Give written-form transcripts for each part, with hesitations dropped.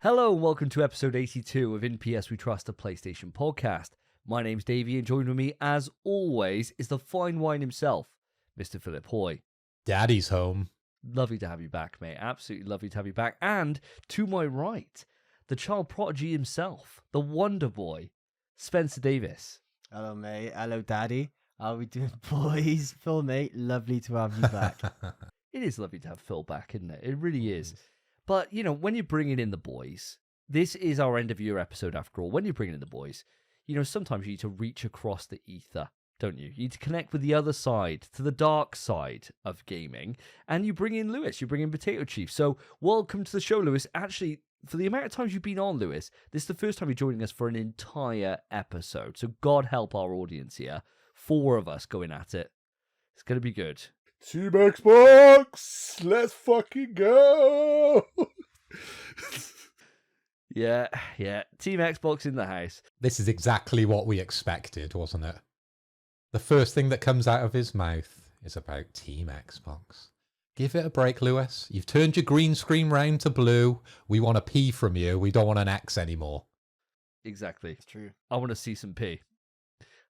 Hello and welcome to episode 82 of In PS We Trust, a PlayStation podcast. My name's Davey and joined with me, as always, is the fine wine himself, Mr. Philip Hoy. Daddy's home. Lovely to have you back, mate. Absolutely lovely to have you back. And to my right, the child prodigy himself, the wonder boy, Spencer Davis. Hello, mate. Hello, Daddy. How are we doing, boys? Phil, mate, lovely to have you back. It is lovely to have Phil back, isn't it? It really is. But, you know, when you're bringing in the boys, this is our end of year episode after all. When you're bringing in the boys, you know, sometimes you need to reach across the ether, don't you? You need to connect with the other side, to the dark side of gaming. And you bring in Lewis, you bring in PotatoChief. So welcome to the show, Lewis. Actually, for the amount of times you've been on, Lewis, this is the first time you're joining us for an entire episode. So God help our audience here. 4 of us going at it. It's going to be good. Team Xbox, let's fucking go. Yeah. Team Xbox in the house. This is exactly what we expected, wasn't it? The first thing that comes out of his mouth is about Team Xbox. Give it a break, Lewis. You've turned your green screen round to blue. We want a P from you. We don't want an X anymore. Exactly. It's true. I want to see some P.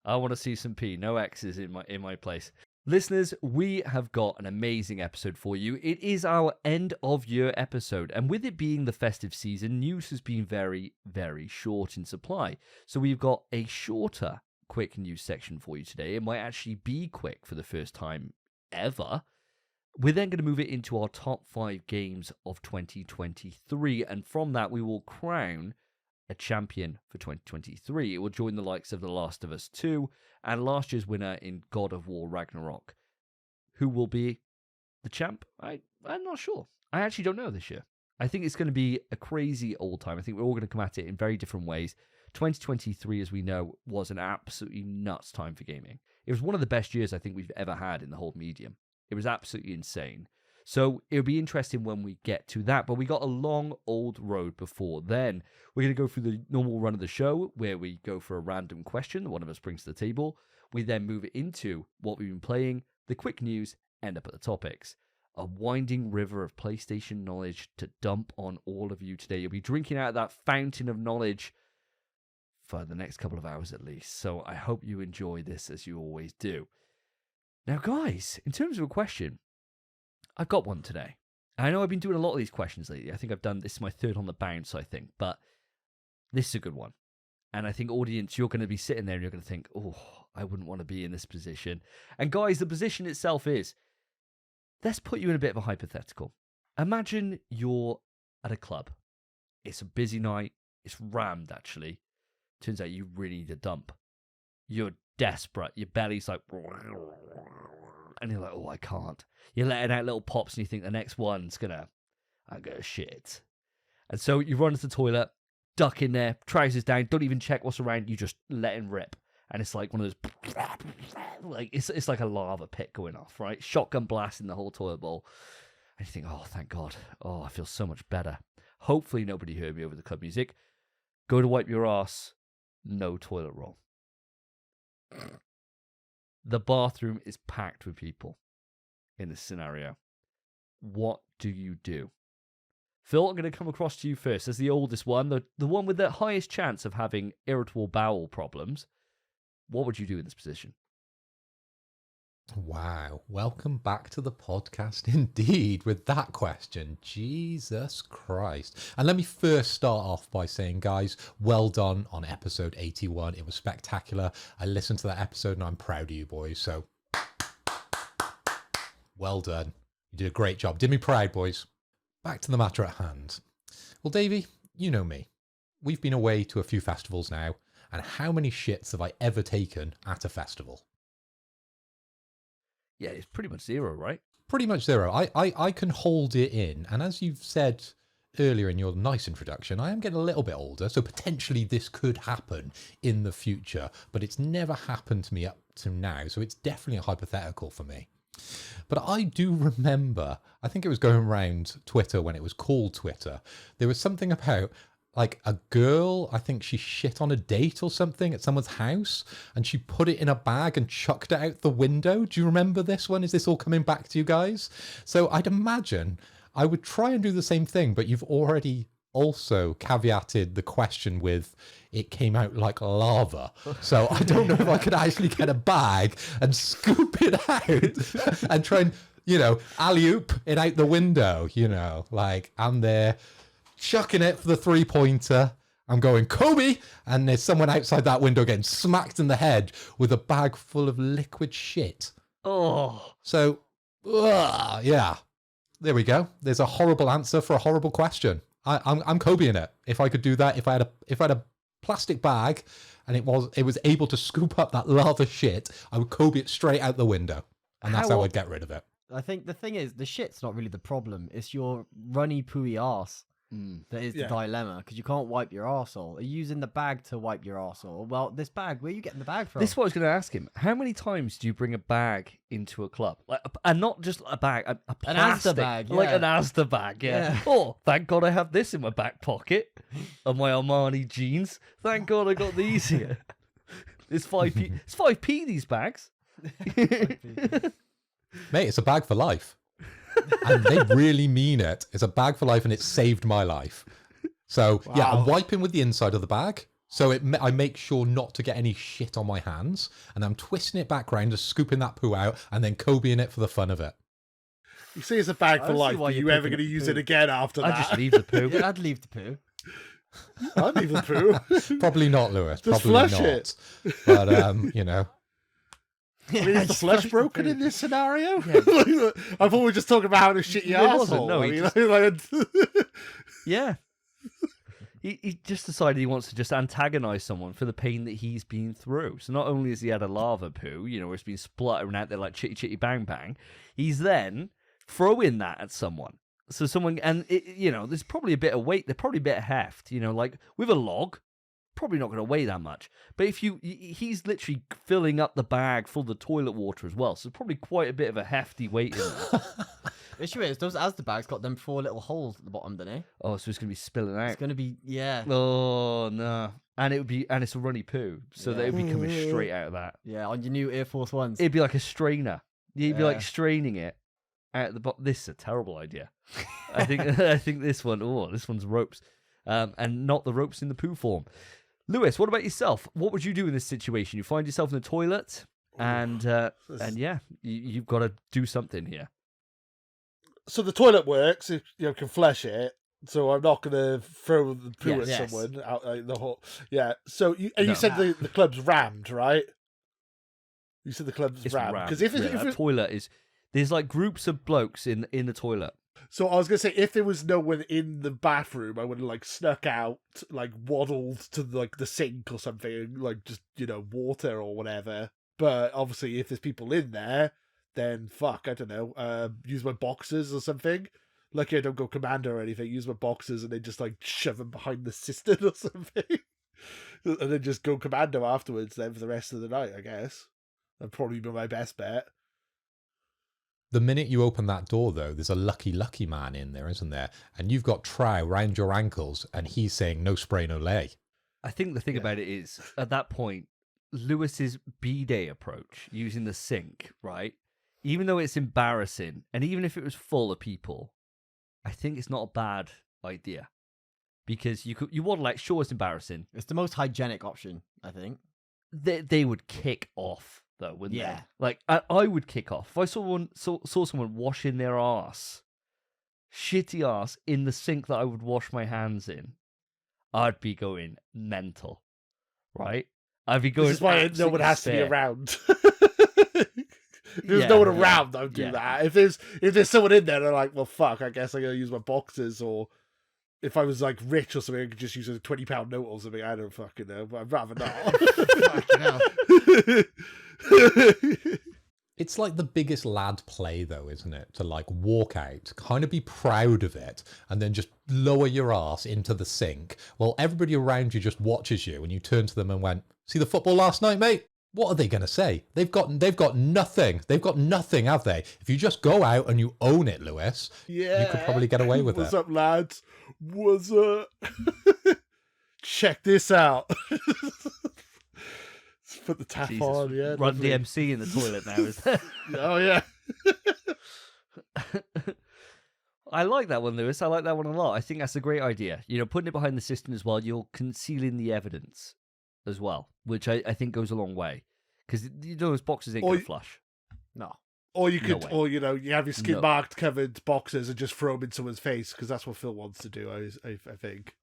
No X's in my place. Listeners, we have got an amazing episode for you. It is our end of year episode, and with it being the festive season, news has been very, very short in supply. So we've got a shorter quick news section for you today. It might actually be quick for the first time ever. We're then going to move it into our top 5 games of 2023, and from that we will crown a champion for 2023. It will join the likes of The Last of Us 2 and last year's winner in God of War Ragnarok. Who will be the champ? I'm not sure. I actually don't know this year. I think it's going to be a crazy old time. I think we're all going to come at it in very different ways. 2023, as we know, was an absolutely nuts time for gaming. It was one of the best years I think we've ever had in the whole medium. It was absolutely insane. So it'll be interesting when we get to that, but we got a long old road before then. We're going to go through the normal run of the show where we go for a random question that one of us brings to the table. We then move it into what we've been playing, the quick news, end up at the topics. A winding river of PlayStation knowledge to dump on all of you today. You'll be drinking out of that fountain of knowledge for the next couple of hours at least. So I hope you enjoy this as you always do. Now, guys, in terms of a question, I've got one today. I know I've been doing a lot of these questions lately. I think I've done this is my 3rd on the bounce, I think. But this is a good one. And I think, audience, you're going to be sitting there and you're going to think, oh, I wouldn't want to be in this position. And guys, the position itself is, let's put you in a bit of a hypothetical. Imagine you're at a club. It's a busy night. It's rammed, actually. Turns out you really need a dump. You're desperate. Your belly's like... And you're like, oh, I can't. You're letting out little pops and you think the next one's I'm gonna shit. And so you run to the toilet, duck in there, trousers down, don't even check what's around, you just let it rip. And it's like one of those, like, it's like a lava pit going off, right? Shotgun blasting the whole toilet bowl. And you think, oh, thank God. Oh, I feel so much better. Hopefully nobody heard me over the club music. Go to wipe your ass, no toilet roll. The bathroom is packed with people in this scenario. What do you do? Phil, I'm going to come across to you first as the oldest one, the one with the highest chance of having irritable bowel problems. What would you do in this position? Wow. Welcome back to the podcast indeed with that question. Jesus Christ. And let me first start off by saying, guys, well done on episode 81. It was spectacular. I listened to that episode and I'm proud of you boys. So well done. You did a great job. Did me proud, boys. Back to the matter at hand. Well, Davey, you know me. We've been away to a few festivals now. And how many shits have I ever taken at a festival? Yeah, it's pretty much 0, right? Pretty much 0. I can hold it in. And as you've said earlier in your nice introduction, I am getting a little bit older. So potentially this could happen in the future. But it's never happened to me up to now. So it's definitely a hypothetical for me. But I do remember, I think it was going around Twitter when it was called Twitter. There was something about like a girl, I think she shit on a date or something at someone's house and she put it in a bag and chucked it out the window. Do you remember this one? Is this all coming back to you guys? So I'd imagine I would try and do the same thing, but you've already also caveated the question with, it came out like lava. So I don't know if I could actually get a bag and scoop it out and try and, alley-oop it out the window, like I'm there chucking it for the 3-pointer. I'm going, Kobe! And there's someone outside that window getting smacked in the head with a bag full of liquid shit. Oh. So, yeah. There we go. There's a horrible answer for a horrible question. I'm Kobe in it. If I could do that, if I had a plastic bag and it was able to scoop up that lava shit, I would Kobe it straight out the window. And that's how I'd get rid of it. I think the thing is, the shit's not really the problem. It's your runny, pooey arse that is the dilemma, because you can't wipe your arsehole. Are you using the bag to wipe your arsehole? Well, this bag, where are you getting the bag from? This is what I was going to ask him. How many times do you bring a bag into a club? And not just a bag, a plastic. Asda bag, yeah. Like an Asda bag, yeah. Oh, thank God I have this in my back pocket of my Armani jeans. Thank God I got these here. It's 5p. It's 5p, these bags. Mate, it's a bag for life. And they really mean it. It's a bag for life and it saved my life. So, yeah, I'm wiping with the inside of the bag. So I make sure not to get any shit on my hands. And I'm twisting it back round, just scooping that poo out and then Kobeing it for the fun of it. You see it's a bag for life. Are you ever going to use it again after that? I'd just leave the poo. Yeah, I'd leave the poo. I'd leave the poo. Probably not, Lewis. Just Probably flush not. it. But, I mean, is the flesh broken in this scenario? Yeah. I thought we were just talking about how to shit your It wasn't, asshole. no, I he mean, just- Yeah. He just decided he wants to just antagonize someone for the pain that he's been through. So not only has he had a lava poo, where it's been spluttering out there like chitty chitty bang bang, he's then throwing that at someone. So someone, and there's probably a bit of weight, there's probably a bit of heft, like with a log, probably not going to weigh that much. But he's literally filling up the bag full of the toilet water as well. So probably quite a bit of a hefty weight in there. The issue is, those Asda bags got them 4 little holes at the bottom, don't they? Oh, so it's going to be spilling out. It's going to be, yeah. Oh, no. And it's a runny poo. So that it would be coming straight out of that. Yeah, on your new Air Force Ones. It'd be like a strainer. You'd be Yeah. like straining it out the bottom. This is a terrible idea. I think this one's ropes. And not the ropes in the poo form. Lewis, what about yourself? What would you do in this situation? You find yourself in the toilet, and yeah, you've got to do something here. So the toilet works. You can flush it. So I'm not going to throw the poo at someone out the hole. Yeah. So you said the club's rammed, right? You said the club's rammed because if a toilet is, there's like groups of blokes in the toilet. So I was going to say, if there was no one in the bathroom, I would have snuck out, waddled to the sink or something, just water or whatever. But obviously, if there's people in there, then fuck, I don't know, use my boxers or something. Lucky I don't go commando or anything. Use my boxers and then just shove them behind the cistern or something, and then just go commando afterwards. Then for the rest of the night, I guess that'd probably be my best bet. The minute you open that door, though, there's a lucky man in there, isn't there? And you've got trow round your ankles, and he's saying no spray, no lay. I think the thing about it is, at that point, Lewis's B-Day approach, using the sink, right? Even though it's embarrassing, and even if it was full of people, I think it's not a bad idea. Because you waddle sure, it's embarrassing. It's the most hygienic option, I think. They would kick off, though, wouldn't Yeah. they? I would kick off. If I saw someone washing their ass, shitty ass, in the sink that I would wash my hands in, I'd be going mental, right? I'd be going. This is why no one has to be around. If there's no one around, don't do that. If there's someone in there, they're like, well, fuck, I guess I'm gonna use my boxes, or if I was rich or something, I could just use a £20 note or something. I don't fucking know, but I'd rather not. Fucking hell. It's like the biggest lad play, though, isn't it? To walk out, kind of be proud of it, and then just lower your ass into the sink. Well, everybody around you just watches you, and you turn to them and went, "See the football last night, mate?" What are they going to say? They've got nothing. They've got nothing, have they? If you just go out and you own it, Lewis, you could probably get away with What's it. What's up, lads? What's up? Check this out. Let's put the tap Jesus, on, yeah. Run DMC in the toilet now, is there? Oh, yeah. I like that one, Lewis. I like that one a lot. I think that's a great idea. Putting it behind the cistern as well, you're concealing the evidence as well, which I think goes a long way. Because those boxes ain't going to flush. No. Or you could, No way. you have your skin marked covered boxes and just throw them in someone's face, because that's what Phil wants to do, I think.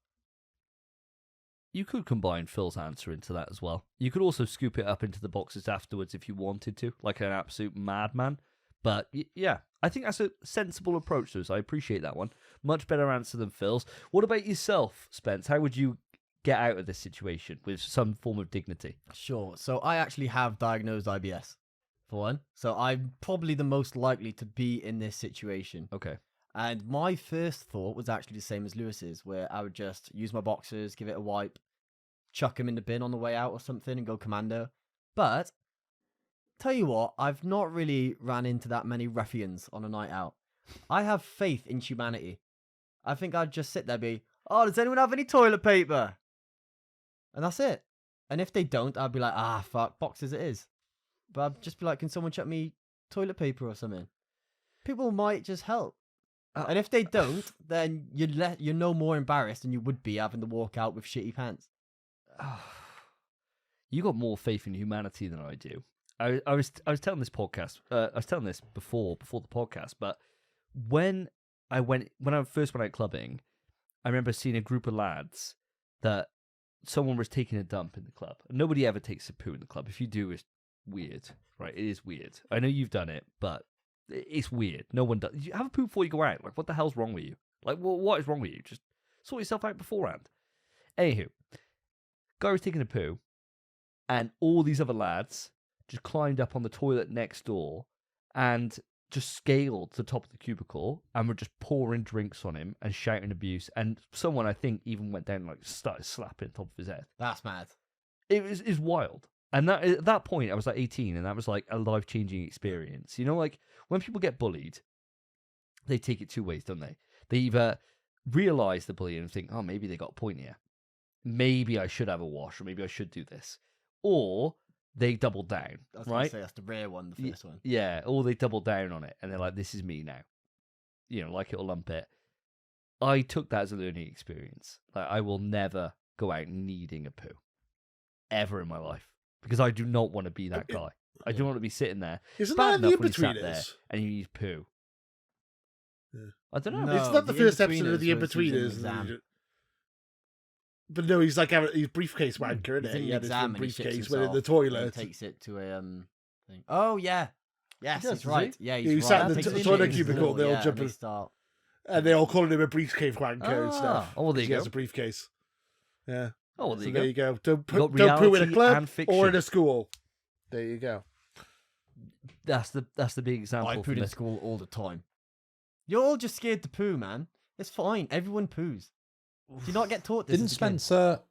You could combine Phil's answer into that as well. You could also scoop it up into the boxes afterwards if you wanted to, like an absolute madman. But yeah, I think that's a sensible approach to this. I appreciate that one. Much better answer than Phil's. What about yourself, Spence? How would you get out of this situation with some form of dignity? Sure. So I actually have diagnosed IBS, for one. So I'm probably the most likely to be in this situation. Okay. And my first thought was actually the same as Lewis's, where I would just use my boxers, give it a wipe, chuck them in the bin on the way out or something and go commando. But tell you what, I've not really ran into that many ruffians on a night out. I have faith in humanity. I think I'd just sit there and be, oh, does anyone have any toilet paper? And that's it. And if they don't, I'd be like, fuck, boxes it is. But I'd just be like, can someone chuck me toilet paper or something? People might just help. And if they don't, then you're no more embarrassed than you would be having to walk out with shitty pants. You got more faith in humanity than I do. I was telling this podcast. I was telling this before the podcast. But when I first went out clubbing, I remember seeing a group of lads that someone was taking a dump in the club. Nobody ever takes a poo in the club. If you do, it's weird, right? It is weird. I know you've done it, but it's weird. No one does. You have a poo before you go out. Like, what the hell's wrong with you? Like, what is wrong with you? Just sort yourself out beforehand. Anywho, guy was taking a poo, and all these other lads just climbed up on the toilet next door and just scaled to the top of the cubicle and were just pouring drinks on him and shouting abuse. And someone, I think, even went down and like started slapping the top of his head. That's mad. It's wild. And that at that point, I was like 18, and that was like a life-changing experience. Like when people get bullied, they take it two ways, don't they? They either realize the bullying and think, oh, maybe they got a point here. Maybe I should have a wash, or maybe I should do this. Or they double down, I was right? gonna say that's the rare one, the first one. Yeah, or they double down on it, and they're like, this is me now. Like it or lump it. I took that as a learning experience. Like, I will never go out needing a poo. Ever in my life. Because I do not want to be that guy. I don't want to be sitting there. Isn't bad that in the enough when you sat there In-Betweeners? and you need poo. Yeah. I don't know. No. It's not the the first episode of In-Betweeners the was in In-Betweeners. exam. But no, he's like he's briefcase wanker, He's isn't in he? an He exam had and he his shits briefcase went in the himself, and toilet. he takes it to a thing. Oh yeah, yes, does, he's does right. he? Yeah, Yeah, he he's sat right. in the Takes it toilet in his cubicle, wall, they all yeah, jump and they in. start. And they all calling him a briefcase wanker and stuff. Oh, well, there you He has go. a briefcase. Yeah. Oh, well, So there there you you go. go. Don't got don't poo in a reality club and fiction. or in a school. There you go. That's the big example. I from pooed in this. school all the time. You're all just scared to poo, man. It's fine. Everyone poos. Do you not get taught this? Didn't Spencer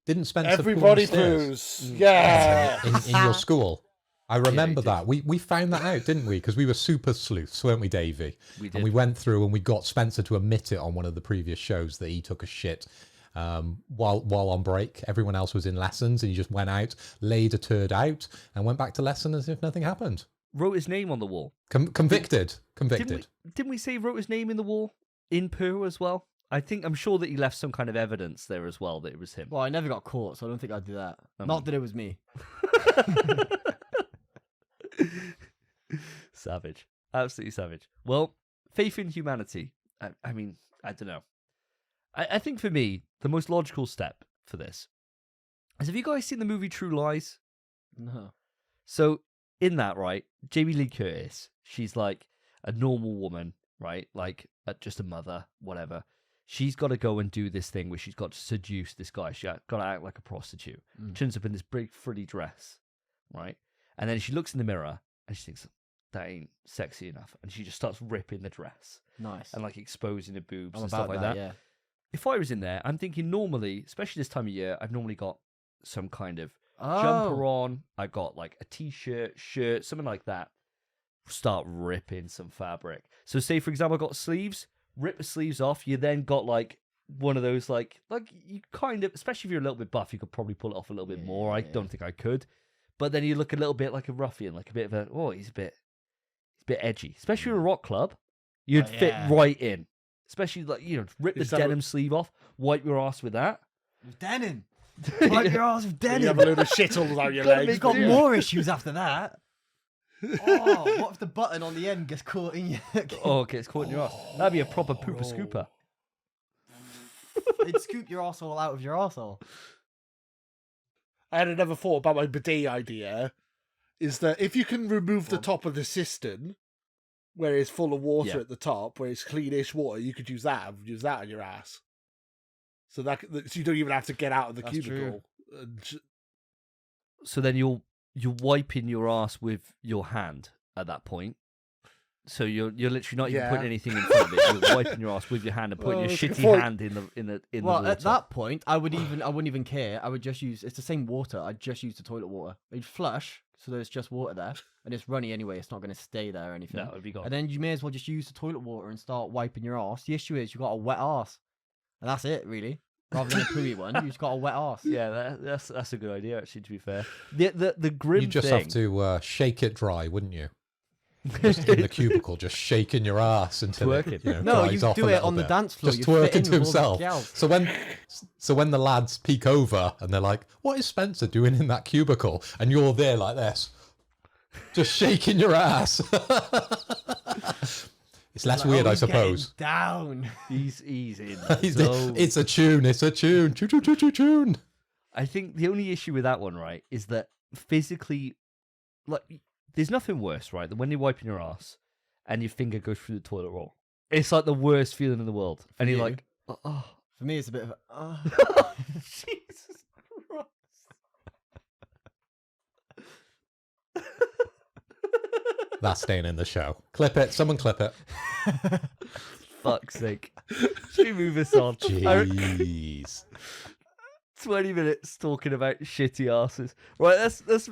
Everybody poo on the stairs poos. Yeah. in your school? I remember he did. that. We found that out, didn't we? Because we were super sleuths, weren't we, Davey? We did. And we went through and we got Spencer to admit it on one of the previous shows that he took a shit while on break. Everyone else was in lessons, and he just went out, laid a turd out, and went back to lesson as if nothing happened. Wrote his name on the wall. Convicted. Didn't we say he wrote his name in the wall in poo as well? I'm sure that he left some kind of evidence there as well that it was him. Well, I never got caught, so I don't think I'd do that. Not that it was me. Savage. Absolutely savage. Well, faith in humanity. I mean, I don't know. I think for me, the most logical step for this is, have you guys seen the movie True Lies? No. So in that, right, Jamie Lee Curtis, she's like a normal woman, right? Like just a mother, whatever. She's got to go and do this thing where she's got to seduce this guy. She's got to act like a prostitute. Turns up in this big frilly dress, right? And then she looks in the mirror and she thinks, that ain't sexy enough. And she just starts ripping the dress Nice. and like exposing the boobs I'm and about stuff like that. Yeah. If I was in there, I'm thinking normally, especially this time of year, I've normally got some kind of Oh. jumper on. I got like a t-shirt, shirt, something like that. Start ripping some fabric. So say, for example, I got sleeves, rip the sleeves off. You then got like one of those like you kind of, especially if you're a little bit buff, you could probably pull it off a little bit more. I don't think I could. But then you look a little bit like a ruffian, like a bit of a, he's a bit edgy. Especially in a rock club. You'd Oh, fit yeah. right in. Especially, like, rip the Is that denim sleeve off, wipe your ass with that. With denim. Wipe your ass with You have denim. a load of shit all down your Gotta legs. You've got Yeah. more issues after that. Oh, what if the button on the end gets caught in your... Oh, okay, it's caught in your ass. That'd be a proper pooper scooper. They'd scoop your arsehole out of your arsehole. I had another thought about my bidet idea, is that if you can remove the top of the cistern, where it's full of water Yeah. at the top, where it's cleanish water, you could use that on your ass. So so you don't even have to get out of the That's cubicle. So then you're wiping your ass with your hand at that point. So you're literally not even putting Yeah. anything in front of it. You're wiping your ass with your hand and putting Oh, your that's a good shitty point. hand in the Well, water. at that point, I wouldn't even care. I would just use, it's the same water. I'd just use the toilet water. You'd flush, so there's just water there, and it's runny anyway. It's not going to stay there or anything. No, it'd be gone. And then you may as well just use the toilet water and start wiping your ass. The issue is you got a wet ass, and that's it really. Rather than a pooey one, you just got a wet ass. Yeah, that's a good idea actually. To be fair, the grim You just thing. have to shake it dry, wouldn't you? Just in the cubicle, just shaking your ass until Twerking. it, No, dries you off do a it little on the bit. dance floor. Just You fit in twerking to with all the himself. gals. So when the lads peek over and they're like, "What is Spencer doing in that cubicle?" and you're there like this, just shaking your ass. It's less Like, weird, oh, I he's getting suppose. Down. He's in. It's a tune. It's a tune. Tune. I think the only issue with that one, right, is that physically, like, there's nothing worse, right, than when you're wiping your ass and your finger goes through the toilet roll. It's like the worst feeling in the world. And you're you? like, oh. For me, it's a bit of a... Jesus Christ. That's staying in the show. Clip it. Someone clip it. Fuck's sake. Should we move this on? Jeez. 20 minutes talking about shitty asses. Right, that's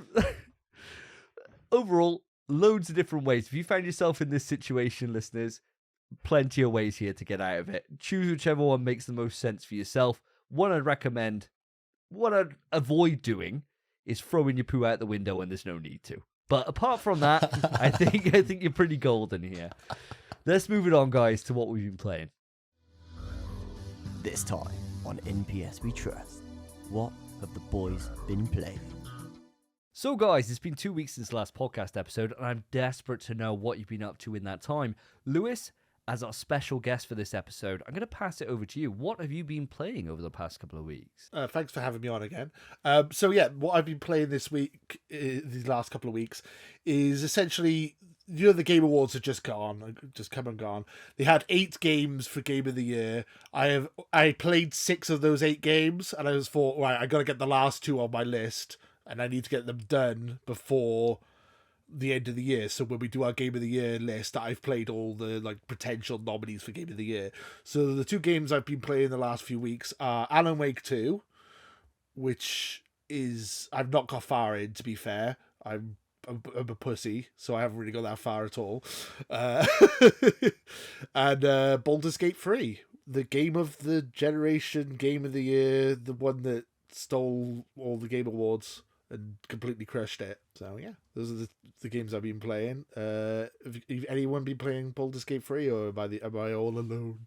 overall, loads of different ways. If you found yourself in this situation, listeners, plenty of ways here to get out of it. Choose whichever one makes the most sense for yourself. One I'd recommend, what I'd avoid doing is throwing your poo out the window when there's no need to. But apart from that, I think you're pretty golden here. Let's move it on, guys, to what we've been playing. This time on NPS We Trust, what have the boys been playing? So, guys, it's been 2 weeks since the last podcast episode, and I'm desperate to know what you've been up to in that time. Lewis, as our special guest for this episode, I'm going to pass it over to you. What have you been playing over the past couple of weeks? Thanks for having me on again. So yeah, what I've been playing this week, these last couple of weeks, is essentially, the Game Awards have just come and gone. They had 8 games for Game of the Year. I played 6 of those 8 games, and I was thought, right, I got to get the last 2 on my list, and I need to get them done before the end of the year. So when we do our Game of the Year list, I've played all the potential nominees for Game of the Year. So the 2 games I've been playing the last few weeks are Alan Wake 2, which is, I've not got far in, to be fair. I'm a pussy, so I haven't really got that far at all. And Baldur's Gate 3, the game of the generation, Game of the Year, the one that stole all the Game Awards and completely crushed it. So yeah, those are the games I've been playing. Have anyone been playing Baldur's Gate 3, or am I all alone?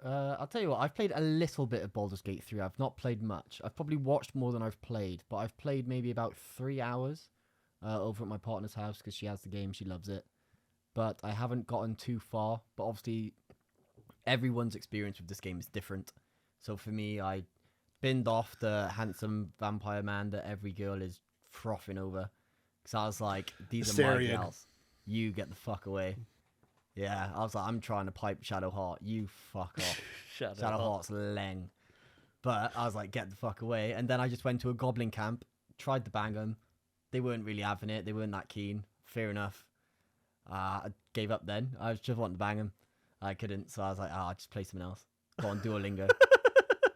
I'll tell you what, I've played a little bit of Baldur's Gate 3. I've not played much. I've probably watched more than I've played, but I've played maybe about 3 hours over at my partner's house because she has the game, she loves it. But I haven't gotten too far. But obviously, everyone's experience with this game is different. So for me, I binned off the handsome vampire man that every girl is frothing over. Because I was like, these are my Asterion. gals. You get the fuck away. Yeah, I was like, I'm trying to pipe Shadowheart. You fuck off. Shadowheart's leng. But I was like, get the fuck away. And then I just went to a goblin camp, tried to bang them. They weren't really having it. They weren't that keen. Fair enough. I gave up then. I just wanted to bang them. I couldn't, so I was like, I'll just play something else. Go on Duolingo.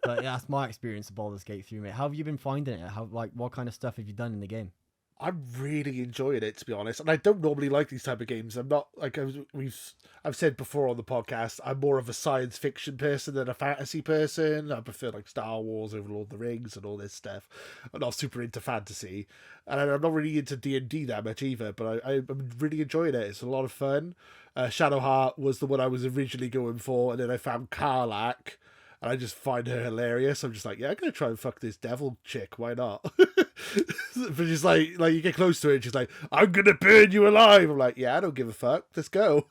But yeah, that's my experience of Baldur's Gate 3, mate. How have you been finding it? What kind of stuff have you done in the game? I'm really enjoying it, to be honest. And I don't normally like these type of games. I'm not like I've said before on the podcast. I'm more of a science fiction person than a fantasy person. I prefer like Star Wars over Lord of the Rings and all this stuff. I'm not super into fantasy, and I'm not really into D&D that much either. But I'm really enjoying it. It's a lot of fun. Shadowheart was the one I was originally going for, and then I found Karlach. And I just find her hilarious. I'm just like, yeah, I'm gonna try and fuck this devil chick. Why not? But she's like you get close to it, and she's like, I'm gonna burn you alive. I'm like, yeah, I don't give a fuck. Let's go.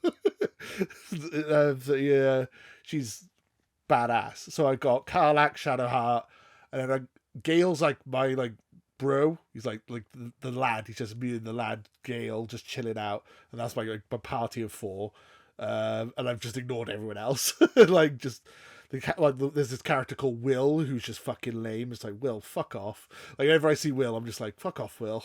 So, yeah, she's badass. So I got Karlach, Shadowheart, and then Gale's like my like bro. He's like the lad. He's just me and the lad Gale just chilling out, and that's my party of 4. And I've just ignored everyone else. Like just. There's this character called Will who's just fucking lame. It's like, Will, fuck off. Like whenever I see Will, I'm just like, fuck off, Will.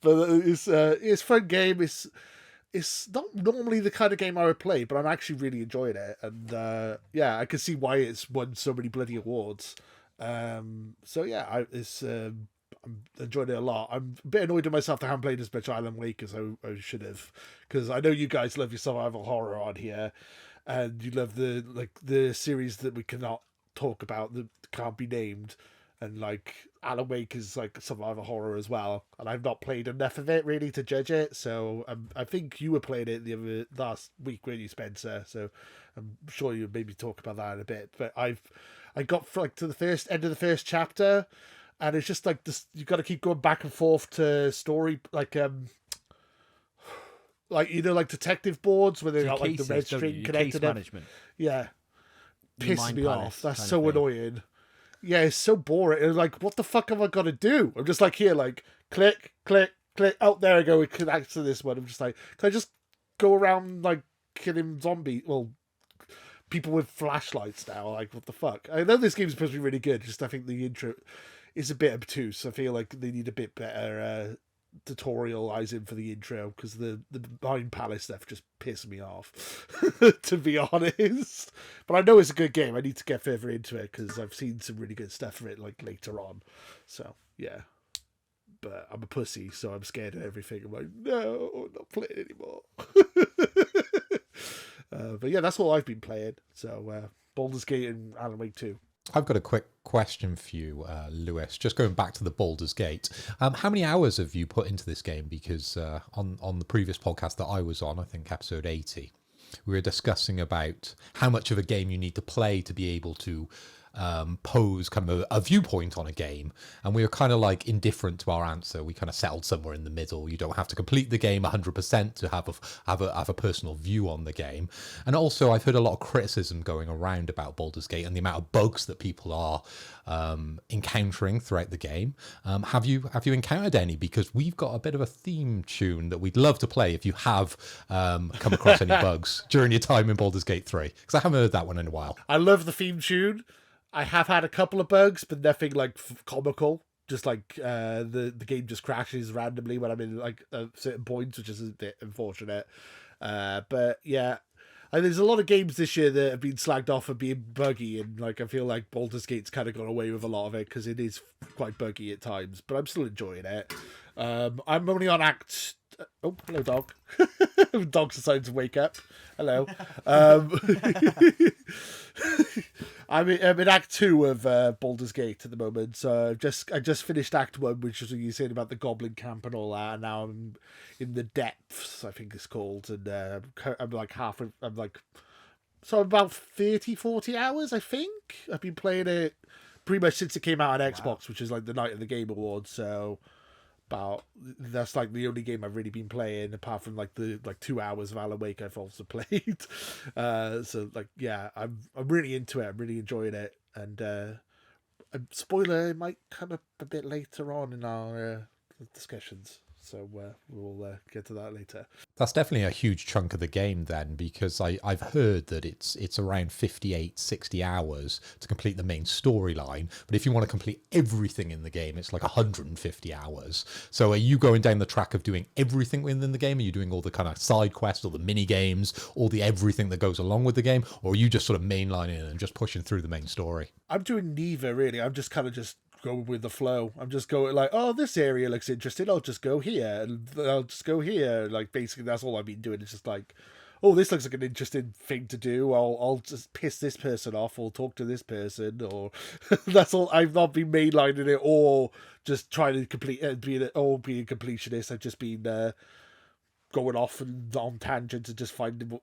But it's a fun game. It's not normally the kind of game I would play, but I'm actually really enjoying it. And yeah, I can see why it's won so many bloody awards. So yeah, I'm enjoying it a lot. I'm a bit annoyed with myself that I haven't played as much Alan Wake as I should have, because I know you guys love your survival horror on here. And you love the series that we cannot talk about, that can't be named, and like Alan Wake is like survival horror as well. And I've not played enough of it really to judge it. So I think you were playing it last week, weren't you, Spencer? So I'm sure you maybe talk about that in a bit. But I got like to the end of the first chapter, and it's just like this. You got to keep going back and forth to story like, you know, like detective boards where they got like the red string connected. Management. Yeah. Pisses me off. That's so annoying. Yeah, it's so boring. It's like, what the fuck have I got to do? I'm just like here, like, click, click, click. Oh, there I go. It connects to this one. I'm just like, can I just go around like killing people with flashlights now? Like, what the fuck? I know this game's supposed to be really good. Just I think the intro is a bit obtuse. I feel like they need a bit better tutorializing for the intro, because the Mind Palace stuff just pissed me off, to be honest. But I know it's a good game. I need to get further into it because I've seen some really good stuff for it like later on. So yeah, but I'm a pussy, so I'm scared of everything. I'm like, no, I'm not playing anymore. But yeah, that's all I've been playing. So Baldur's Gate and Alan Wake 2. I've got a quick question for you, Lewis. Just going back to the Baldur's Gate. How many hours have you put into this game? Because on the previous podcast that I was on, I think episode 80, we were discussing about how much of a game you need to play to be able to pose kind of a viewpoint on a game, and we were kind of like indifferent to our answer. We kind of settled somewhere in the middle. You don't have to complete the game 100% to have a personal view on the game. And also, I've heard a lot of criticism going around about Baldur's Gate and the amount of bugs that people are encountering throughout the game. Have you encountered any? Because we've got a bit of a theme tune that we'd love to play if you have come across any bugs during your time in Baldur's Gate 3, because I haven't heard that one in a while. I love the theme tune. I have had a couple of bugs, but nothing like comical. Just like the game just crashes randomly when I'm in like certain points, which is a bit unfortunate. But yeah, there's a lot of games this year that have been slagged off for being buggy, and like I feel like Baldur's Gate's kind of gone away with a lot of it because it is quite buggy at times. But I'm still enjoying it. I'm only on Act. Oh, hello, dog. Dog's decided to wake up. Hello. I'm in Act 2 of Baldur's Gate at the moment. So I just finished Act 1, which is what you said about the Goblin Camp and all that. And now I'm in the depths, I think it's called. And I'm like so about 30, 40 hours, I think. I've been playing it pretty much since it came out on Xbox, which is like the night of the Game Awards. So that's like the only game I've really been playing, apart from like the 2 hours of Alan Wake I've also played. So like yeah, I'm really into it. I'm really enjoying it, and a spoiler, it might come up a bit later on in our discussions. So we'll get to that later. That's definitely a huge chunk of the game then, because I've heard that it's around 58, 60 hours to complete the main storyline. But if you want to complete everything in the game, it's like 150 hours. So are you going down the track of doing everything within the game? Are you doing all the kind of side quests, all the mini games, all the everything that goes along with the game? Or are you just sort of mainlining and just pushing through the main story? I'm doing neither, really. I'm just kind of just going with the flow. I'm just going like, oh, this area looks interesting. I'll just go here, and I'll just go here. Like basically, that's all I've been doing. It's just like, oh, this looks like an interesting thing to do. I'll just piss this person off, or talk to this person, or that's all. I've not been mainlining it, or just trying to complete being a completionist. I've just been going off and on tangents and just finding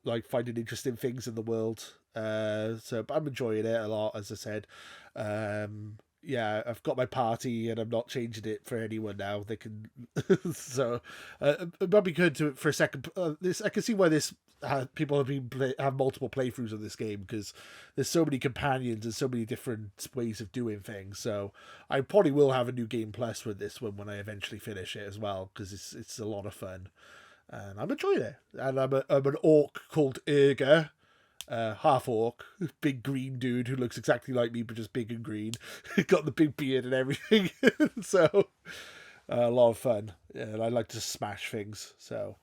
interesting things in the world. So but I'm enjoying it a lot, as I said. Yeah, I've got my party and I'm not changing it for anyone now. They can, so it might be good to for a second. This I can see why people have multiple playthroughs of this game, because there's so many companions and so many different ways of doing things. So I probably will have a new game plus with this one when I eventually finish it as well, because it's a lot of fun and I'm enjoying it. And I'm an orc called Urga. Half orc, big green dude who looks exactly like me but just big and green. Got the big beard and everything. So a lot of fun. Yeah, and I like to smash things. So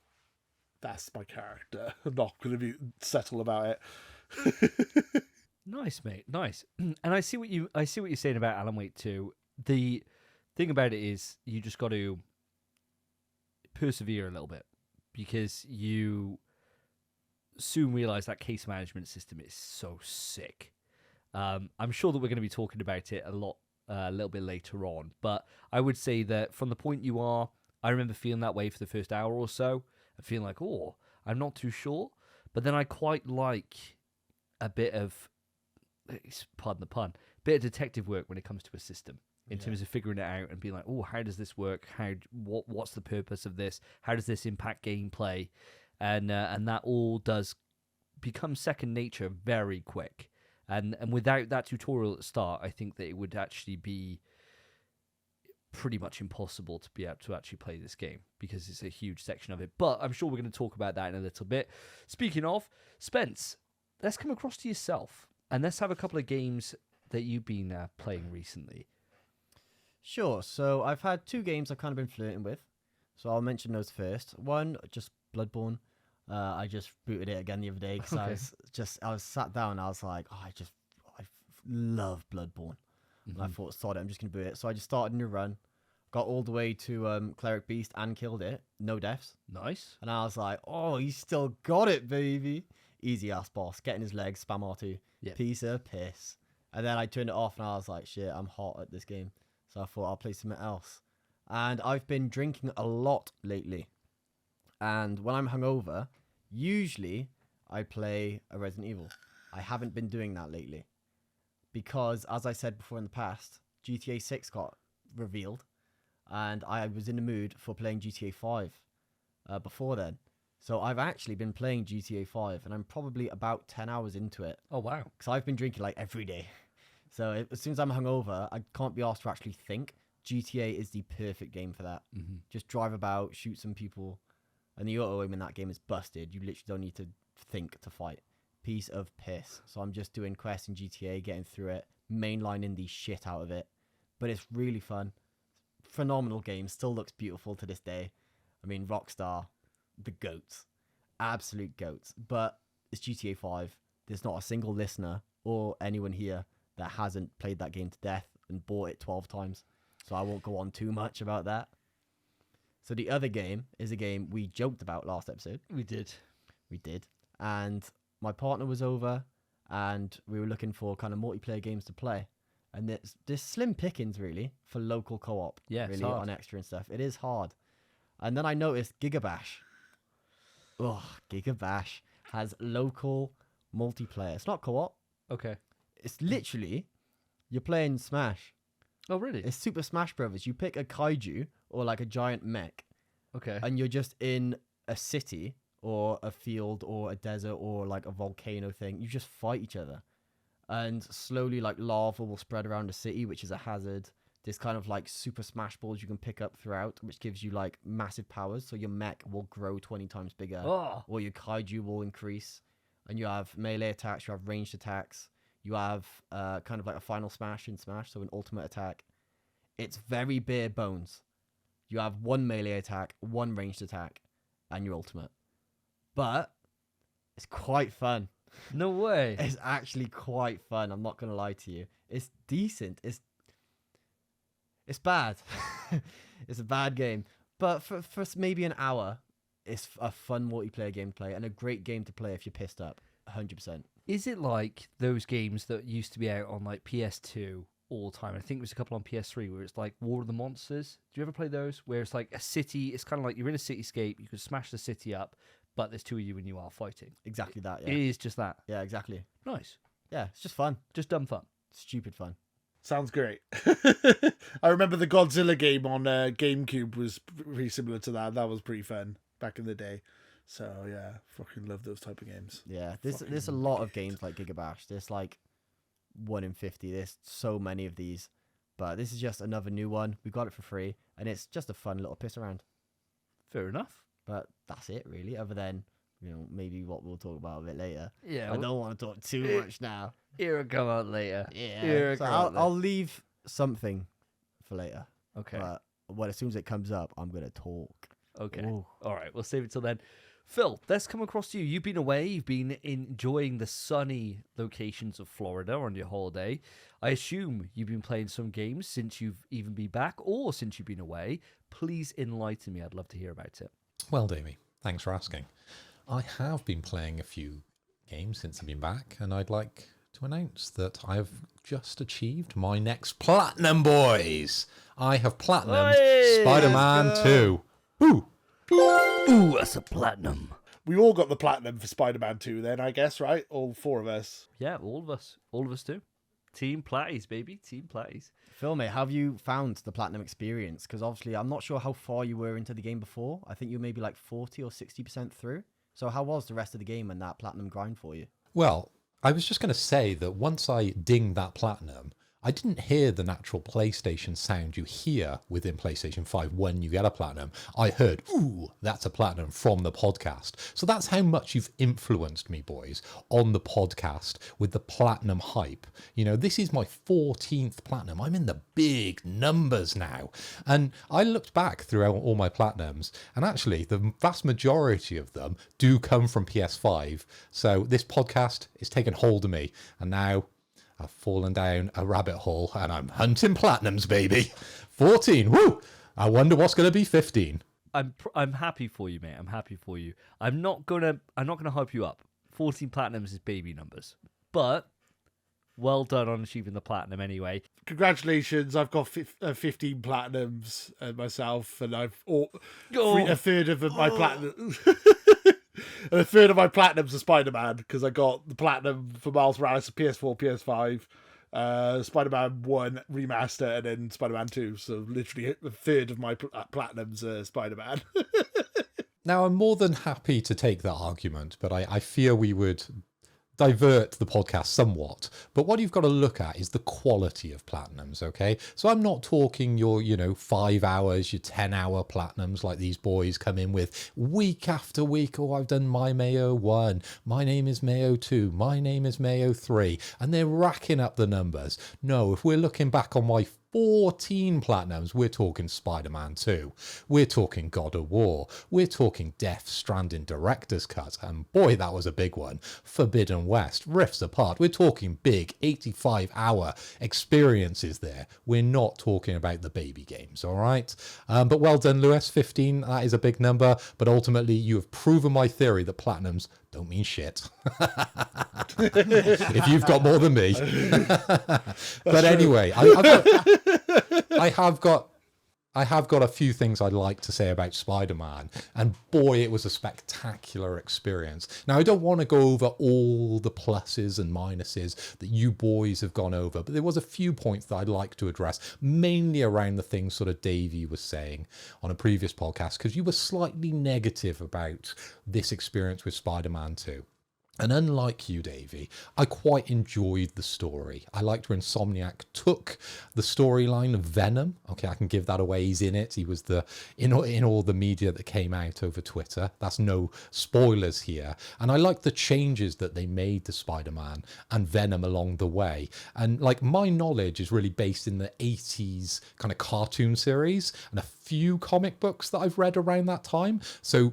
that's my character. I'm not going to be subtle about it. Nice, mate. Nice. And I see what you're saying about Alan Wake 2. The thing about it is you just got to persevere a little bit, because you soon realize that case management system is so sick. I'm sure that we're going to be talking about it a little bit later on, but I would say that from the point you are, I remember feeling that way for the first hour or so, and feeling like, oh, I'm not too sure, but then I quite like a bit of, pardon the pun, bit of detective work when it comes to a system, in terms of figuring it out and being like, oh, how does this work? What's the purpose of this? How does this impact gameplay? And that all does become second nature very quick. And without that tutorial at the start, I think that it would actually be pretty much impossible to be able to actually play this game, because it's a huge section of it. But I'm sure we're going to talk about that in a little bit. Speaking of, Spence, let's come across to yourself, and let's have a couple of games that you've been playing recently. Sure. So I've had 2 games I've kind of been flirting with. So I'll mention those first. One, just Bloodborne. I just booted it again the other day because I was sat down and I was like, oh, I love Bloodborne. And I thought, sod it, I'm just going to boot it. So I just started a new run, got all the way to Cleric Beast and killed it. No deaths. Nice. And I was like, oh, he's still got it, baby. Easy ass boss. Getting his legs, spam R2. Yep. Piece of piss. And then I turned it off and I was like, shit, I'm hot at this game. So I thought I'll play something else. And I've been drinking a lot lately. And when I'm hungover, usually I play a Resident Evil. I haven't been doing that lately, because, as I said before in the past, GTA 6 got revealed, and I was in the mood for playing GTA 5 before then. So I've actually been playing GTA 5, and I'm probably about 10 hours into it. Oh, wow. Because I've been drinking like every day. So as soon as I'm hungover, I can't be asked to actually think. GTA is the perfect game for that. Mm-hmm. Just drive about, shoot some people. And the auto aim in that game is busted. You literally don't need to think to fight. Piece of piss. So I'm just doing quests in GTA, getting through it, mainlining the shit out of it. But it's really fun. Phenomenal game. Still looks beautiful to this day. I mean, Rockstar, the goats. Absolute goats. But it's GTA 5. There's not a single listener or anyone here that hasn't played that game to death and bought it 12 times. So I won't go on too much about that. So the other game is a game we joked about last episode. We did. And my partner was over and we were looking for kind of multiplayer games to play. And there's slim pickings, really, for local co-op. Yeah, really, on extra and stuff. It is hard. And then I noticed Gigabash. Oh, Gigabash has local multiplayer. It's not co-op. Okay. It's literally, you're playing Smash. Oh, really? It's Super Smash Brothers. You pick a kaiju or like a giant mech. Okay. And you're just in a city or a field or a desert or like a volcano thing. You just fight each other. And slowly like lava will spread around the city, which is a hazard. There's kind of like super smash balls you can pick up throughout, which gives you like massive powers. So your mech will grow 20 times bigger. Oh. Or your kaiju will increase. And you have melee attacks, you have ranged attacks. You have kind of like a final smash in Smash, so an ultimate attack. It's very bare bones. You have one melee attack, one ranged attack, and your ultimate. But it's quite fun. No way. It's actually quite fun. I'm not going to lie to you. It's decent. It's bad. It's a bad game. But for maybe an hour, it's a fun multiplayer game to play and a great game to play if you're pissed up. 100%. Is it like those games that used to be out on like PS2 all the time? I think it was a couple on PS3 where it's like War of the Monsters. Do you ever play those? Where it's like a city, it's kind of like you're in a cityscape, you can smash the city up, but there's two of you and you are fighting. Exactly that, yeah. It is just that. Yeah, exactly. Nice. Yeah, it's just fun. Just dumb fun. Stupid fun. Sounds great. I remember the Godzilla game on GameCube was pretty similar to that. That was pretty fun back in the day. So yeah, fucking love those type of games. Yeah, there's a lot of games like Gigabash. There's like 1 in 50. There's so many of these. But this is just another new one. We got it for free. And it's just a fun little piss around. Fair enough. But that's it, really. Other than, maybe what we'll talk about a bit later. Yeah. I don't want to talk too much now. It'll come out later. Yeah. So I'll leave something for later. Okay. But as soon as it comes up, I'm going to talk. Okay. Ooh. All right. We'll save it till then. Phil, let's come across to you. You've been away. You've been enjoying the sunny locations of Florida on your holiday. I assume you've been playing some games since you've even been back or since you've been away. Please enlighten me. I'd love to hear about it. Well, Davey, thanks for asking. I have been playing a few games since I've been back, and I'd like to announce that I've just achieved my next platinum, boys. I have platinumed Hey, Spider-Man 2. Ooh. Ooh, that's a platinum. We all got the platinum for Spider-Man 2 then, I guess, right? All 4 of us. Yeah, all of us. All of us do. Team Platties, baby. Team Platties. Phil, mate, how have you found the platinum experience? Because obviously, I'm not sure how far you were into the game before. I think you were maybe like 40 or 60% through. So how was the rest of the game and that platinum grind for you? Well, I was just going to say that once I dinged that platinum, I didn't hear the natural PlayStation sound you hear within PlayStation 5 when you get a platinum. I heard, ooh, that's a platinum from the podcast. So that's how much you've influenced me, boys, on the podcast with the platinum hype. This is my 14th platinum. I'm in the big numbers now. And I looked back through all my platinums, and actually the vast majority of them do come from PS5. So this podcast is taking hold of me. And now I've fallen down a rabbit hole and I'm hunting platinums, baby. 14. Woo! I wonder what's going to be 15. I'm happy for you, mate. I'm happy for you. I'm not gonna hype you up. 14 platinums is baby numbers, but well done on achieving the platinum anyway. Congratulations, I've got 15 platinums myself, and I've a third of my platinum. And a third of my platinums are Spider-Man, because I got the platinum for Miles Morales, PS4, PS5, Spider-Man 1 remaster, and then Spider-Man 2. So literally a third of my platinums are Spider-Man. Now, I'm more than happy to take that argument, but I fear we would divert the podcast somewhat. But what you've got to look at is the quality of platinums, okay? So I'm not talking your, 5 hours, your 10-hour platinums like these boys come in with week after week. Oh, I've done my Mayo 1, my name is Mayo 2, my name is Mayo 3, and they're racking up the numbers. No, if we're looking back on my 14 platinums, we're talking Spider-Man 2, we're talking God of War, we're talking Death Stranding Director's Cut, and boy, that was a big one. Forbidden West, Rifts Apart, we're talking big 85-hour experiences there. We're not talking about the baby games, all right? But well done, Lewis, 15, that is a big number, but ultimately you have proven my theory that platinums don't mean shit. If you've got more than me. But anyway, I have got a few things I'd like to say about Spider-Man, and boy, it was a spectacular experience. Now, I don't want to go over all the pluses and minuses that you boys have gone over, but there was a few points that I'd like to address, mainly around the things sort of Davey was saying on a previous podcast, because you were slightly negative about this experience with Spider-Man 2. And unlike you, Davey, I quite enjoyed the story. I liked where Insomniac took the storyline of Venom. Okay, I can give that away. He's in it. He was in all the media that came out over Twitter. That's no spoilers here. And I liked the changes that they made to Spider-Man and Venom along the way. And like my knowledge is really based in the 80s kind of cartoon series and a few comic books that I've read around that time. So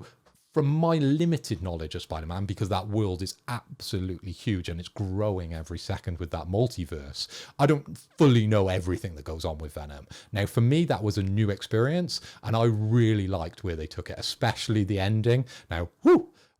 from my limited knowledge of Spider-Man, because that world is absolutely huge and it's growing every second with that multiverse, I don't fully know everything that goes on with Venom. Now, for me, that was a new experience, and I really liked where they took it, especially the ending. Now,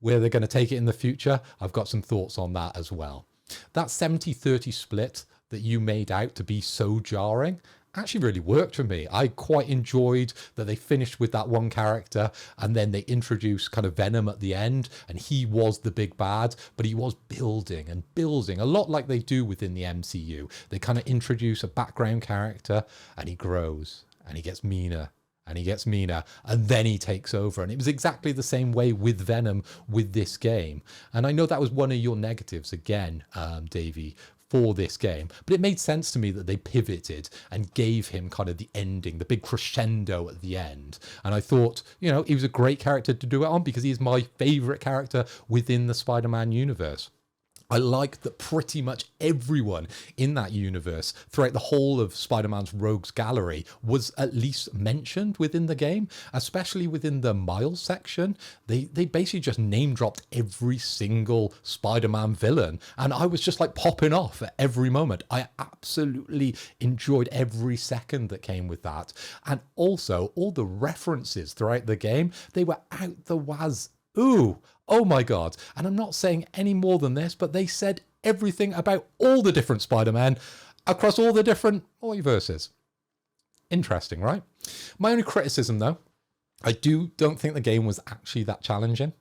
where they're going to take it in the future, I've got some thoughts on that as well. That 70-30 split that you made out to be so jarring actually really worked for me. I quite enjoyed that they finished with that one character and then they introduced kind of Venom at the end, and he was the big bad, but he was building and building, a lot like they do within the MCU. They kind of introduce a background character and he grows and he gets meaner and he gets meaner, and then he takes over. And it was exactly the same way with Venom with this game. And I know that was one of your negatives again, Davey, for this game, but it made sense to me that they pivoted and gave him kind of the ending, the big crescendo at the end. And I thought, you know, he was a great character to do it on, because he's my favorite character within the Spider-Man universe. I like that pretty much everyone in that universe throughout the whole of Spider-Man's Rogues Gallery was at least mentioned within the game, especially within the Miles section. They basically just name dropped every single Spider-Man villain, and I was just like popping off at every moment. I absolutely enjoyed every second that came with that. And also all the references throughout the game, they were out the waz. Ooh, oh my God. And I'm not saying any more than this, but they said everything about all the different Spider-Man across all the different multiverses. Interesting, right? My only criticism, though, I don't think the game was actually that challenging.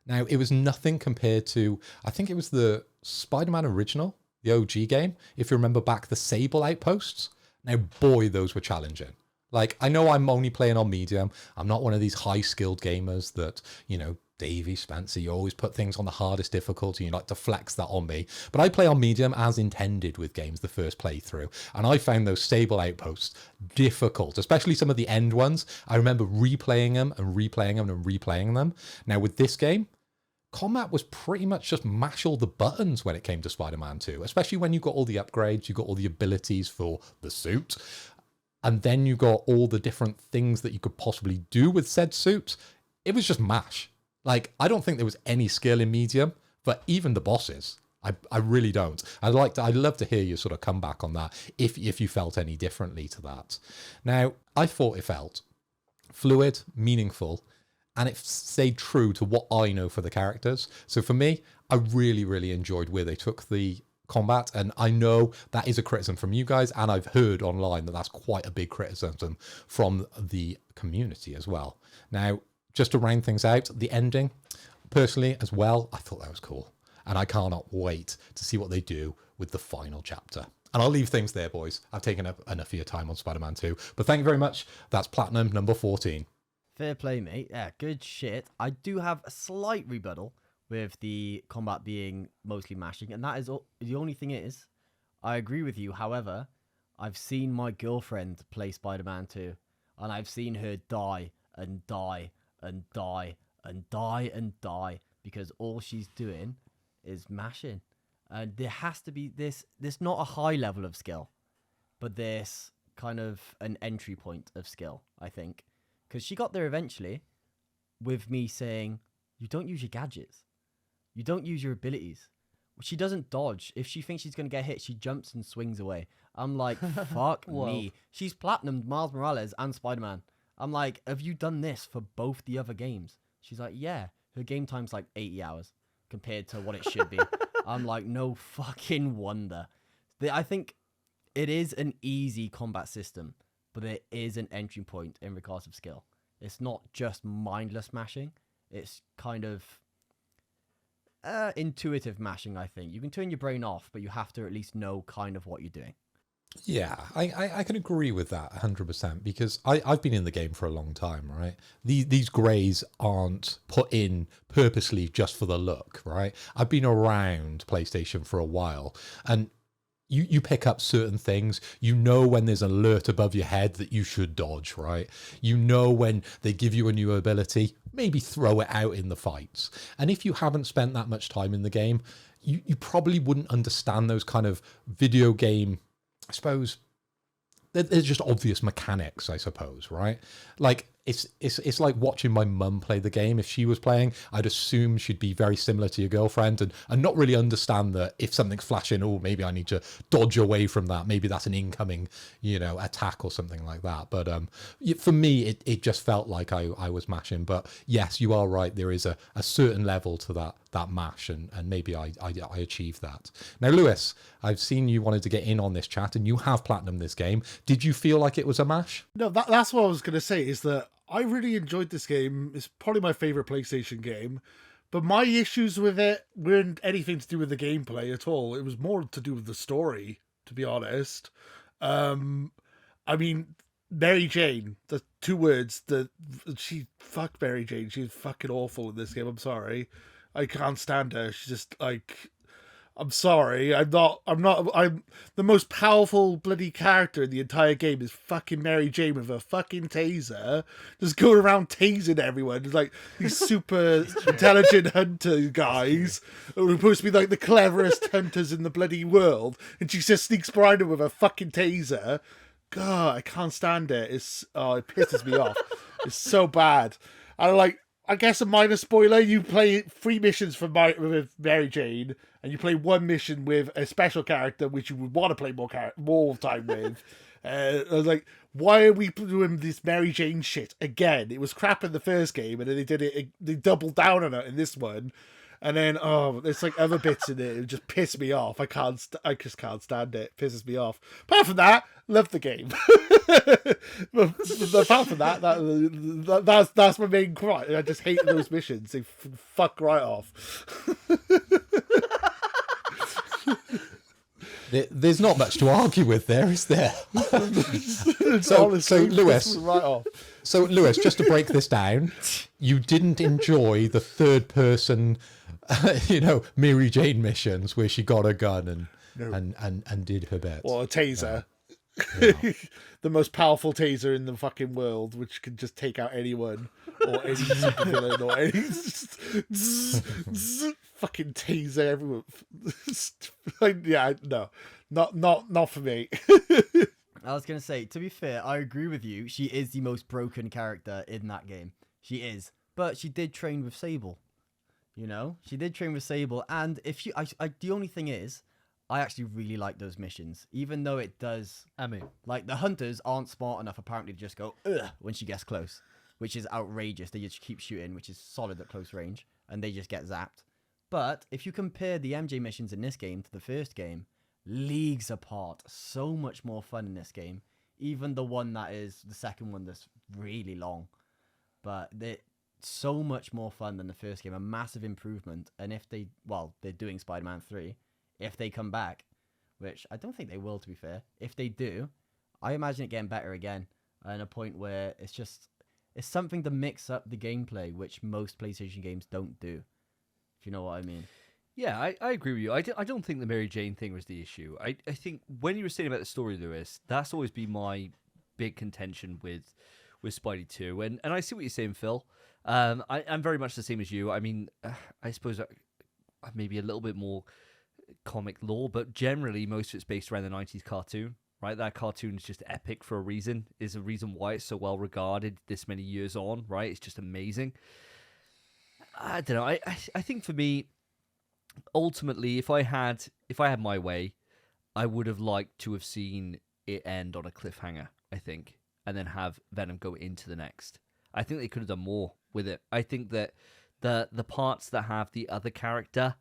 Now, it was nothing compared to, I think it was the Spider-Man original, the OG game, if you remember back, the Sable Outposts. Now, boy, those were challenging. Like, I know I'm only playing on medium. I'm not one of these high-skilled gamers that, you know, Davey, Spencer, you always put things on the hardest difficulty. You like to flex that on me. But I play on medium as intended with games the first playthrough. And I found those Stable Outposts difficult, especially some of the end ones. I remember replaying them and replaying them and replaying them. Now, with this game, combat was pretty much just mash all the buttons when it came to Spider-Man 2, especially when you got all the upgrades, you got all the abilities for the suit. And then you got all the different things that you could possibly do with said suit. It was just mash. Like, I don't think there was any skill in medium, but even the bosses, I really don't. I'd love to hear your sort of comeback on that, if you felt any differently to that. Now, I thought it felt fluid, meaningful, and it stayed true to what I know for the characters. So for me, I really, really enjoyed where they took the combat, and I know that is a criticism from you guys, and I've heard online that that's quite a big criticism from the community as well. Now, just to round things out, the ending, personally as well, I thought that was cool, and I cannot wait to see what they do with the final chapter. And I'll leave things there, boys. I've taken up enough of your time on Spider-Man 2, but thank you very much. That's Platinum number 14. Fair play, mate. Yeah, good shit. I do have a slight rebuttal with the combat being mostly mashing, and that is the only thing is, I agree with you. However, I've seen my girlfriend play Spider-Man 2, and I've seen her die and die and die and die and die because all she's doing is mashing. And there has to be this not a high level of skill, but this kind of an entry point of skill, I think. Because she got there eventually with me saying, you don't use your gadgets. You don't use your abilities. She doesn't dodge. If she thinks she's going to get hit, she jumps and swings away. I'm like, fuck me. She's platinumed Miles Morales and Spider-Man. I'm like, have you done this for both the other games? She's like, yeah. Her game time's like 80 hours compared to what it should be. I'm like, no fucking wonder. I think it is an easy combat system, but there is an entry point in regards of skill. It's not just mindless mashing. It's kind of intuitive mashing, I think. You can turn your brain off, but you have to at least know kind of what you're doing. Yeah, I can agree with that 100%, because I've been in the game for a long time, right? These greys aren't put in purposely just for the look, right? I've been around PlayStation for a while, and you pick up certain things. You know when there's an alert above your head that you should dodge, right? You know when they give you a new ability, maybe throw it out in the fights. And if you haven't spent that much time in the game, you probably wouldn't understand those kind of video game, I suppose, they're just obvious mechanics, I suppose, right? Like, it's like watching my mum play the game. If she was playing, I'd assume she'd be very similar to your girlfriend and not really understand that if something's flashing, oh, maybe I need to dodge away from that. Maybe that's an incoming, attack or something like that. But for me, it just felt like I was mashing. But yes, you are right. There is a certain level to that mash, and maybe I achieved that. Now, Lewis, I've seen you wanted to get in on this chat, and you have platinumed this game. Did you feel like it was a mash? No, that's what I was going to say, is that I really enjoyed this game. It's probably my favourite PlayStation game. But my issues with it weren't anything to do with the gameplay at all. It was more to do with the story, to be honest. I mean, Mary Jane, the 2 words, fuck Mary Jane. She's fucking awful in this game. I'm sorry. I can't stand her. She's just like, I'm sorry. I'm the most powerful bloody character in the entire game is fucking Mary Jane with a fucking taser, just going around tasing everyone. It's like these super intelligent hunter guys who are supposed to be like the cleverest hunters in the bloody world, and she just sneaks behind them with a fucking taser. God, I can't stand it. It pisses me off. It's so bad. I guess a minor spoiler, you play 3 missions with Mary Jane, and you play 1 mission with a special character, which you would want to play more time with. I was like, why are we doing this Mary Jane shit again? It was crap in the first game, and then they doubled down on it in this one. And then, there's like other bits in it. It just pissed me off. I just can't stand it. It pisses me off. Apart from that, love the game. but apart from that's my main cry. I just hate those missions. They fuck right off. There's not much to argue with there, is there? so Lewis, right off. So Lewis, just to break this down, you didn't enjoy the third person, Mary Jane missions where she got a gun and did her bit. Or a taser. Yeah. The most powerful taser in the fucking world, which can just take out anyone or any supervillain or any fucking taser everyone. No, not for me. I was going to say, to be fair, I agree with you. She is the most broken character in that game. She is. But she did train with Sable. She did train with Sable. And the only thing is, I actually really like those missions. Even though it does... I mean... Like, the hunters aren't smart enough, apparently, to just go, ugh, when she gets close. Which is outrageous. They just keep shooting, which is solid at close range. And they just get zapped. But, if you compare the MJ missions in this game to the first game, leagues apart. So much more fun in this game. Even the one that is the second one that's really long. But they're so much more fun than the first game. A massive improvement. And if they're doing Spider-Man 3. If they come back, which I don't think they will, to be fair. If they do, I imagine it getting better again. And a point where it's something to mix up the gameplay, which most PlayStation games don't do. If you know what I mean. Yeah, I agree with you. I don't think the Mary Jane thing was the issue. I think when you were saying about the story, Lewis, that's always been my big contention with Spidey 2. And I see what you're saying, Phil. I'm very much the same as you. I mean, I suppose maybe a little bit more comic lore, but generally most of it's based around the 90s cartoon, right? That cartoon is just epic for a reason. Is a reason why it's so well regarded this many years on, right? It's just amazing. I don't know. I think for me, ultimately, if I had my way, I would have liked to have seen it end on a cliffhanger, I think, and then have Venom go into the next. I think they could have done more with it. I think that the parts that have the other character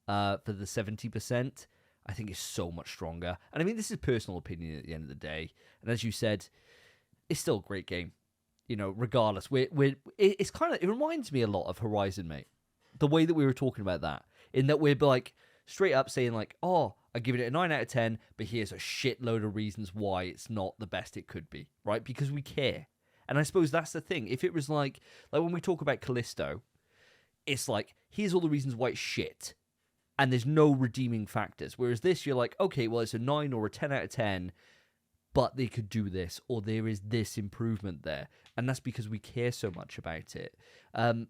for the 70%, I think is so much stronger. And I mean, this is personal opinion at the end of the day. And as you said, it's still a great game. Regardless, it's kind of, it reminds me a lot of Horizon, mate. The way that we were talking about that, in that we're like straight up saying like, oh, I give it a 9 out of 10, but here's a shitload of reasons why it's not the best it could be, right? Because we care. And I suppose that's the thing. If it was like when we talk about Callisto, it's like, here's all the reasons why it's shit, and there's no redeeming factors. Whereas this, you're like, okay, well, it's a 9 or a 10 out of 10, but they could do this, or there is this improvement there. And that's because we care so much about it. And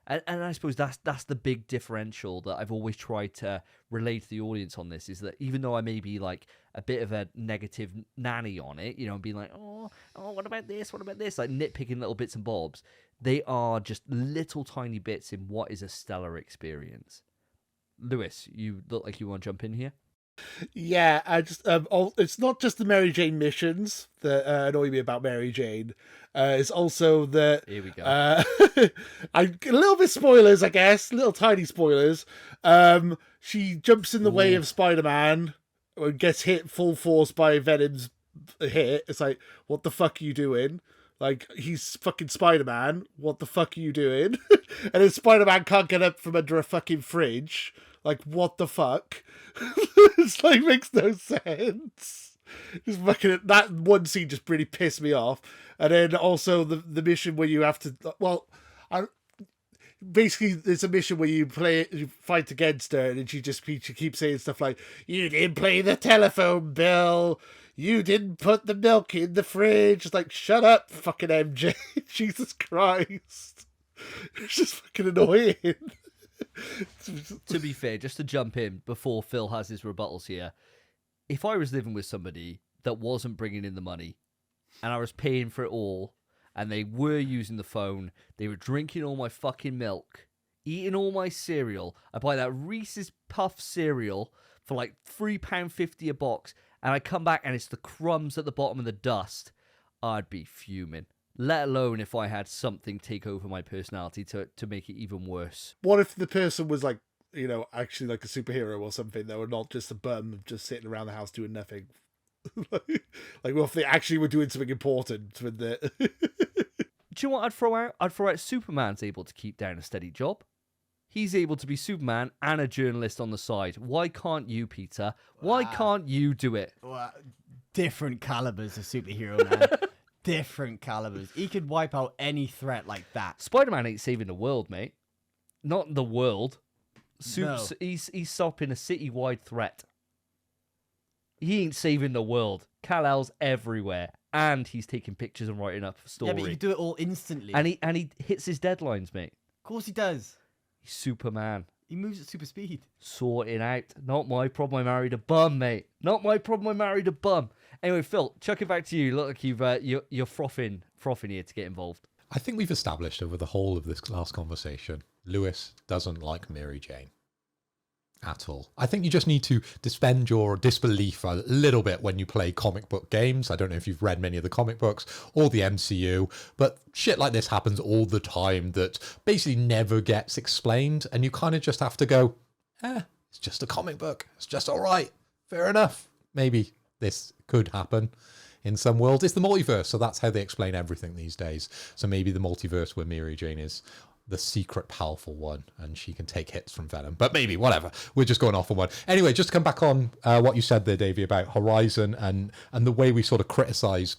And I suppose that's the big differential that I've always tried to relate to the audience on this, is that even though I may be like a bit of a negative nanny on it, you know, being like, oh, what about this? What about this? Like nitpicking little bits and bobs. They are just little tiny bits in what is a stellar experience. Lewis, you look like you want to jump in here. Yeah, I just it's not just the Mary Jane missions that annoy me about Mary Jane. It's also that Here we go. A little bit spoilers, I guess, little tiny spoilers. She jumps in the way of Spider-Man and gets hit full force by Venom's hit. It's like, what the fuck are you doing? Like, he's fucking Spider-Man. What the fuck are you doing? And then Spider-Man can't get up from under a fucking fridge. Like, what the fuck? It's like, makes no sense. Just fucking, that one scene just really pissed me off. And then also the mission where you have to, basically there's a mission where you fight against her, and she keeps saying stuff like, you didn't play the telephone bill. You didn't put the milk in the fridge. It's like, shut up, fucking MJ. Jesus Christ. It's just fucking annoying. To be fair, just to jump in before Phil has his rebuttals here, if I was living with somebody that wasn't bringing in the money and I was paying for it all and they were using the phone, they were drinking all my fucking milk, eating all my cereal, I buy that Reese's Puff cereal for like £3.50 a box, and I come back and it's the crumbs at the bottom of the dust, I'd be fuming. Let alone if I had something take over my personality to make it even worse. What if the person was like, you know, actually like a superhero or something, though, and not just a bum just sitting around the house doing nothing? Like, what if they actually were doing something important with the... Do you know what I'd throw out? I'd throw out Superman's able to keep down a steady job. He's able to be Superman and a journalist on the side. Why can't you, Peter? Why can't you do it? Well, different calibers of superhero, man. Different calibers. He could wipe out any threat like that. Spider-Man ain't saving the world, mate. Not the world. No. He's stopping a city-wide threat. He ain't saving the world. Kal-El's everywhere, and he's taking pictures and writing up a story. Yeah, but you can do it all instantly. And he hits his deadlines, mate. Of course he does. He's Superman. He moves at super speed. Sorting out. Not my problem. I married a bum, mate. Not my problem. I married a bum. Anyway, Phil, chuck it back to you. Look like you're frothing here to get involved. I think we've established over the whole of this last conversation, Lewis doesn't like Mary Jane at all. I think you just need to suspend your disbelief a little bit when you play comic book games. I don't know if you've read many of the comic books or the MCU, but shit like this happens all the time that basically never gets explained, and you kind of just have to go, it's just a comic book. It's just all right. Fair enough. Maybe this could happen in some worlds. It's the multiverse, so that's how they explain everything these days. So maybe the multiverse where Mary Jane is the secret powerful one and she can take hits from Venom. But maybe, whatever. We're just going off on one. Anyway, just to come back on what you said there, Davey, about Horizon and the way we sort of criticize,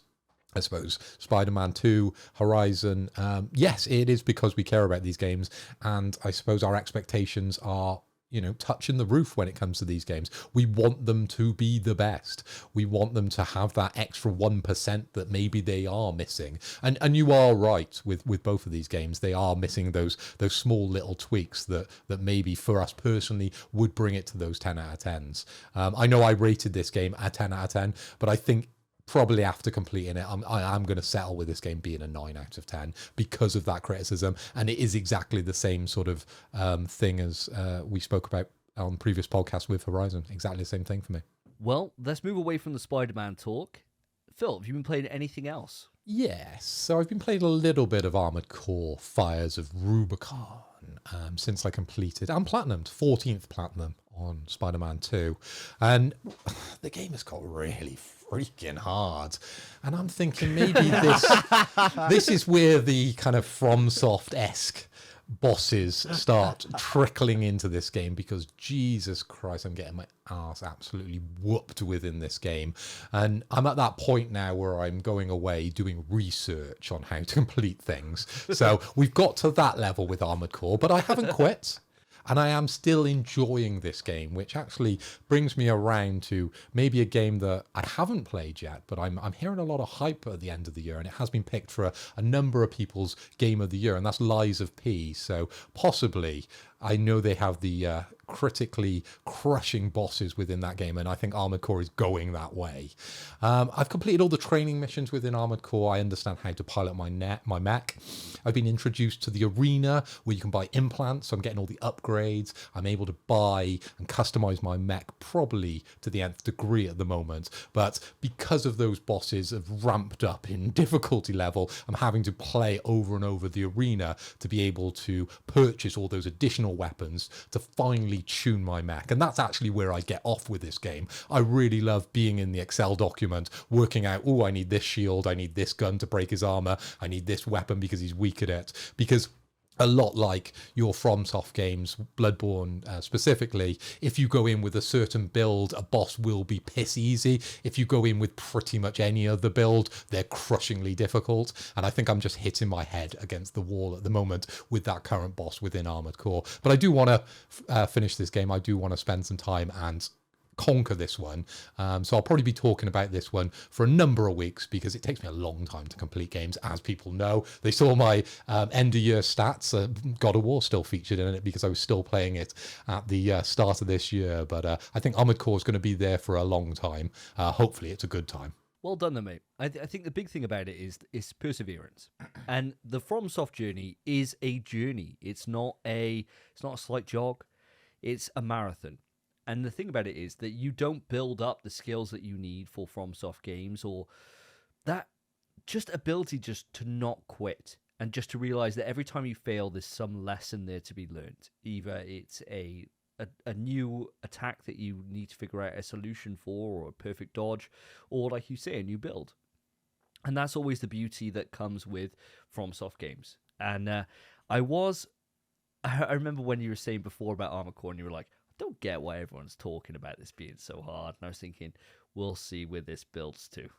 I suppose, Spider-Man 2, Horizon. Yes, it is because we care about these games, and I suppose our expectations are, you know, touching the roof when it comes to these games. We want them to be the best. We want them to have that extra 1% that maybe they are missing. And you are right with both of these games. They are missing those small little tweaks that maybe for us personally would bring it to those 10 out of 10s. I know I rated this game a 10 out of 10, but I think probably after completing it, I'm going to settle with this game being a 9 out of 10 because of that criticism. And it is exactly the same sort of thing as we spoke about on previous podcasts with Horizon. Exactly the same thing for me. Well, let's move away from the Spider-Man talk. Phil, have you been playing anything else? Yes. So I've been playing a little bit of Armored Core Fires of Rubicon since I completed and platinumed 14th platinum on Spider-Man 2. And the game has got really freaking hard. And I'm thinking maybe this is where the kind of FromSoft-esque bosses start trickling into this game, because Jesus Christ, I'm getting my ass absolutely whooped within this game. And I'm at that point now where I'm going away doing research on how to complete things. So we've got to that level with Armored Core, but I haven't quit. And I am still enjoying this game, which actually brings me around to maybe a game that I haven't played yet, but I'm hearing a lot of hype at the end of the year, and it has been picked for a number of people's Game of the Year, and that's Lies of P. So possibly, I know they have the critically crushing bosses within that game, and I think Armored Core is going that way. I've completed all the training missions within Armored Core. I understand how to pilot my mech. I've been introduced to the arena where you can buy implants, so I'm getting all the upgrades. I'm able to buy and customize my mech probably to the nth degree at the moment, but because of those bosses have ramped up in difficulty level, I'm having to play over and over the arena to be able to purchase all those additional weapons to finally tune my mech. And that's actually where I get off with this game. I really love being in the Excel document, working out, oh, I need this shield, I need this gun to break his armor, I need this weapon because he's weak at it. Because a lot like your FromSoft games, Bloodborne specifically, if you go in with a certain build, a boss will be piss easy. If you go in with pretty much any other build, they're crushingly difficult. And I think I'm just hitting my head against the wall at the moment with that current boss within Armored Core. But I do want to finish this game. I do want to spend some time and conquer this one. So I'll probably be talking about this one for a number of weeks because it takes me a long time to complete games, as people know. They saw my end of year stats. God of War still featured in it because I was still playing it at the start of this year. But I think Armored Core is going to be there for a long time. Hopefully it's a good time. Well done then, mate. I think the big thing about it is perseverance. And the FromSoft journey is a journey. It's not a slight jog. It's a marathon. And the thing about it is that you don't build up the skills that you need for FromSoft games, or that just ability just to not quit and just to realize that every time you fail, there's some lesson there to be learned. Either it's a new attack that you need to figure out a solution for, or a perfect dodge, or like you say, a new build. And that's always the beauty that comes with FromSoft games. And I remember when you were saying before about Armored Core, and you were like, don't get why everyone's talking about this being so hard. And I was thinking, we'll see where this builds to.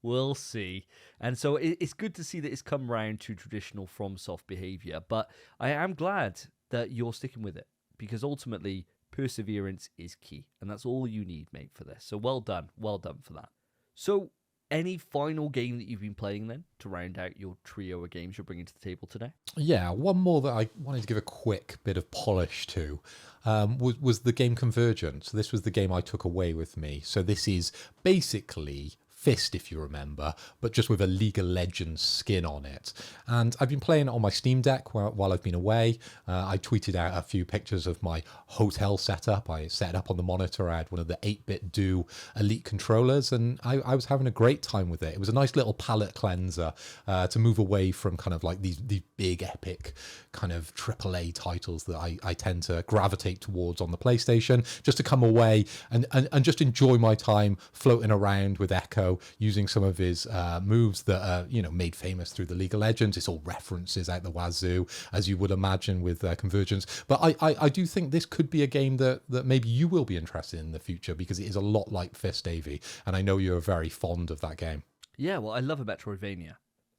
We'll see. And so it's good to see that it's come round to traditional FromSoft behavior. But I am glad that you're sticking with it, because ultimately perseverance is key. And that's all you need, mate, for this. So well done. Well done for that. So any final game that you've been playing then to round out your trio of games you're bringing to the table today? Yeah, one more that I wanted to give a quick bit of polish to was the game Convergence. This was the game I took away with me. So this is basically Fist, if you remember, but just with a League of Legends skin on it. And I've been playing it on my Steam Deck while I've been away. I tweeted out a few pictures of my hotel setup. I set it up on the monitor. I had one of the 8-bit Do Elite controllers, and I was having a great time with it. It was a nice little palate cleanser to move away from kind of like these big epic kind of AAA titles that I tend to gravitate towards on the PlayStation, just to come away and just enjoy my time floating around with Echo, using some of his moves that are made famous through the League of Legends. It's all references out the wazoo, as you would imagine with Convergence. But I do think this could be a game that maybe you will be interested in the future, because it is a lot like Fist, Davey, and I know you're very fond of that game. Yeah, well, I love a Metroidvania.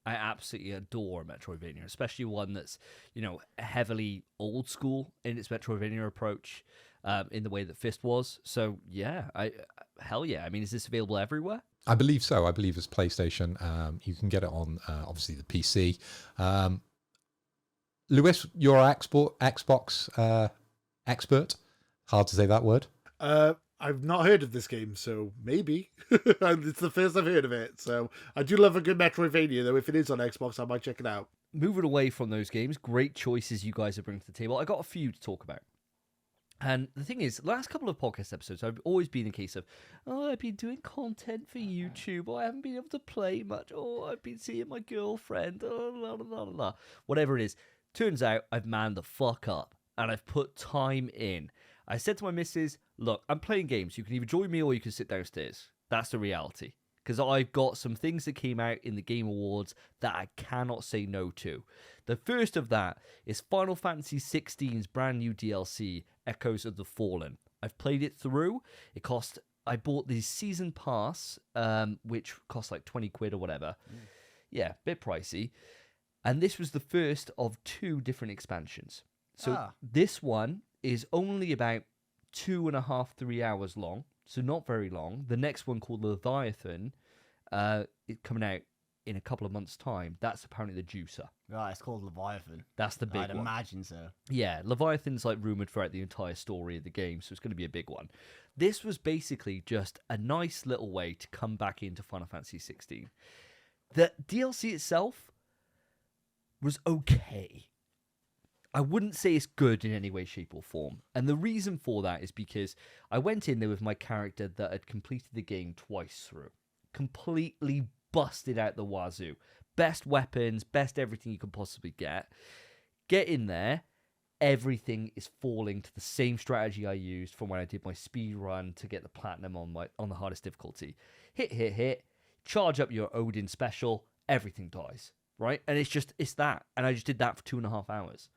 I absolutely adore a Metroidvania, especially one that's, heavily old school in its Metroidvania approach, in the way that Fist was. So yeah, hell yeah. I mean, is this available everywhere? I believe so. I believe it's PlayStation. You can get it on, obviously, the PC. Lewis, you're an Xbox expert. Hard to say that word. I've not heard of this game, so maybe. It's the first I've heard of it. So I do love a good Metroidvania, though. If it is on Xbox, I might check it out. Moving away from those games, great choices you guys are bringing to the table. I got a few to talk about. And the thing is, the last couple of podcast episodes, I've always been a case of, I've been doing content for YouTube, or I haven't been able to play much, or I've been seeing my girlfriend, whatever it is. Turns out I've manned the fuck up, and I've put time in. I said to my missus, look, I'm playing games. You can either join me or you can sit downstairs. That's the reality. Because I've got some things that came out in the Game Awards that I cannot say no to. The first of that is Final Fantasy XVI's brand new DLC, Echoes of the Fallen. I've played it through. I bought the season pass, which cost like 20 quid or whatever. Yeah, bit pricey. And this was the first of 2 different expansions. So this one is only about 2.5, 3 hours long, so not very long. The next one, called Leviathan, is coming out in a couple of months' time. That's apparently the juicer. Right, it's called Leviathan. That's the big I'd one. imagine so. Yeah, Leviathan's like rumored throughout the entire story of the game, so it's going to be a big one. This was basically just a nice little way to come back into Final Fantasy 16. The DLC itself was okay. I wouldn't say it's good in any way, shape, or form. And the reason for that is because I went in there with my character that had completed the game twice through. Completely busted out the wazoo. Best weapons, best everything you can possibly get. Get in there. Everything is falling to the same strategy I used from when I did my speed run to get the platinum on the hardest difficulty. Hit. Charge up your Odin special. Everything dies. Right? And it's that. And I just did that for 2.5 hours.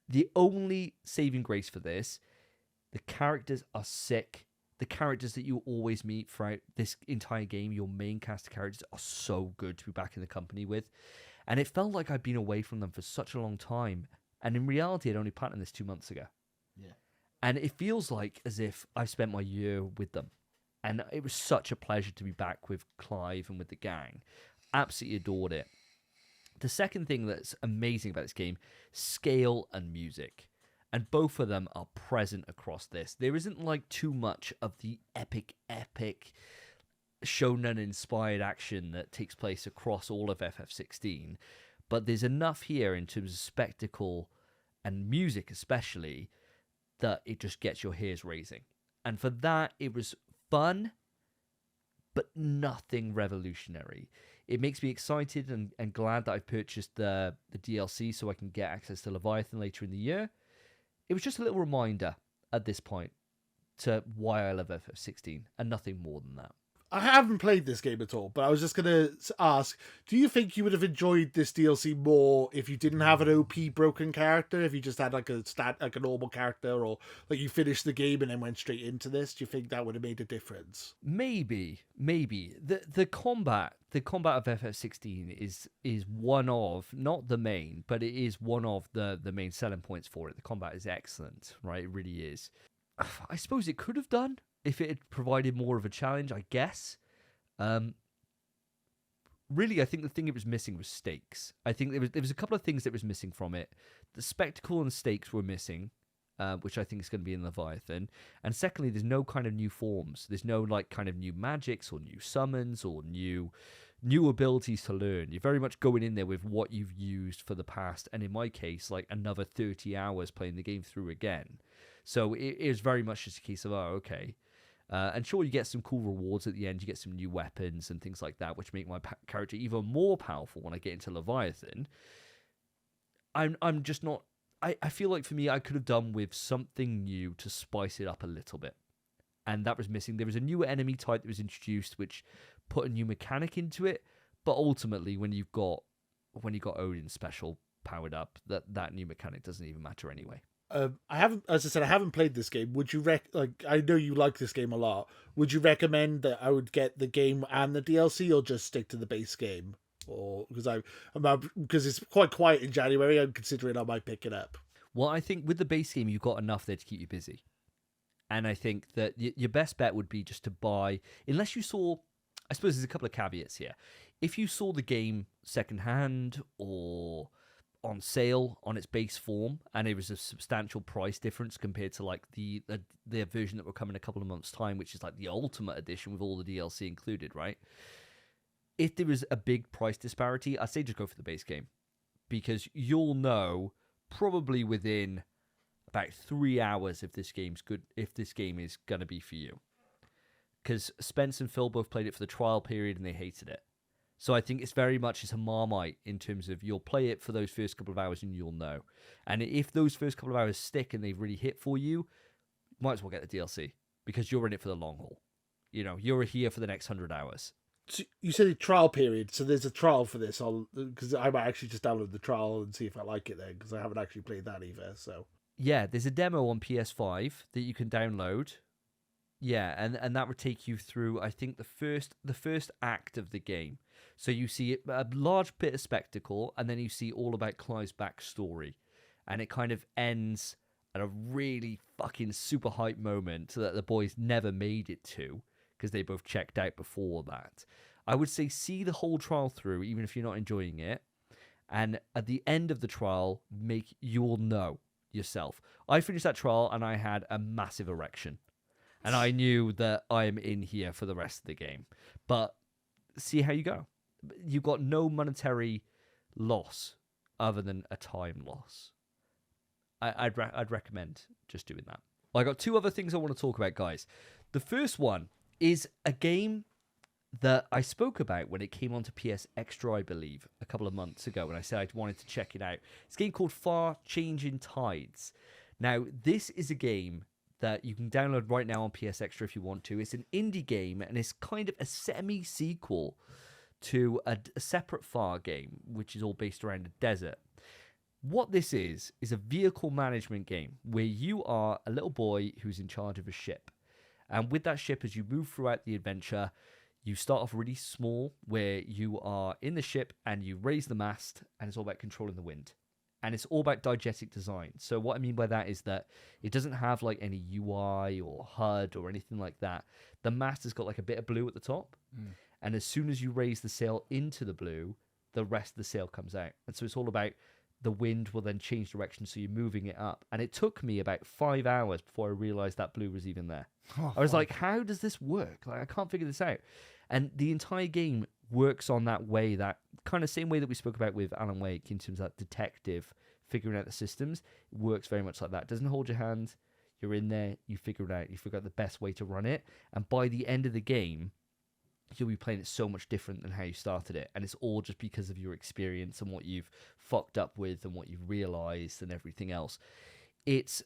The only saving grace for this, the characters are sick. The characters that you always meet throughout this entire game, your main cast of characters, are so good to be back in the company with. And it felt like I'd been away from them for such a long time. And in reality, I'd only platinumed this 2 months ago. Yeah. And it feels like as if I spent my year with them. And it was such a pleasure to be back with Clive and with the gang. Absolutely adored it. The second thing that's amazing about this game, scale and music. And both of them are present across this. There isn't like too much of the epic shonen-inspired action that takes place across all of FF16. But there's enough here in terms of spectacle and music especially that it just gets your hairs raising. And for that, it was fun, but nothing revolutionary. It makes me excited and glad that I've purchased the DLC so I can get access to Leviathan later in the year. It was just a little reminder at this point to why I love FF16 and nothing more than that. I haven't played this game at all, but I was just going to ask, do you think you would have enjoyed this DLC more if you didn't have an OP broken character, if you just had like a normal character, or like you finished the game and then went straight into this? Do you think that would have made a difference? Maybe. The combat of FF16 is one of, not the main, but it is one of the main selling points for it. The combat is excellent, right? It really is. I suppose it could have done if it had provided more of a challenge, I guess. Really, I think the thing it was missing was stakes. I think there was a couple of things that was missing from it. The spectacle and stakes were missing, which I think is going to be in Leviathan. And secondly, there's no kind of new forms. There's no like kind of new magics or new summons or new abilities to learn. You're very much going in there with what you've used for the past, and in my case, like another 30 hours playing the game through again. So it is very much just a case of, oh, okay. And sure, you get some cool rewards at the end. You get some new weapons and things like that, which make my character even more powerful when I get into Leviathan. I'm just not... I feel like for me, I could have done with something new to spice it up a little bit. And that was missing. There was a new enemy type that was introduced, which put a new mechanic into it. But ultimately, when you got Odin special powered up, that new mechanic doesn't even matter anyway. I haven't played this game. Would you I know you like this game a lot. Would you recommend that I would get the game and the DLC, or just stick to the base game? Or because it's quite quiet in January, I'm considering I might pick it up. Well, I think with the base game, you've got enough there to keep you busy. And I think that your best bet would be just to buy, unless you saw, I suppose there's a couple of caveats here. If you saw the game secondhand or on sale on its base form, and it was a substantial price difference compared to like the version that will come in a couple of months' time, which is like the ultimate edition with all the DLC included, right? If there was a big price disparity, I'd say just go for the base game, because you'll know probably within about 3 hours if this game's good, if this game is gonna be for you. Because Spence and Phil both played it for the trial period and they hated it. So I think it's very much a Marmite in terms of you'll play it for those first couple of hours and you'll know. And if those first couple of hours stick and they really hit for you, might as well get the DLC, because you're in it for the long haul. You know, you're here for the next 100 hours. So you said a trial period, so there's a trial for this. Because I might actually just download the trial and see if I like it then, because I haven't actually played that either. So yeah, there's a demo on PS5 that you can download. Yeah, and that would take you through, I think, the first act of the game. So you see a large bit of spectacle, and then you see all about Clive's backstory, and it kind of ends and a really fucking super hype moment that the boys never made it to because they both checked out before that. I would say see the whole trial through, even if you're not enjoying it. And at the end of the trial, you'll know yourself. I finished that trial and I had a massive erection. And I knew that I am in here for the rest of the game. But see how you go. You've got no monetary loss other than a time loss. I'd recommend just doing that. I got two other things I want to talk about, guys. The first one is a game that I spoke about when it came onto PS Extra, I believe, a couple of months ago, when I said I wanted to check it out. It's a game called Far Changing Tides. Now, this is a game that you can download right now on PS Extra if you want to. It's an indie game, and it's kind of a semi-sequel to a separate Far game, which is all based around a desert. What this is a vehicle management game where you are a little boy who's in charge of a ship. And with that ship, as you move throughout the adventure, you start off really small, where you are in the ship and you raise the mast, and it's all about controlling the wind. And it's all about diegetic design. So what I mean by that is that it doesn't have like any UI or HUD or anything like that. The mast has got like a bit of blue at the top. And as soon as you raise the sail into the blue, the rest of the sail comes out. And so it's all about the wind will then change direction, so you're moving it up. And it took me about 5 hours before I realized that blue was even there. I was like, how does this work? Like, I can't figure this out. And the entire game works on that way, that kind of same way that we spoke about with Alan Wake in terms of that detective figuring out the systems. It works very much like that. It doesn't hold your hand. You're in there. You figure it out. You figure out the best way to run it. And by the end of the game, you'll be playing it so much different than how you started it. And it's all just because of your experience and what you've fucked up with and what you've realized and everything else. It's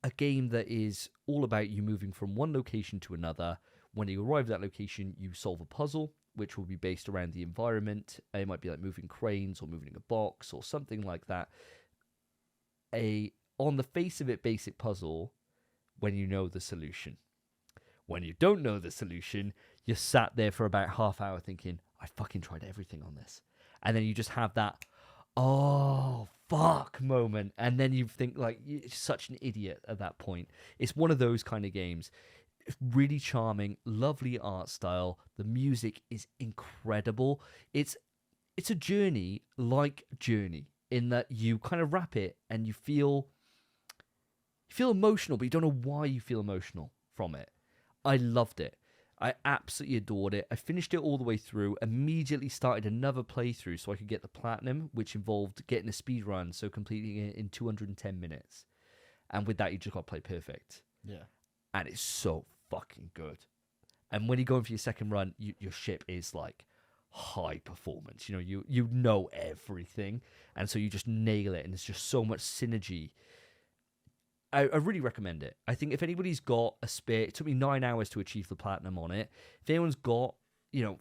a game that is all about you moving from one location to another. When you arrive at that location, you solve a puzzle, which will be based around the environment. It might be like moving cranes or moving a box or something like that. On the face of it, basic puzzle when you know the solution. When you don't know the solution, you're sat there for about half hour thinking, I fucking tried everything on this. And then you just have that, oh, fuck moment. And then you think, like, you're such an idiot at that point. It's one of those kind of games. It's really charming, lovely art style. The music is incredible. It's a journey like Journey, in that you kind of wrap it and you feel emotional, but you don't know why you feel emotional from it. I loved it. I absolutely adored it. I finished it all the way through, immediately started another playthrough so I could get the platinum, which involved getting a speed run, so completing it in 210 minutes. And with that, you just got to play perfect. Yeah. And it's so fucking good. And when you're going for your second run, your ship is like high performance. You know everything. And so you just nail it, and there's just so much synergy. I really recommend it. I think if anybody's got a spare, it took me 9 hours to achieve the platinum on it. If anyone's got,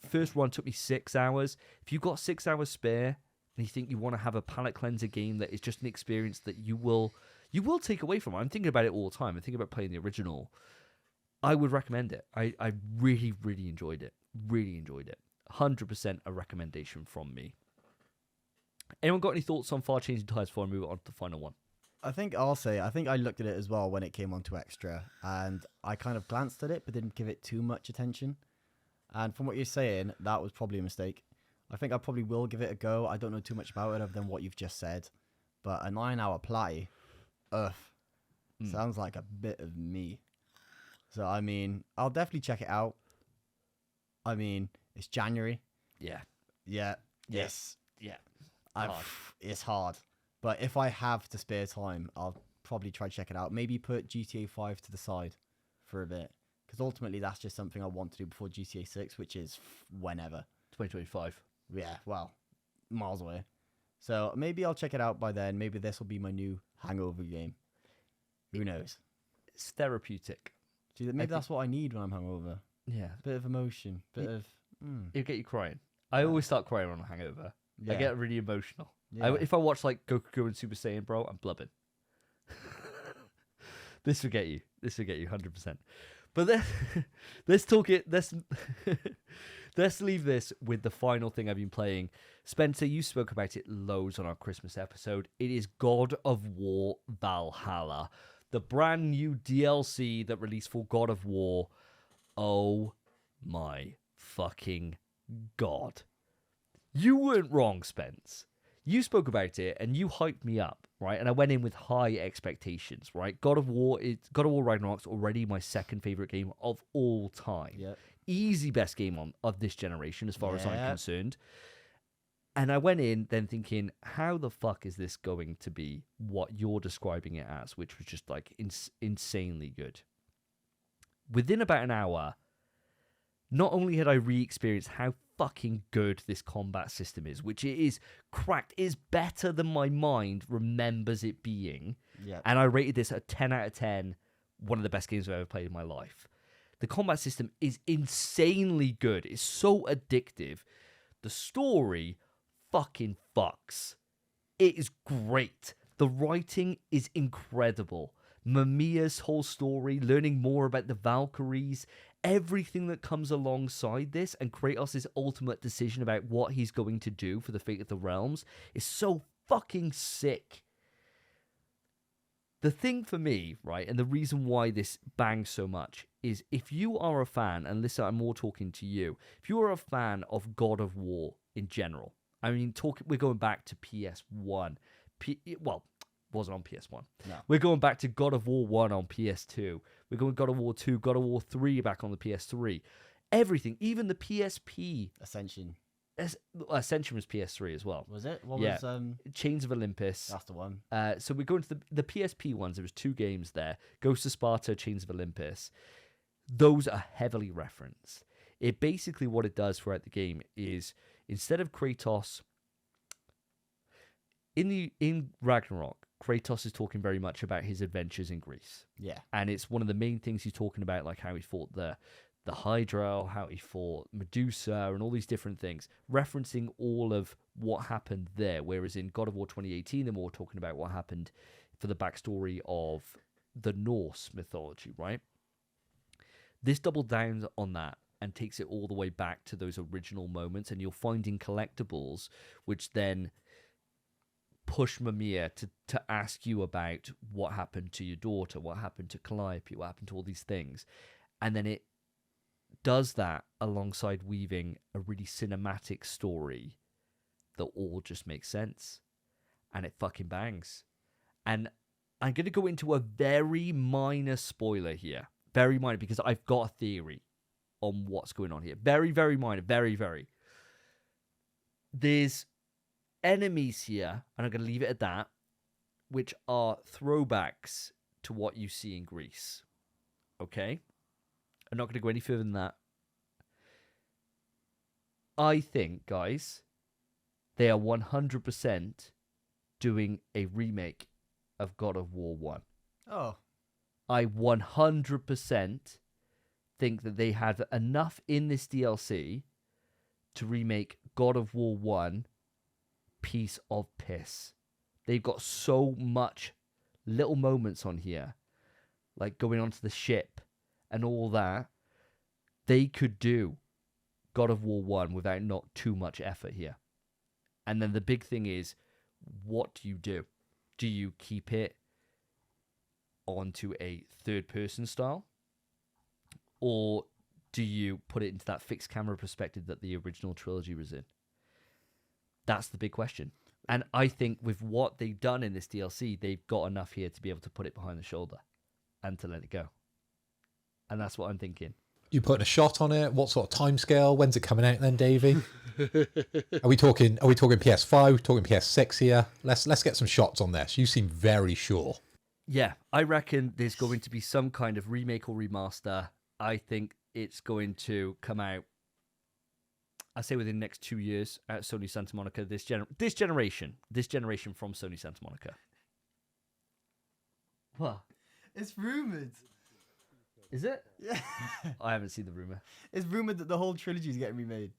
first run took me 6 hours. If you've got 6 hours spare and you think you want to have a palate cleanser game that is just an experience that you will take away from it. I'm thinking about it all the time. I'm thinking about playing the original. I would recommend it. I really, really enjoyed it. Really enjoyed it. 100% a recommendation from me. Anyone got any thoughts on Far Changing Tides before I move on to the final one? I think I looked at it as well when it came onto Extra, and I kind of glanced at it but didn't give it too much attention. And from what you're saying, that was probably a mistake. I think I probably will give it a go. I don't know too much about it other than what you've just said. But a 9-hour play, sounds like a bit of me. So, I mean, I'll definitely check it out. I mean, it's January. Yeah. Yeah. Yes. Yeah. It's hard. But if I have to spare time, I'll probably try to check it out. Maybe put GTA 5 to the side for a bit. Because ultimately, that's just something I want to do before GTA 6, which is whenever. 2025. Yeah, well, miles away. So maybe I'll check it out by then. Maybe this will be my new hangover game. Who knows? It's therapeutic. See, maybe that's what I need when I'm hungover. Yeah. Bit of emotion. It'll get you crying. I always start crying on a hangover. Yeah. I get really emotional. Yeah. If I watch like Goku and Super Saiyan, bro, I'm blubbing. This will get you. 100%. But then, let's talk it. Let's leave this with the final thing I've been playing. Spencer, you spoke about it loads on our Christmas episode. It is God of War Valhalla, the brand new DLC that released for God of War. Oh my fucking God. You weren't wrong, Spence. You spoke about it and you hyped me up, right? And I went in with high expectations, right? God of War Ragnarok's already my second favorite game of all time. Yep. Easy best game of this generation as far as I'm Yeah. concerned. And I went in then thinking, how the fuck is this going to be what you're describing it as, which was just like insanely good. Within about an hour, not only had I re-experienced how fucking good this combat system is, which it is cracked, is better than my mind remembers it being. Yeah. And I rated this a 10 out of 10, one of the best games I've ever played in my life. The combat system is insanely good. It's so addictive. The story fucking fucks. It is great. The writing is incredible. Mamiya's whole story, learning more about the Valkyries, everything that comes alongside this, and Kratos' ultimate decision about what he's going to do for the fate of the realms is so fucking sick. The thing for me, right, and the reason why this bangs so much is if you are a fan, and listen, I'm more talking to you, if you are a fan of God of War in general, I mean, we're going back to PS1. Wasn't on PS1. No. We're going back to God of War 1 on PS2. We're going God of War 2, God of War 3 back on the PS3. Everything, even the PSP. Ascension. Ascension was PS3 as well. Was it? What Yeah. was Chains of Olympus. That's the one. So we're going to the PSP ones. There was 2 games there. Ghost of Sparta, Chains of Olympus. Those are heavily referenced. It basically, what it does throughout the game is, instead of Kratos, in Ragnarok, Kratos is talking very much about his adventures in Greece. Yeah. And it's one of the main things he's talking about, like how he fought the Hydra, how he fought Medusa, and all these different things, referencing all of what happened there. Whereas in God of War 2018, they're more talking about what happened for the backstory of the Norse mythology, right? This doubled down on that and takes it all the way back to those original moments, and you're finding collectibles, which then push Mamiya to ask you about what happened to your daughter, what happened to Calliope, what happened to all these things. And then it does that alongside weaving a really cinematic story that all just makes sense. And it fucking bangs. And I'm going to go into a very minor spoiler here. Very minor, because I've got a theory on what's going on here. Very, very minor. Very, very. There's enemies here, and I'm going to leave it at that, which are throwbacks to what you see in Greece. Okay? I'm not going to go any further than that. I think, guys, they are 100% doing a remake of God of War 1. Oh. I 100% think that they had enough in this DLC to remake God of War 1 piece of piss. They've got so much little moments on here, like going onto the ship and all that. They could do God of War 1 without not too much effort here. And then the big thing is, what do you do? Do you keep it onto a third-person style? Or do you put it into that fixed camera perspective that the original trilogy was in? That's the big question. And I think with what they've done in this DLC, they've got enough here to be able to put it behind the shoulder and to let it go. And that's what I'm thinking. You putting a shot on it? What sort of timescale? When's it coming out then, Davey? Are we talking PS5? Are we talking PS6 here? Let's get some shots on this. You seem very sure. Yeah, I reckon there's going to be some kind of remake or remaster. I think it's going to come out, I say within the next 2 years at Sony Santa Monica, this generation from Sony Santa Monica. What? It's rumored. Is it? Yeah. I haven't seen the rumor. It's rumored that the whole trilogy is getting remade.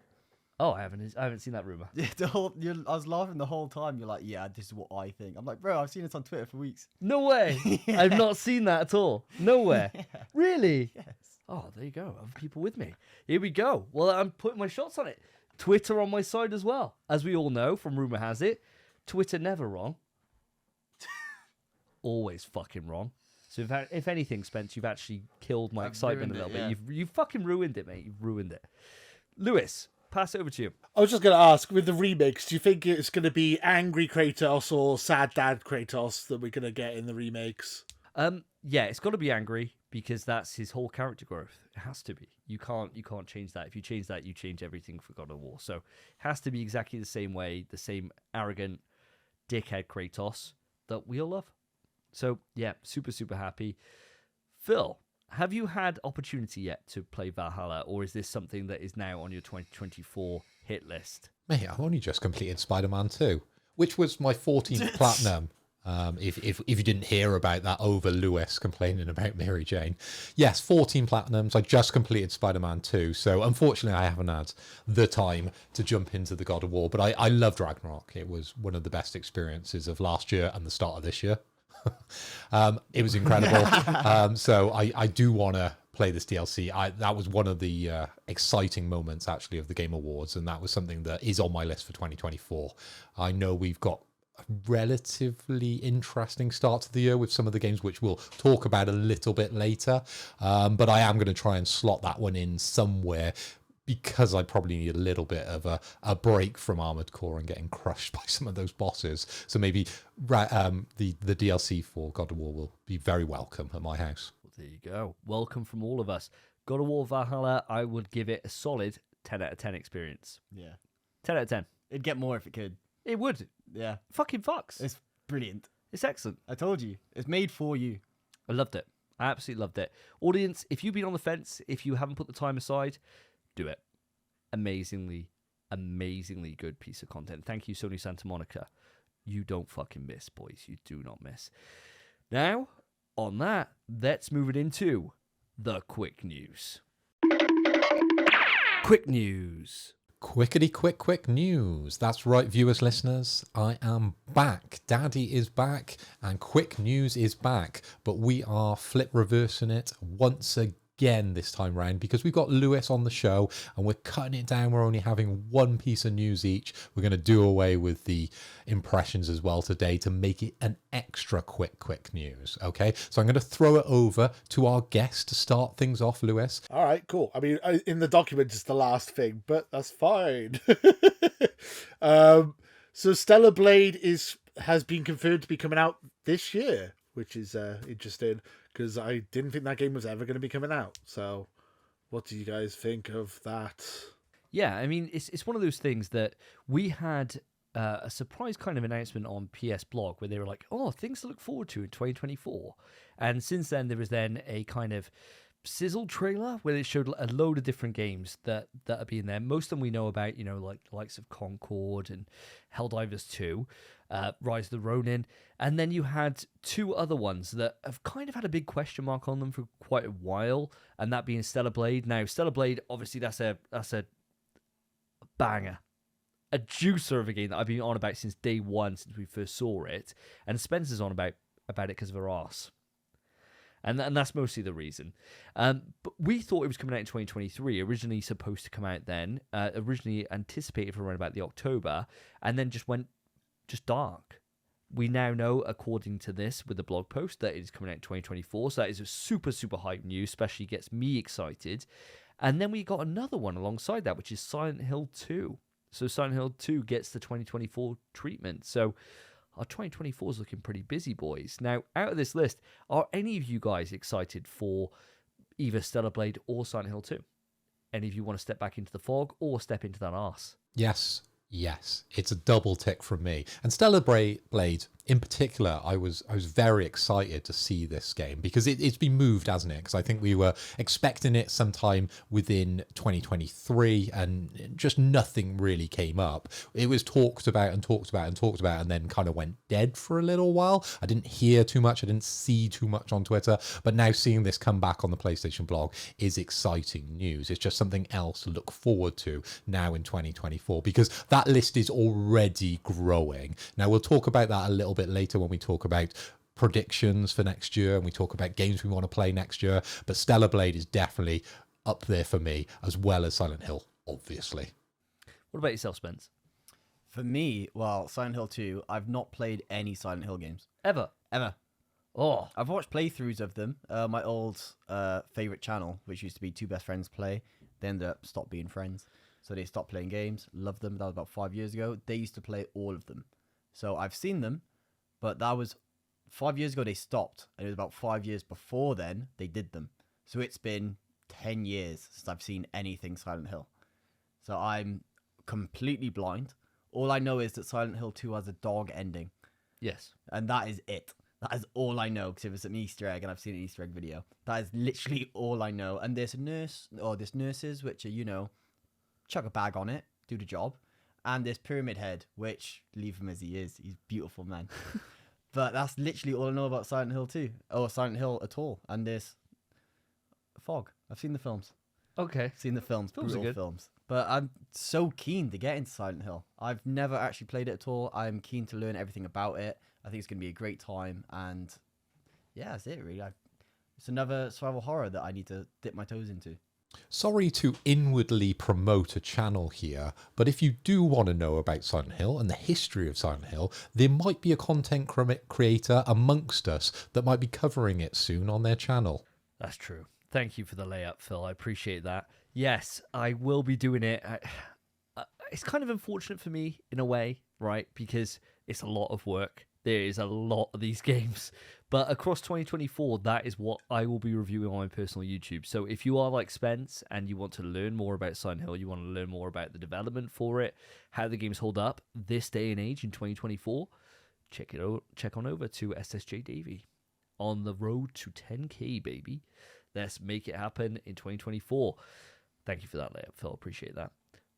Oh, I haven't seen that rumor. Yeah, I was laughing the whole time. You're like, yeah, this is what I think. I'm like, bro, I've seen it on Twitter for weeks. No way. Yeah. I've not seen that at all. Nowhere. Yeah. Really? Yes. Oh, there you go. Other people with me. Here we go. Well, I'm putting my shots on it. Twitter on my side as well. As we all know, from rumor has it, Twitter never wrong. Always fucking wrong. So if anything, Spence, you've actually killed my excitement a little bit. You've fucking ruined it, mate. You've ruined it. Lewis, pass it over to you. I was just going to ask, with the remakes, do you think it's going to be angry Kratos or sad dad Kratos that we're going to get in the remakes? Yeah, it's got to be angry because that's his whole character growth. It has to be. You can't change that. If you change that, you change everything for God of War. So it has to be exactly the same way, the same arrogant dickhead Kratos that we all love. So yeah, super, super happy. Phil, have you had opportunity yet to play Valhalla, or is this something that is now on your 2024 hit list? Mate, I've only just completed Spider-Man 2, which was my 14th platinum. If you didn't hear about that over Lewis complaining about Mary Jane. Yes, 14 platinums. I just completed Spider-Man 2, so unfortunately I haven't had the time to jump into the God of War, but I loved Ragnarok. It was one of the best experiences of last year and the start of this year. It was incredible. So I do want to play this DLC. That was one of the exciting moments actually of the Game Awards, and that was something that is on my list for 2024. I know we've got a relatively interesting start to the year with some of the games which we'll talk about a little bit later, but I am going to try and slot that one in somewhere, because I probably need a little bit of a break from Armored Core and getting crushed by some of those bosses. So maybe the DLC for God of War will be very welcome at my house. Well, there you go. Welcome from all of us. God of War Valhalla, I would give it a solid 10 out of 10 experience. Yeah. 10 out of 10. It'd get more if it could. It would. Yeah. Fucking fucks. It's brilliant. It's excellent. I told you. It's made for you. I loved it. I absolutely loved it. Audience, if you've been on the fence, if you haven't put the time aside, do it. Amazingly good piece of content. Thank you, Sony Santa Monica. You don't fucking miss, boys. You do not miss. Now, on that, let's move it into the quick news. Quick news. Quick news. That's right, viewers, listeners. I am back. Daddy is back and quick news is back. But we are flip reversing it once again this time round, because we've got Lewis on the show and we're cutting it down. We're only having one piece of news each. We're going to do away with the impressions as well today to make it an extra quick news. Okay, so I'm going to throw it over to our guest to start things off. Lewis. All right, cool. I mean, in the document it's the last thing, but that's fine. So Stellar Blade has been confirmed to be coming out this year, which is interesting, because I didn't think that game was ever going to be coming out. So what do you guys think of that? Yeah, I mean, it's one of those things that we had a surprise kind of announcement on PS Blog where they were like, oh, things to look forward to in 2024. And since then, there was then a kind of sizzle trailer where they showed a load of different games that are being there. Most of them we know about, you know, like the likes of Concord and Helldivers 2, Rise of the Ronin. And then you had two other ones that have kind of had a big question mark on them for quite a while, and that being Stellar Blade. Now, Stellar Blade, obviously, that's a banger. A juicer of a game that I've been on about since day one, since we first saw it. And Spencer's on about it because of her arse. And that's mostly the reason. But we thought it was coming out in 2023, originally supposed to come out then, originally anticipated for around about the October, and then just went dark. We now know, according to this, with the blog post, that it is coming out in 2024. So that is a super, super hype news, especially gets me excited. And then we got another one alongside that, which is Silent Hill 2. So Silent Hill 2 gets the 2024 treatment. So our 2024 is looking pretty busy, boys. Now, out of this list, are any of you guys excited for either Stellar Blade or Silent Hill 2? Any of you want to step back into the fog or step into that arse? Yes, it's a double tick from me. And Stellar Blade, in particular, I was very excited to see this game because it's been moved, hasn't it? Because I think we were expecting it sometime within 2023 and just nothing really came up. It was talked about and then kind of went dead for a little while. I didn't hear too much. I didn't see too much on Twitter. But now seeing this come back on the PlayStation blog is exciting news. It's just something else to look forward to now in 2024 because that list is already growing. Now, we'll talk about that a little bit later when we talk about predictions for next year and we talk about games we want to play next year. But Stellar Blade is definitely up there for me, as well as Silent Hill, obviously. What about yourself, Spence? For me, well, Silent Hill 2, I've not played any Silent Hill games. Ever? Oh, I've watched playthroughs of them. My old favorite channel, which used to be Two Best Friends Play, they ended up stopped being friends. So they stopped playing games. Loved them. That was about 5 years ago. They used to play all of them. So I've seen them, but that was 5 years ago they stopped. And it was about 5 years before then they did them. So it's been 10 years since I've seen anything Silent Hill. So I'm completely blind. All I know is that Silent Hill 2 has a dog ending. yes. And that is it. That is all I know, because it was an Easter egg and I've seen an Easter egg video. That is literally all I know. And there's a nurse, or there's nurses, which are, you know, chuck a bag on it, do the job. And there's Pyramid Head, which, leave him as he is. He's a beautiful man. But that's literally all I know about Silent Hill 2. Or Silent Hill at all. And there's Fog. I've seen the films. Okay. Seen the films. Films are Brutal good. films. But I'm so keen to get into Silent Hill. I've never actually played it at all. I'm keen to learn everything about it. I think it's going to be a great time. And yeah, that's it really. It's another survival horror that I need to dip my toes into. Sorry to inwardly promote a channel here, but if you do want to know about Silent Hill and the history of Silent Hill, there might be a content creator amongst us that might be covering it soon on their channel. That's true. Thank you for the layup, Phil. I appreciate that. Yes, I will be doing it. It's kind of unfortunate for me in a way, right? Because it's a lot of work. There is a lot of these games. But across 2024, that is what I will be reviewing on my personal YouTube. So if you are like Spence and you want to learn more about Silent Hill, you want to learn more about the development for it, how the games hold up this day and age in 2024, check on over to SSJ Davey. On the road to 10K, baby. Let's make it happen in 2024. Thank you for that layup, Phil. Appreciate that.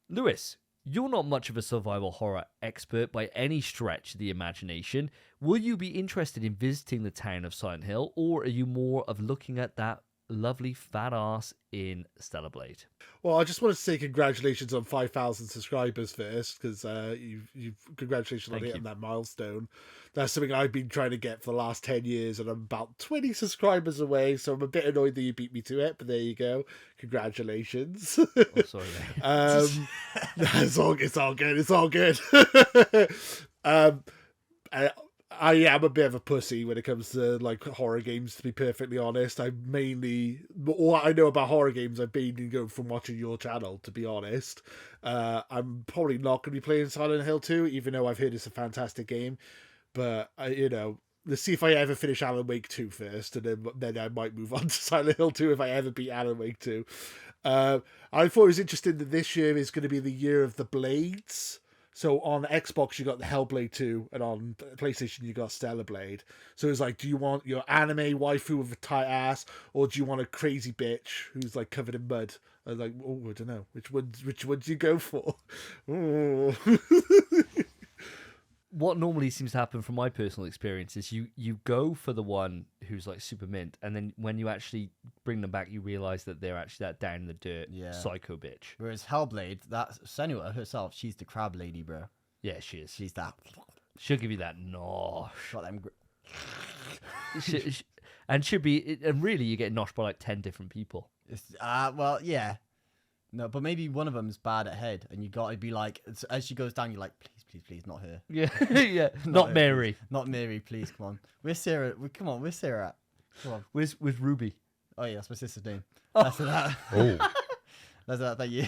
Lewis, you're not much of a survival horror expert by any stretch of the imagination. Will you be interested in visiting the town of Silent Hill, or are you more of looking at that lovely fat ass in Stellar Blade? Well, I just wanted to say congratulations on 5,000 subscribers first, because you've congratulations on Thank hitting you. that milestone. That's something I've been trying to get for the last 10 years, and I'm about 20 subscribers away, so I'm a bit annoyed that you beat me to it, but there you go. Congratulations. Oh, sorry, mate. It's all good. It's all good. I am a bit of a pussy when it comes to like horror games, to be perfectly honest. All I know about horror games, I've been from watching your channel, to be honest. I'm probably not going to be playing Silent Hill 2, even though I've heard it's a fantastic game. But, let's see if I ever finish Alan Wake 2 first, and then I might move on to Silent Hill 2 if I ever beat Alan Wake 2. I thought it was interesting that this year is going to be the year of the Blades. So on Xbox, you got the Hellblade 2, and on PlayStation, you got Stellar Blade. So it's like, do you want your anime waifu with a tight ass, or do you want a crazy bitch who's like covered in mud? I was like, oh, I don't know. Which one do you go for? Ooh. What normally seems to happen from my personal experience is you go for the one who's like super mint, and then when you actually bring them back, you realize that they're actually that down in the dirt psycho bitch. Whereas Hellblade, that Senua herself, she's the crab lady, bro. Yeah, she is. She's that. She'll give you that nosh. Got them. And should be, and really, you get noshed by like 10 different people. Well, yeah. No, but maybe one of them's bad at head, and you got to be like, as she goes down, you're like, please, not her. Yeah, yeah. Not her, Mary. please. Not Mary, please, come on. Where's Sarah? Come on, where's Sarah at? Come on. Where's Ruby? Oh, yeah, that's my sister's name. Oh. That's that. Oh, That's that, thank you.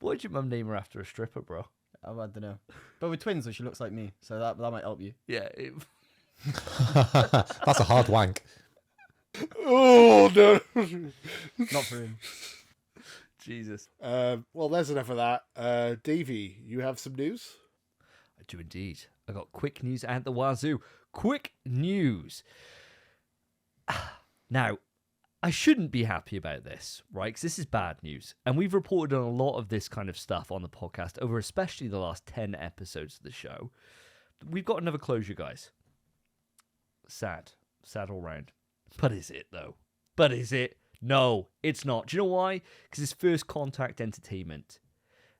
Why'd your mum name her after a stripper, bro? I don't know. But we're twins, so she looks like me, so that might help you. Yeah. that's a hard wank. Oh, no. Not for him. Jesus. Well, there's enough of that. Davey, you have some news? I do indeed. I got quick news at the wazoo. Quick news. Now, I shouldn't be happy about this, right? Because this is bad news. And we've reported on a lot of this kind of stuff on the podcast over especially the last 10 episodes of the show. We've got another closure, guys. Sad. Sad all round. But is it, though? But is it? No, it's not. Do you know why? Because it's First Contact Entertainment.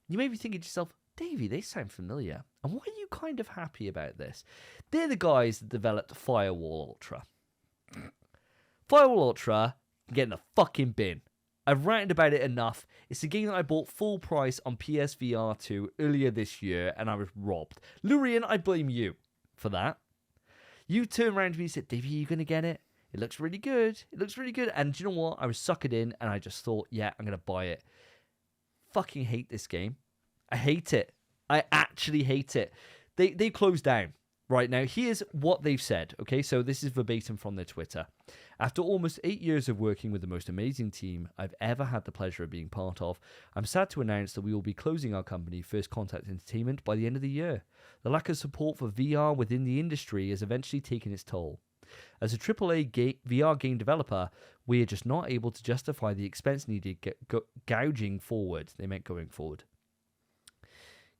You may be thinking to yourself, Davey, they sound familiar. And why are you kind of happy about this? They're the guys that developed Firewall Ultra. Firewall Ultra, get in the fucking bin. I've ranted about it enough. It's a game that I bought full price on PSVR 2 earlier this year, and I was robbed. Lewrian, I blame you for that. You turned around to me and said, Davey, are you going to get it? It looks really good. It looks really good. And do you know what? I was suckered in, and I just thought, yeah, I'm going to buy it. Fucking hate this game. I hate it. I actually hate it. They closed down. Right now, here's what they've said. Okay, so this is verbatim from their Twitter. After almost 8 years of working with the most amazing team I've ever had the pleasure of being part of, I'm sad to announce that we will be closing our company, First Contact Entertainment, by the end of the year. The lack of support for VR within the industry has eventually taken its toll. As a AAA VR game developer, we are just not able to justify the expense needed gouging forward. They meant going forward.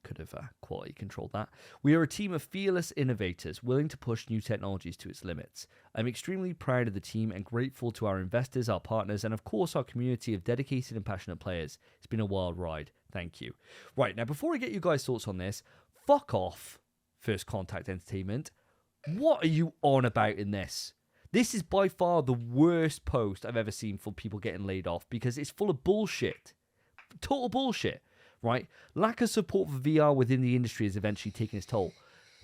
Could have quality controlled that. We are a team of fearless innovators willing to push new technologies to its limits. I'm extremely proud of the team and grateful to our investors, our partners, and of course our community of dedicated and passionate players. It's been a wild ride. Thank you. Right, now before I get you guys' thoughts on this, fuck off, First Contact Entertainment. What are you on about in this? This is by far the worst post I've ever seen for people getting laid off because it's full of bullshit. Total bullshit. Right? Lack of support for VR within the industry has eventually taken its toll.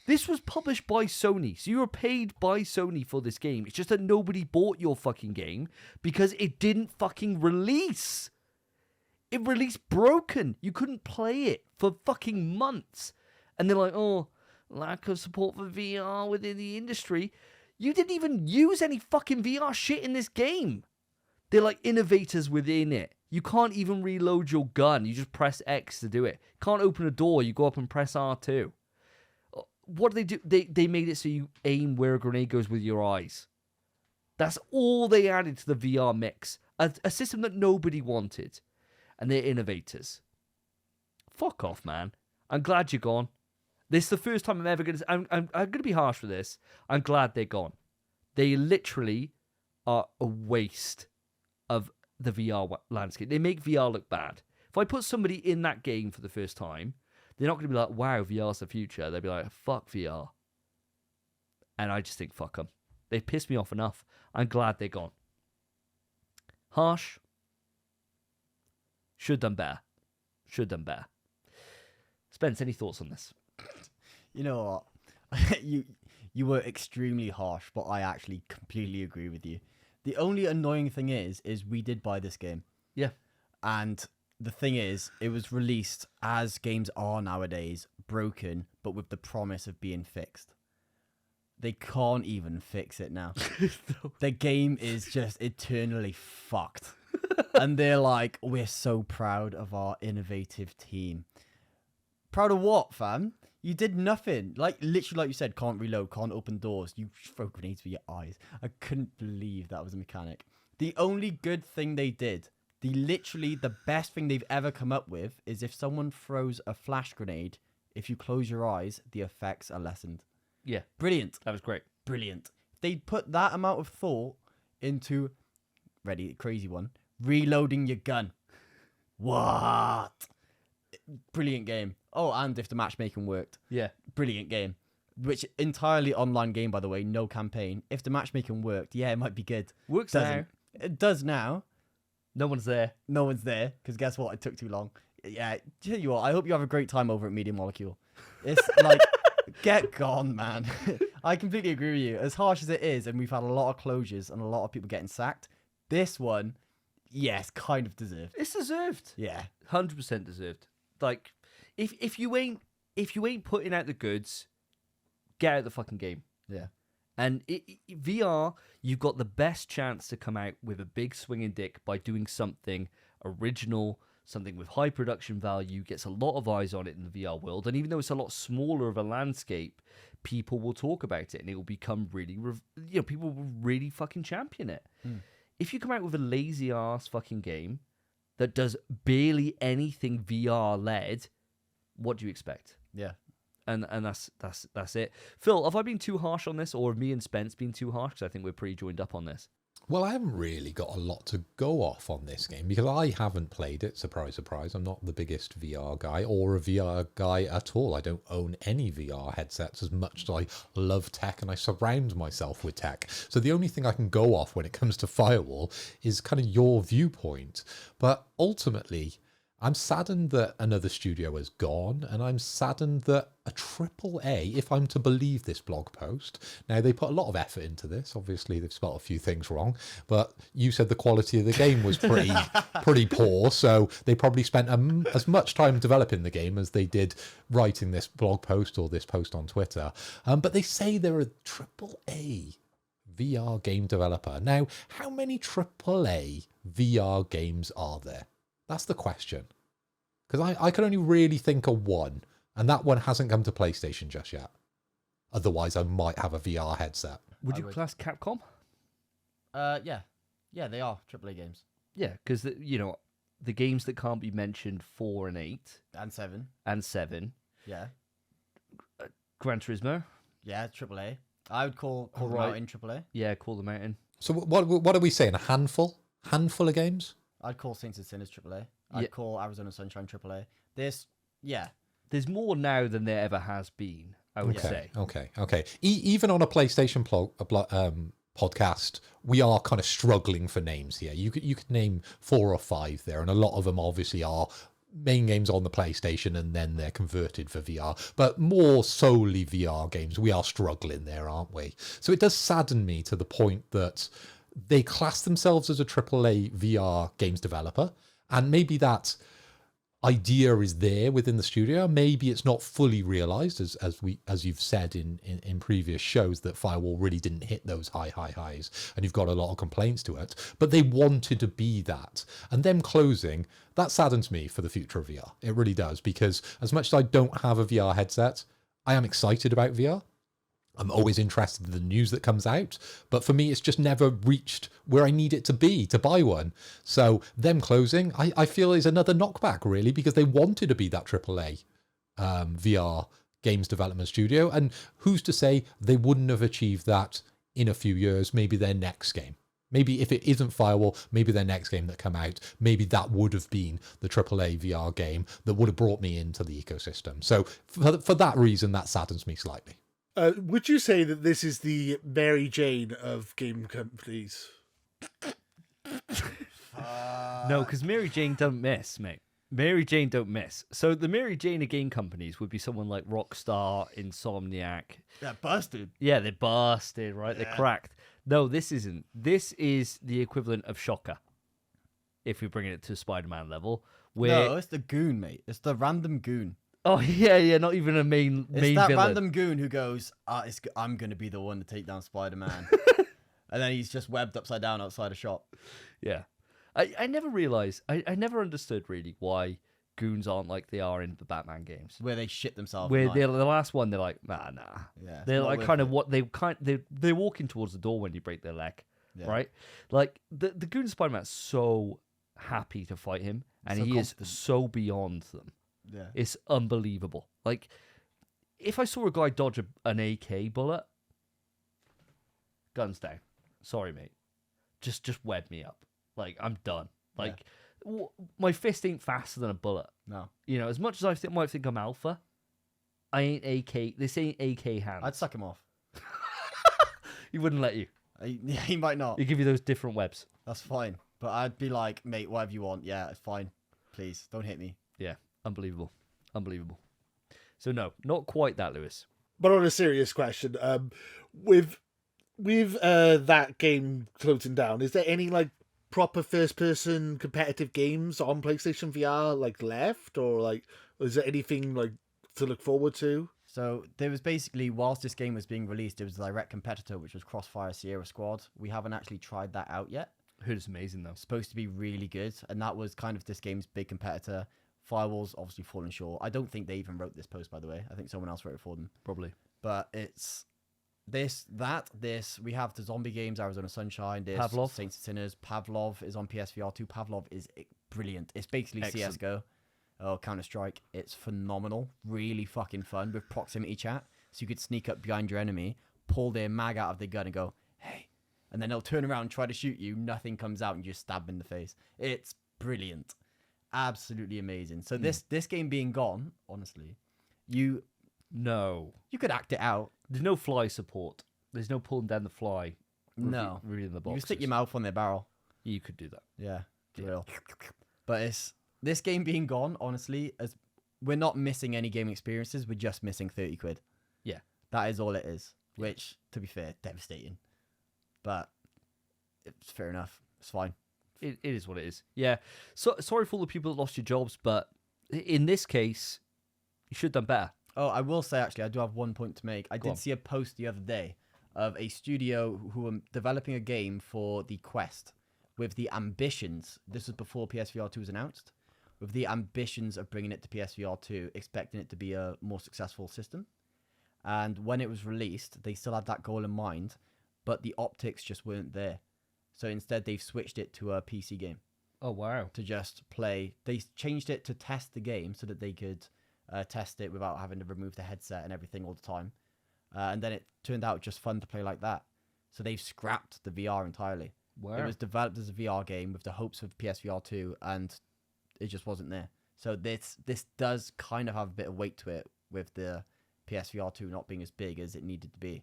This was published by Sony, so you were paid by Sony for this game. It's just that nobody bought your fucking game because it didn't fucking release. It released broken. You couldn't play it for fucking months. And they're like, oh, lack of support for VR within the industry. You didn't even use any fucking VR shit in this game. They're like innovators within it. You can't even reload your gun. You just press X to do it. Can't open a door. You go up and press R2. What do? They made it so you aim where a grenade goes with your eyes. That's all they added to the VR mix. A system that nobody wanted. And they're innovators. Fuck off, man. I'm glad you're gone. This is the first time I'm ever going to... I'm going to be harsh for this. I'm glad they're gone. They literally are a waste of the VR landscape. They make VR look bad. If I put somebody in that game for the first time, they're not going to be like, wow, VR's the future. They'll be like, fuck VR. And I just think, fuck them. They've pissed me off enough. I'm glad they're gone. Harsh. Should done better. Should done better. Spence, any thoughts on this? You know what? You were extremely harsh, but I actually completely agree with you. The only annoying thing is we did buy this game. Yeah. And the thing is, it was released as games are nowadays, broken, but with the promise of being fixed. They can't even fix it now. No. The game is just eternally fucked. And they're like, we're so proud of our innovative team. Proud of what, fam? You did nothing. Like, literally, like you said, can't reload, can't open doors. You throw grenades with your eyes. I couldn't believe that was a mechanic. The only good thing they did, the best thing they've ever come up with, is if someone throws a flash grenade, if you close your eyes, the effects are lessened. Yeah. Brilliant. That was great. Brilliant. They put that amount of thought into, ready, crazy one, reloading your gun. What? Brilliant game. Oh, and if the matchmaking worked. Yeah. Brilliant game. Which entirely online game, by the way, no campaign. If the matchmaking worked, yeah, it might be good. Works Doesn't. now. It does now. No one's there. No one's there, because guess what? It took too long. Yeah, tell you what, I hope you have a great time over at Medium Molecule. It's like, get gone, man. I completely agree with you. As harsh as it is, and we've had a lot of closures and a lot of people getting sacked, this one, yes, kind of deserved. It's deserved. Yeah. 100% deserved. Like, if you ain't putting out the goods, get out the fucking game. Yeah. And VR, you've got the best chance to come out with a big swinging dick by doing something original, something with high production value, gets a lot of eyes on it in the VR world. And even though it's a lot smaller of a landscape, people will talk about it and it will become really, people will really fucking champion it. If you come out with a lazy ass fucking game that does barely anything VR led, what do you expect? Yeah. And that's it. Phil, have I been too harsh on this, or have me and Spence been too harsh? Because I think we're pretty joined up on this. Well, I haven't really got a lot to go off on this game because I haven't played it. Surprise, surprise. I'm not the biggest VR guy or a VR guy at all. I don't own any VR headsets as much as I love tech and I surround myself with tech. So the only thing I can go off when it comes to Firewall is kind of your viewpoint. But ultimately, I'm saddened that another studio has gone, and I'm saddened that a triple A, if I'm to believe this blog post, now they put a lot of effort into this. Obviously, they've spelled a few things wrong, but you said the quality of the game was pretty poor, so they probably spent as much time developing the game as they did writing this blog post or this post on Twitter. But they say they're a triple A VR game developer. Now, how many triple A VR games are there? That's the question. Because I can only really think of one, and that one hasn't come to PlayStation just yet. Otherwise, I might have a VR headset. Would you class Capcom? Yeah. Yeah, they are AAA games. Yeah, because, the games that can't be mentioned, 4 and 8. And 7. And 7. Yeah. Gran Turismo. Yeah, AAA. I would call them Right. out in AAA. Yeah, call them out in. So what are we saying? A handful? Handful of games? I'd call Saints and Sinners AAA. I'd Yeah. call Arizona Sunshine AAA. Yeah. There's more now than there ever has been, I would say. Okay. Even on a PlayStation podcast, we are kind of struggling for names here. You could name 4 or 5 there, and a lot of them obviously are main games on the PlayStation, and then they're converted for VR. But more solely VR games, we are struggling there, aren't we? So it does sadden me to the point that they class themselves as a AAA VR games developer, and maybe that idea is there within the studio. Maybe it's not fully realized, as you've said in previous shows, that Firewall really didn't hit those highs, and you've got a lot of complaints to it. But they wanted to be that, and them closing, that saddens me for the future of VR. It really does, because as much as I don't have a VR headset, I am excited about VR. I'm always interested in the news that comes out, but for me, it's just never reached where I need it to be to buy one. So them closing, I feel is another knockback, really, because they wanted to be that AAA VR games development studio. And who's to say they wouldn't have achieved that in a few years, maybe their next game. Maybe if it isn't Firewall, maybe their next game that come out, maybe that would have been the AAA VR game that would have brought me into the ecosystem. So for that reason, that saddens me slightly. Would you say that this is the Mary Jane of game companies? No, because Mary Jane don't miss, mate. Mary Jane don't miss. So the Mary Jane of game companies would be someone like Rockstar, Insomniac. Yeah, busted. Yeah, they're busted, right? They're cracked. No, this isn't. This is the equivalent of Shocker, if we're bringing it to Spider-Man level. Where... No, it's the goon, mate. It's the random goon. Oh, yeah, not even a main It's that villain. random goon who goes, I'm going to be the one to take down Spider-Man. And then he's just webbed upside down outside a shop. Yeah. I never realised, I never understood really why goons aren't like they are in the Batman games. Where they shit themselves. Where at they're night. the last one, they're like, nah. Yeah, it's They're not like worth kind of it. what they're walking towards the door when you break their leg, Yeah. right? Like the goon Spider-Man's so happy to fight him, and So he confident. is so beyond them. Yeah. It's unbelievable. Like, if I saw a guy dodge an AK bullet, guns down. Sorry, mate. Just web me up. Like, I'm done. Like, my fist ain't faster than a bullet. No. You know, as much as I might think I'm alpha, I ain't AK. This ain't AK hands. I'd suck him off. He wouldn't let you. He might not. He'd give you those different webs. That's fine. But I'd be like, mate, whatever you want. Yeah, it's fine. Please, don't hit me. Yeah, unbelievable. So no, not quite that, Lewis. But on a serious question, with that game closing down, is there any like proper first-person competitive games on PlayStation VR like left, or like is there anything like to look forward to? So there was basically, whilst this game was being released, there was a direct competitor, which was Crossfire Sierra Squad. We haven't actually tried that out yet. Heard it's amazing though. It's supposed to be really good, and that was kind of this game's big competitor. Firewall's obviously fallen short. I don't think they even wrote this post, by the way. I think someone else wrote it for them. Probably. But it's this. We have the zombie games, Arizona Sunshine, this, Pavlov. Saints and Sinners. Pavlov is on PSVR 2. Pavlov is brilliant. It's basically Excellent. CSGO. Oh, Counter-Strike. It's phenomenal. Really fucking fun with proximity chat. So you could sneak up behind your enemy, pull their mag out of their gun and go, hey, and then they'll turn around and try to shoot you. Nothing comes out, and you just stab them in the face. It's brilliant, absolutely amazing. So this game being gone, honestly, you could act it out. There's no fly support. There's no pulling down the fly. No, reading the box. you can stick your mouth on their barrel. You could do that. Yeah, drill. But it's this game being gone, honestly, as we're not missing any game experiences, we're just missing 30 quid. Yeah. That is all it is. Which, to be fair, devastating. But it's fair enough. It's fine. It is what it is. Yeah. So sorry for all the people that lost your jobs, but in this case, you should have done better. Oh, I will say, actually, I do have one point to make. I did see a post the other day of a studio who were developing a game for the Quest with the ambitions. This was before PSVR 2 was announced. With the ambitions of bringing it to PSVR 2, expecting it to be a more successful system. And when it was released, they still had that goal in mind, but the optics just weren't there. So instead, they've switched it to a PC game. Oh, wow. To just play. They changed it to test the game so that they could test it without having to remove the headset and everything all the time. And then it turned out just fun to play like that. So they've scrapped the VR entirely. Wow. It was developed as a VR game with the hopes of PSVR 2, and it just wasn't there. So this does kind of have a bit of weight to it with the PSVR 2 not being as big as it needed to be.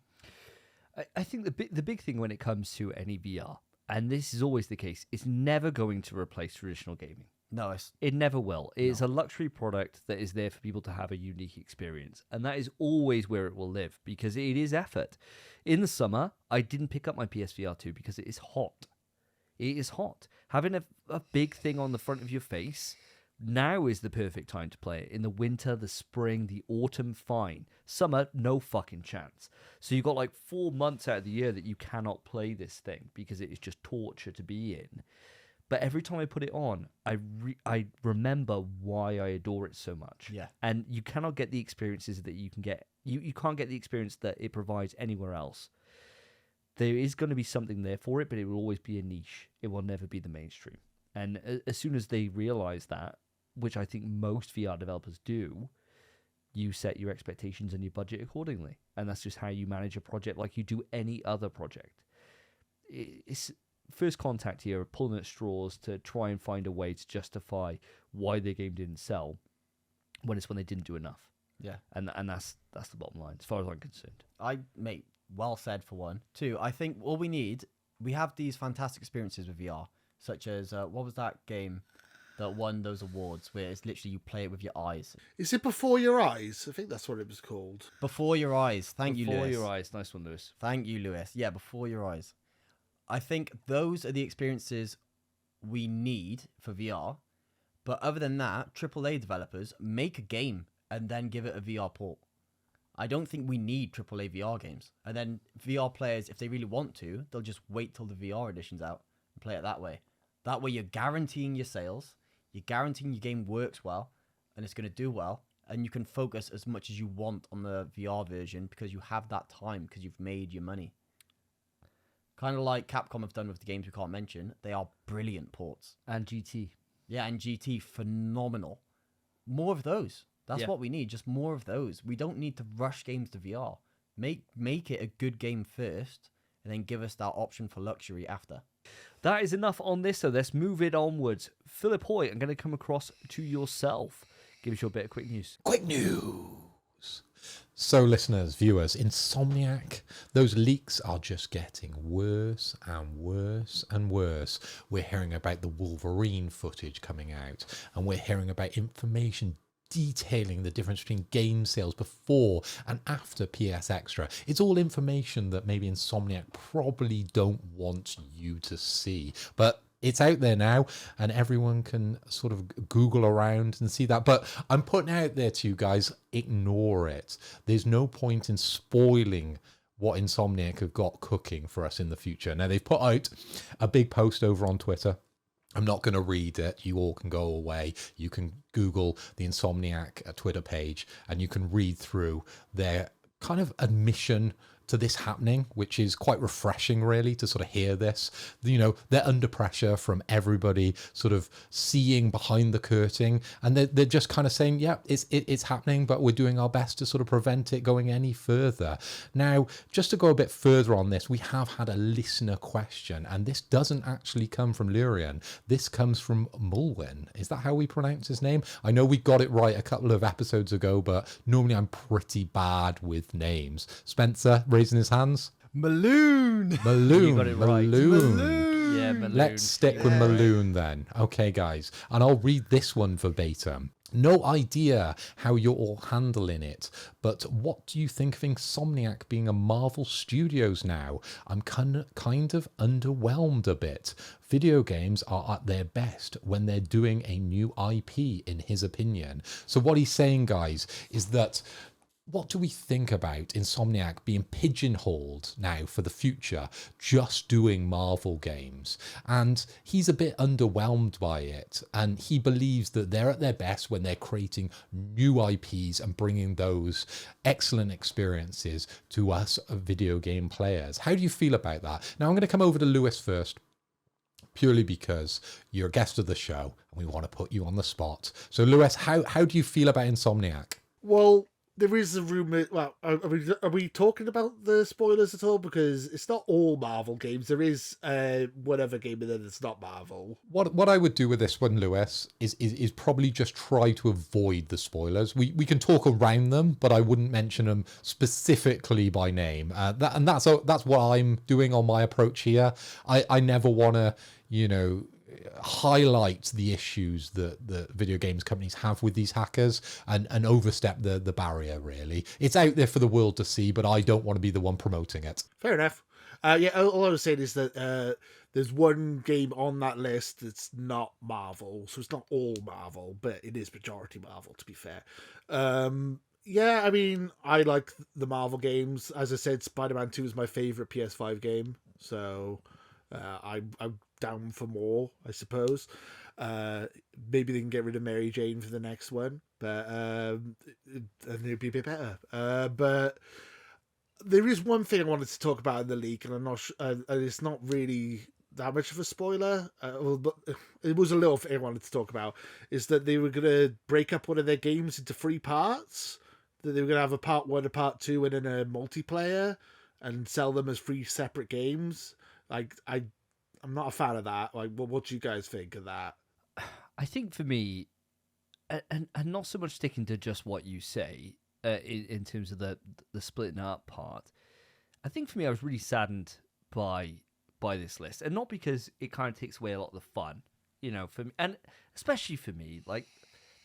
I think the big thing when it comes to any VR, and this is always the case, it's never going to replace traditional gaming. No, it never will. It is a luxury product that is there for people to have a unique experience. And that is always where it will live because it is effort. In the summer, I didn't pick up my PSVR 2 because it is hot. It is hot. Having a big thing on the front of your face, now is the perfect time to play it. In the winter, the spring, the autumn, fine. Summer, no fucking chance. So you've got like 4 months out of the year that you cannot play this thing because it is just torture to be in. But every time I put it on, I remember why I adore it so much. Yeah. And you cannot get the experiences that you can get. You can't get the experience that it provides anywhere else. There is going to be something there for it, but it will always be a niche. It will never be the mainstream. And as soon as they realize that, which I think most VR developers do, you set your expectations and your budget accordingly. And that's just how you manage a project like you do any other project. It's first contact here, pulling at straws to try and find a way to justify why their game didn't sell when they didn't do enough. Yeah. And that's the bottom line, as far as I'm concerned. Mate, well said for one. Two, I think all we have these fantastic experiences with VR, such as, what was that game that won those awards where it's literally you play it with your eyes? Is it Before Your Eyes? I think that's what it was called. Before Your Eyes. Thank you, Lewis. Before Your Eyes. Nice one, Lewis. Thank you, Lewis. Yeah, Before Your Eyes. I think those are the experiences we need for VR. But other than that, AAA developers make a game and then give it a VR port. I don't think we need AAA VR games. And then VR players, if they really want to, they'll just wait till the VR edition's out and play it that way. That way you're guaranteeing your sales, you're guaranteeing your game works well, and it's going to do well, and you can focus as much as you want on the VR version because you have that time because you've made your money. Kind of like Capcom have done with the games we can't mention. They are brilliant ports. And GT. Yeah, and GT, phenomenal. More of those. That's what we need, just more of those. We don't need to rush games to VR. Make it a good game first, and then give us that option for luxury after. That is enough on this, so let's move it onwards. Philip Hoy, I'm going to come across to yourself. Give us your bit of quick news. Quick news! So, listeners, viewers, Insomniac, those leaks are just getting worse and worse and worse. We're hearing about the Wolverine footage coming out, and we're hearing about information detailing the difference between game sales before and after PS Extra. It's all information that maybe Insomniac probably don't want you to see, but it's out there now and everyone can sort of Google around and see that. But I'm putting out there to you guys, ignore it. There's no point in spoiling what Insomniac have got cooking for us in the future. Now, they've put out a big post over on Twitter. I'm not going to read it. You all can go away. You can Google the Insomniac Twitter page and you can read through their kind of admission to this happening, which is quite refreshing, really, to sort of hear this. You know, they're under pressure from everybody, sort of seeing behind the curtain, and they're just kind of saying, yeah, it's happening, but we're doing our best to sort of prevent it going any further. Now, just to go a bit further on this, we have had a listener question, and this doesn't actually come from Lewrian. This comes from Mulewn. Is that how we pronounce his name? I know we got it right a couple of episodes ago, but normally I'm pretty bad with names. Spencer raising his hands. Mulewn. Mulewn. You got it right. Mulewn. Yeah, Mulewn. Let's stick with Mulewn then. Okay, guys. And I'll read this one verbatim. No idea how you're all handling it, but what do you think of Insomniac being a Marvel Studios now? I'm kind of underwhelmed a bit. Video games are at their best when they're doing a new IP, in his opinion. So what he's saying, guys, is that what do we think about Insomniac being pigeonholed now for the future, just doing Marvel games? And he's a bit underwhelmed by it. And he believes that they're at their best when they're creating new IPs and bringing those excellent experiences to us video game players. How do you feel about that? Now, I'm going to come over to Lewis first, purely because you're a guest of the show and we want to put you on the spot. So, Lewis, how do you feel about Insomniac? Well, there is a rumor. Well, are we talking about the spoilers at all? Because it's not all Marvel games. There is whatever game in there that's not Marvel. What I would do with this one, Lewis, is probably just try to avoid the spoilers. We can talk around them, but I wouldn't mention them specifically by name. That's what I'm doing on my approach here. I never want to, highlight the issues that the video games companies have with these hackers and overstep the barrier, really. It's out there for the world to see, but I don't want to be the one promoting it. Fair enough. All I was saying is that there's one game on that list that's not Marvel, so it's not all Marvel, but it is majority Marvel, to be fair. I mean, I like the Marvel games. As I said, Spider-Man 2 is my favourite PS5 game, so I'm down for more, I suppose. Maybe they can get rid of Mary Jane for the next one, but and it'd be a bit better. But there is one thing I wanted to talk about in the leak, and I'm not sure, and it's not really that much of a spoiler. But it was a little thing I wanted to talk about, is that they were going to break up one of their games into 3 parts. That they were going to have a part 1, a part 2, and then a multiplayer, and sell them as 3 separate games. I'm not a fan of that. What do you guys think of that? I think for me, and not so much sticking to just what you say in terms of the splitting up part. I think for me, I was really saddened by this list, and not because it kind of takes away a lot of the fun, for me, and especially for me.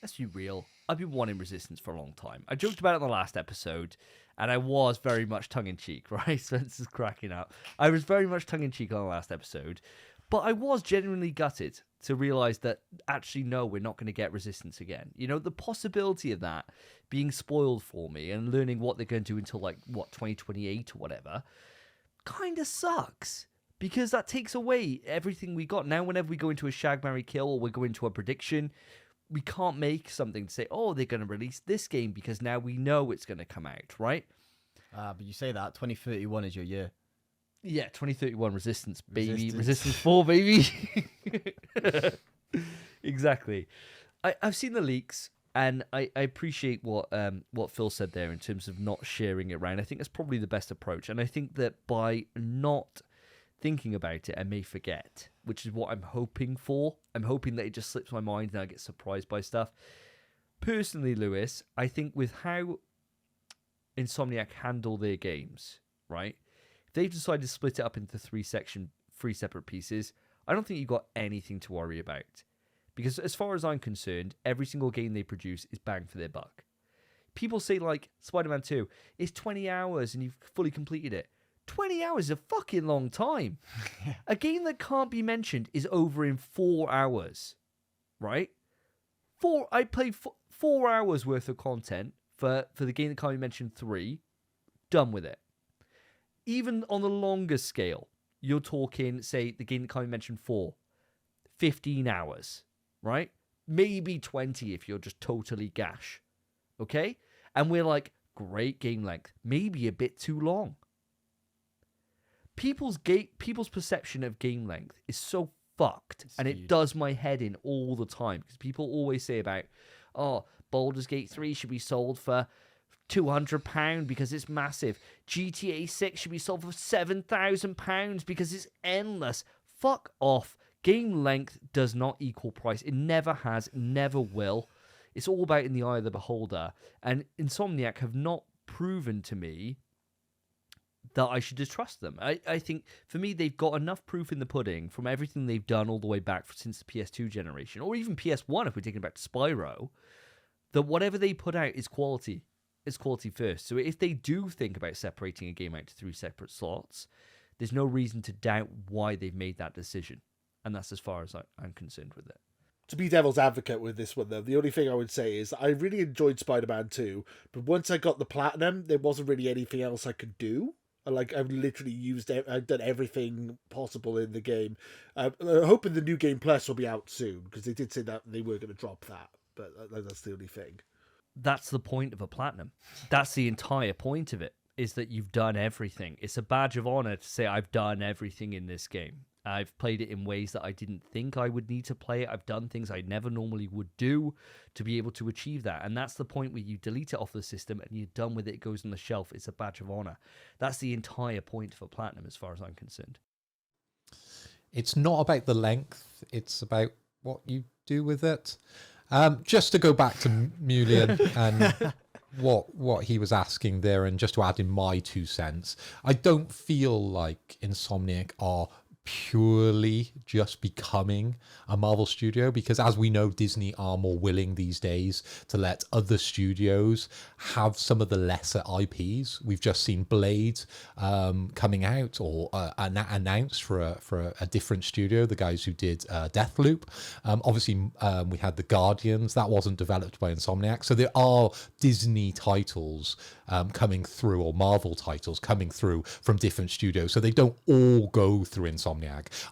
Let's be real. I've been wanting Resistance for a long time. I joked about it in the last episode, and I was very much tongue-in-cheek, right? Spencer's cracking up. I was very much tongue-in-cheek on the last episode, but I was genuinely gutted to realise that, actually, no, we're not going to get Resistance again. The possibility of that being spoiled for me and learning what they're going to do until, 2028 or whatever, kind of sucks. Because that takes away everything we got. Now, whenever we go into a Shag, Marry, Kill, or we go into a prediction, we can't make something to say, oh, they're going to release this game because now we know it's going to come out, right? But you say that 2031 is your year. Yeah, 2031 Resistance, baby. Resistance 4, baby. Exactly. I've seen the leaks, and I appreciate what Phil said there in terms of not sharing it around. I think that's probably the best approach, and I think that by not thinking about it, I may forget, which is what I'm hoping for. I'm hoping that it just slips my mind and I get surprised by stuff. Personally, Lewis, I think with how Insomniac handle their games, right? If they've decided to split it up into 3 separate pieces, I don't think you've got anything to worry about. Because as far as I'm concerned, every single game they produce is bang for their buck. People say, Spider-Man 2, it's 20 hours and you've fully completed it. 20 hours is a fucking long time. A game that can't be mentioned is over in 4 hours, right? I played 4 hours worth of content for the game that can't be mentioned 3. Done with it. Even on the longer scale, you're talking, say, the game that can't be mentioned 4. 15 hours, right? Maybe 20 if you're just totally gash. Okay? And we're like, great game length. Maybe a bit too long. people's perception of game length is so fucked, and it skewed. does my head in all the time, because people always say about, oh, Baldur's Gate 3 should be sold for £200 because it's massive. GTA 6 should be sold for £7,000 because it's endless. Fuck off. Game length does not equal price. It never has, never will. It's all about in the eye of the beholder. And Insomniac have not proven to me that I should distrust them. I think, for me, they've got enough proof in the pudding from everything they've done all the way back since the PS2 generation, or even PS1 if we're taking it back to Spyro, that whatever they put out is quality. It's quality first. So if they do think about separating a game out to 3 separate slots, there's no reason to doubt why they've made that decision. And that's as far as I'm concerned with it. To be devil's advocate with this one, though, the only thing I would say is I really enjoyed Spider-Man 2, but once I got the platinum, there wasn't really anything else I could do. I've literally I've done everything possible in the game. Hoping the New Game Plus will be out soon, because they did say that they were going to drop that, but that's the only thing. That's the point of a platinum. That's the entire point of it, is that you've done everything. It's a badge of honor to say, I've done everything in this game. I've played it in ways that I didn't think I would need to play it. I've done things I never normally would do to be able to achieve that. And that's the point where you delete it off the system and you're done with it. It goes on the shelf. It's a badge of honor. That's the entire point of a platinum as far as I'm concerned. It's not about the length. It's about what you do with it. Just to go back to Mulewn and what he was asking there, and just to add in my 2 cents, I don't feel like Insomniac are purely just becoming a Marvel studio, because as we know, Disney are more willing these days to let other studios have some of the lesser IPs. We've just seen Blade coming out, or announced for a different studio, the guys who did Deathloop. Obviously, we had The Guardians. That wasn't developed by Insomniac. So there are Disney titles coming through, or Marvel titles coming through from different studios. So they don't all go through Insomniac.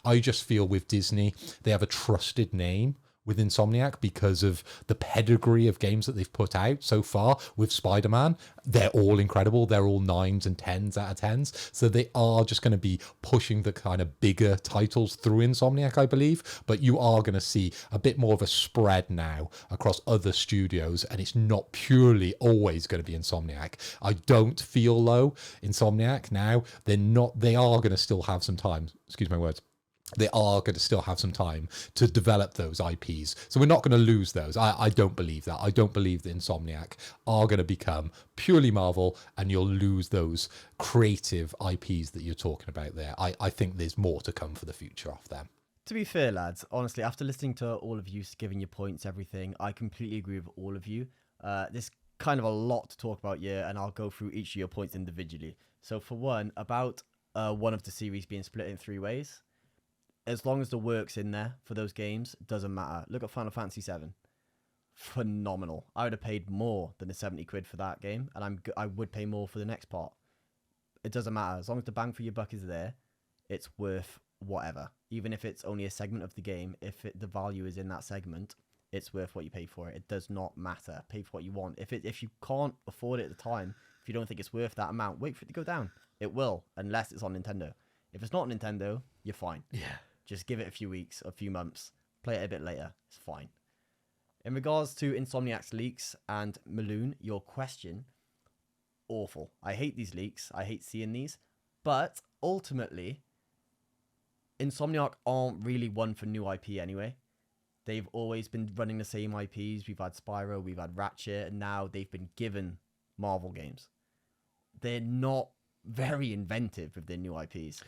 I just feel with Disney, they have a trusted name with Insomniac because of the pedigree of games that they've put out so far. With Spider-Man, they're all incredible. They're all 9s and 10s out of 10s. So they are just going to be pushing the kind of bigger titles through Insomniac, I believe. But you are going to see a bit more of a spread now across other studios, and it's not purely always going to be Insomniac. I don't feel, though, Insomniac now, they are going to still have some time. Excuse my words. They are going to still have some time to develop those IPs. So we're not going to lose those. I don't believe that. I don't believe that Insomniac are going to become purely Marvel, and you'll lose those creative IPs that you're talking about there. I think there's more to come for the future of them. To be fair, lads, honestly, after listening to all of you giving your points, everything, I completely agree with all of you. There's kind of a lot to talk about here, and I'll go through each of your points individually. So for one, about one of the series being split in 3 ways. As long as the work's in there for those games, it doesn't matter. Look at Final Fantasy VII. Phenomenal. I would have paid more than the 70 quid for that game, and I would pay more for the next part. It doesn't matter. As long as the bang for your buck is there, it's worth whatever. Even if it's only a segment of the game, if the value is in that segment, it's worth what you pay for it. It does not matter. Pay for what you want. If you can't afford it at the time, if you don't think it's worth that amount, wait for it to go down. It will, unless it's on Nintendo. If it's not Nintendo, you're fine. Yeah. Just give it a few weeks, a few months. Play it a bit later. It's fine. In regards to Insomniac's leaks and Mulewn, your question, awful. I hate these leaks. I hate seeing these. But ultimately, Insomniac aren't really one for new IP anyway. They've always been running the same IPs. We've had Spyro, we've had Ratchet, and now they've been given Marvel games. They're not very inventive with their new IPs.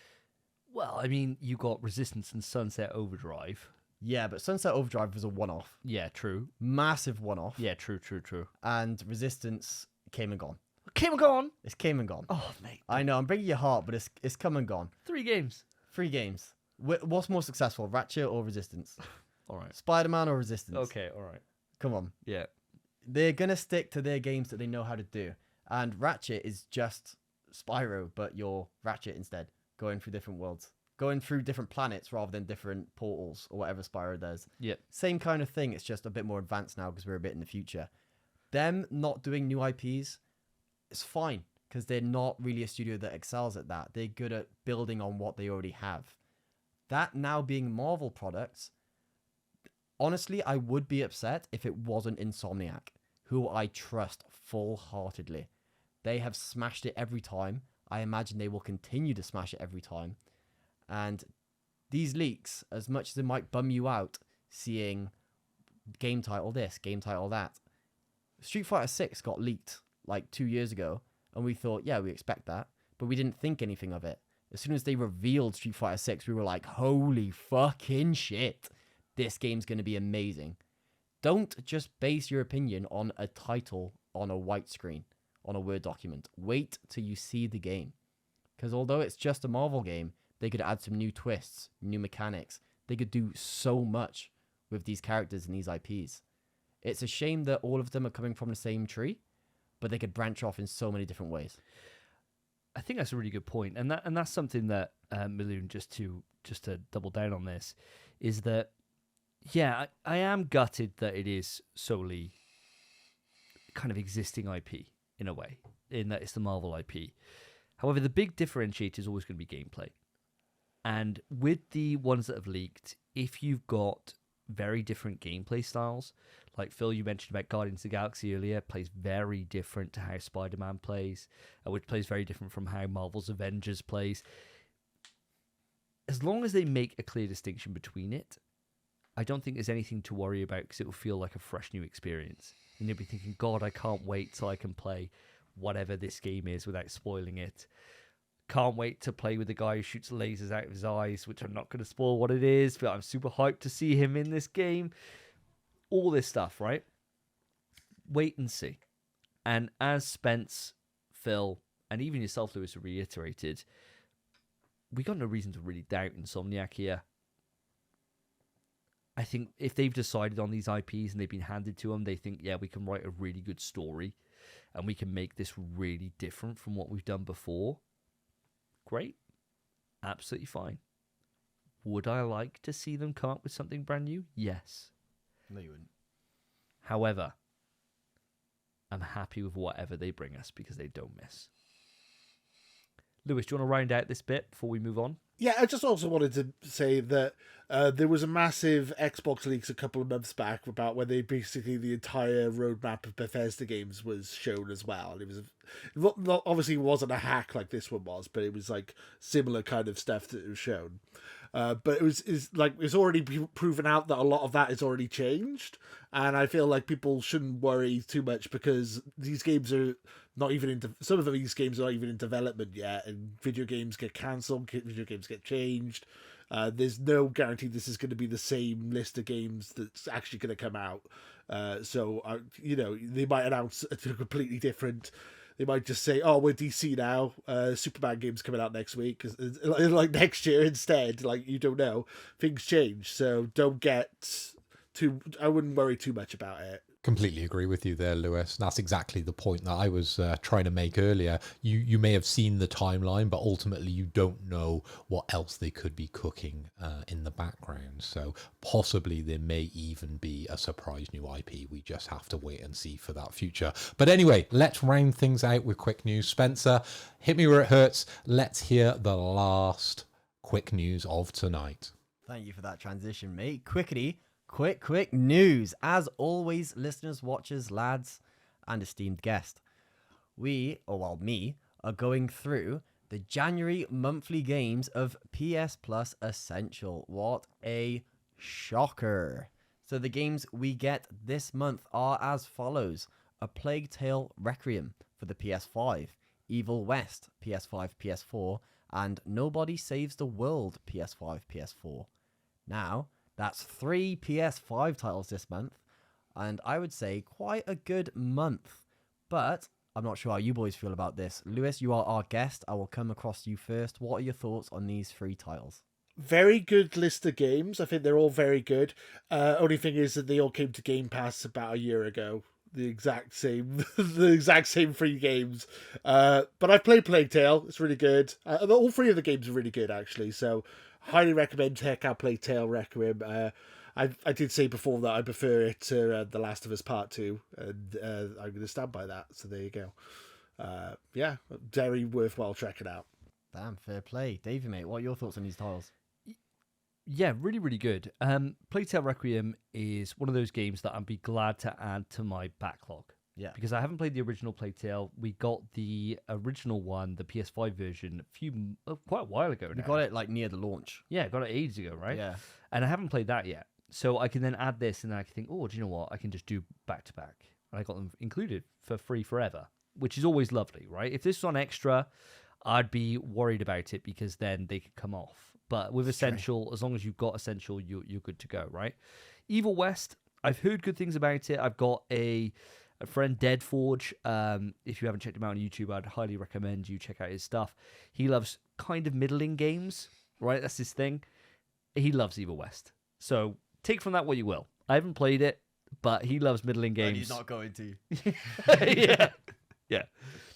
Well, I mean, you got Resistance and Sunset Overdrive. Yeah, but Sunset Overdrive was a one-off. Yeah, true. Massive one-off. Yeah, true. And Resistance came and gone. Came and gone. It's came and gone. Oh, mate. I know, I'm breaking your heart, but it's come and gone. 3 games. 3 games. What's more successful, Ratchet or Resistance? All right. Spider-Man or Resistance? Okay, all right. Come on. Yeah. They're going to stick to their games that they know how to do. And Ratchet is just Spyro, but you're Ratchet instead, going through different worlds. Going through different planets rather than different portals or whatever Spyro does. Yep. Same kind of thing. It's just a bit more advanced now because we're a bit in the future. Them not doing new IPs is fine because they're not really a studio that excels at that. They're good at building on what they already have. That now being Marvel products, honestly, I would be upset if it wasn't Insomniac, who I trust full-heartedly. They have smashed it every time. I imagine they will continue to smash it every time. And these leaks, as much as it might bum you out, seeing game title this, game title that, Street Fighter 6 got leaked like 2 years ago, and we thought, yeah, we expect that, but we didn't think anything of it. As soon as they revealed Street Fighter 6, we were like, holy fucking shit, this game's going to be amazing. Don't just base your opinion on a title on a white screen, on a Word document. Wait till you see the game. Because although it's just a Marvel game, they could add some new twists, new mechanics. They could do so much with these characters and these IPs. It's a shame that all of them are coming from the same tree, but they could branch off in so many different ways. I think that's a really good point, and that's something that Mulewn, just to double down on this, is that yeah, I am gutted that it is solely kind of existing IP in a way, in that it's the Marvel IP. However, the big differentiator is always going to be gameplay, and with the ones that have leaked, if you've got very different gameplay styles. Like Phil, you mentioned about Guardians of the Galaxy earlier, plays very different to how Spider-Man plays, which plays very different from how Marvel's Avengers plays. As long as they make a clear distinction between it, I don't think there's anything to worry about because it will feel like a fresh new experience. And you'll be thinking, God, I can't wait till I can play whatever this game is without spoiling it. Can't wait to play with the guy who shoots lasers out of his eyes, which I'm not going to spoil what it is, but I'm super hyped to see him in this game. All this stuff, right? Wait and see. And as Spence, Phil, and even yourself, Lewis, reiterated, we got no reason to really doubt Insomniac here. I think if they've decided on these IPs and they've been handed to them, they think, yeah, we can write a really good story and we can make this really different from what we've done before. Great. Absolutely fine. Would I like to see them come up with something brand new? Yes. No, you wouldn't. However, I'm happy with whatever they bring us because they don't miss. Lewis, do you want to round out this bit before we move on? Yeah, I just also wanted to say that there was a massive Xbox leaks a couple of months back about where they basically the entire roadmap of Bethesda games was shown as well. And it was obviously it wasn't a hack like this one was, but it was like similar kind of stuff that was shown. But it's already proven out that a lot of that is already changed, and I feel like people shouldn't worry too much because these games are not even some of these games are not even in development yet, and video games get cancelled, video games get changed. There's no guarantee this is going to be the same list of games that's actually going to come out. So they might announce a completely different. They might just say, "Oh, we're DC now. Superman game's coming out next week, like next year instead." Like you don't know, things change, so don't get too. I wouldn't worry too much about it. Completely agree with you there, Lewis. That's exactly the point that I was trying to make earlier. You may have seen the timeline, but ultimately you don't know what else they could be cooking in the background. So possibly there may even be a surprise new IP. We just have to wait and see for that future. But anyway, let's round things out with quick news. Spencer, hit me where it hurts. Let's hear the last quick news of tonight. Thank you for that transition, mate. Quick news. As always, listeners, watchers, lads, and esteemed guest, me, are going through the January monthly games of PS Plus Essential. What a shocker. So the games we get this month are as follows. A Plague Tale Requiem for the PS5, Evil West, PS5, PS4, and Nobody Saves the World, PS5, PS4. Now, that's 3 PS5 titles this month, and I would say quite a good month. But I'm not sure how you boys feel about this. Lewis, you are our guest. I will come across to you first. What are your thoughts on these 3 titles? Very good list of games. I think they're all very good. Only thing is that they all came to Game Pass about a year ago. The exact same 3 games. But I've played Plague Tale. It's really good. All 3 of the games are really good, actually. So highly recommend check out Plague Tale Requiem. I did say before that I prefer it to The Last of Us Part 2, and I'm going to stand by that. So there you go. Yeah, very worthwhile checking out. Damn, fair play. Davey, mate, what are your thoughts on these titles? Yeah, really, really good. Plague Tale Requiem is one of those games that I'd be glad to add to my backlog. Yeah. Because I haven't played the original Plague Tale. We got the original one, the PS5 version, quite a while ago now. We got it like near the launch. Yeah, got it ages ago, right? Yeah. And I haven't played that yet. So I can then add this and then I can think, oh, do you know what? I can just do back to back. And I got them included for free forever, which is always lovely, right? If this was on extra, I'd be worried about it because then they could come off. But with Essential, as long as you've got Essential, you're good to go, right? Evil West, I've heard good things about it. I've got a friend, Deadforge. If you haven't checked him out on YouTube, I'd highly recommend you check out his stuff. He loves kind of middling games, right? That's his thing. He loves Evil West. So take from that what you will. I haven't played it, but he loves middling games. And he's not going to. Yeah. Yeah.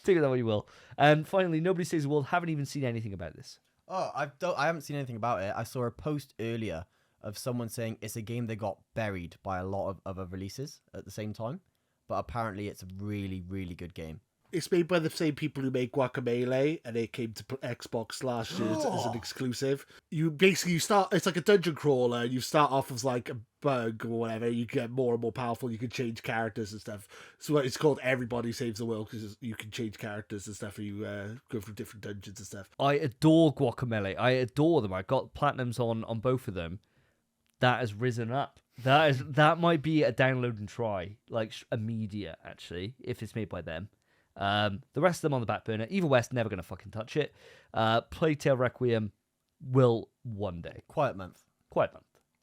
Take that what you will. And finally, Nobody Saves the World. Haven't even seen anything about this. Oh, I haven't seen anything about it. I saw a post earlier of someone saying it's a game that got buried by a lot of other releases at the same time. But apparently it's a really, really good game. It's made by the same people who made Guacamelee, and it came to Xbox last year as an exclusive. You start, it's like a dungeon crawler, and you start off as like a bug or whatever. You get more and more powerful, you can change characters and stuff. So it's called Everybody Saves the World, because you can change characters and stuff, and you go through different dungeons and stuff. I adore Guacamelee. I adore them. I got platinums on both of them. That has risen up. That might be a download and try, like immediate actually, if it's made by them. The rest of them on the back burner. Evil West, never gonna fucking touch it. Plague Tale Requiem will one day. Quiet month.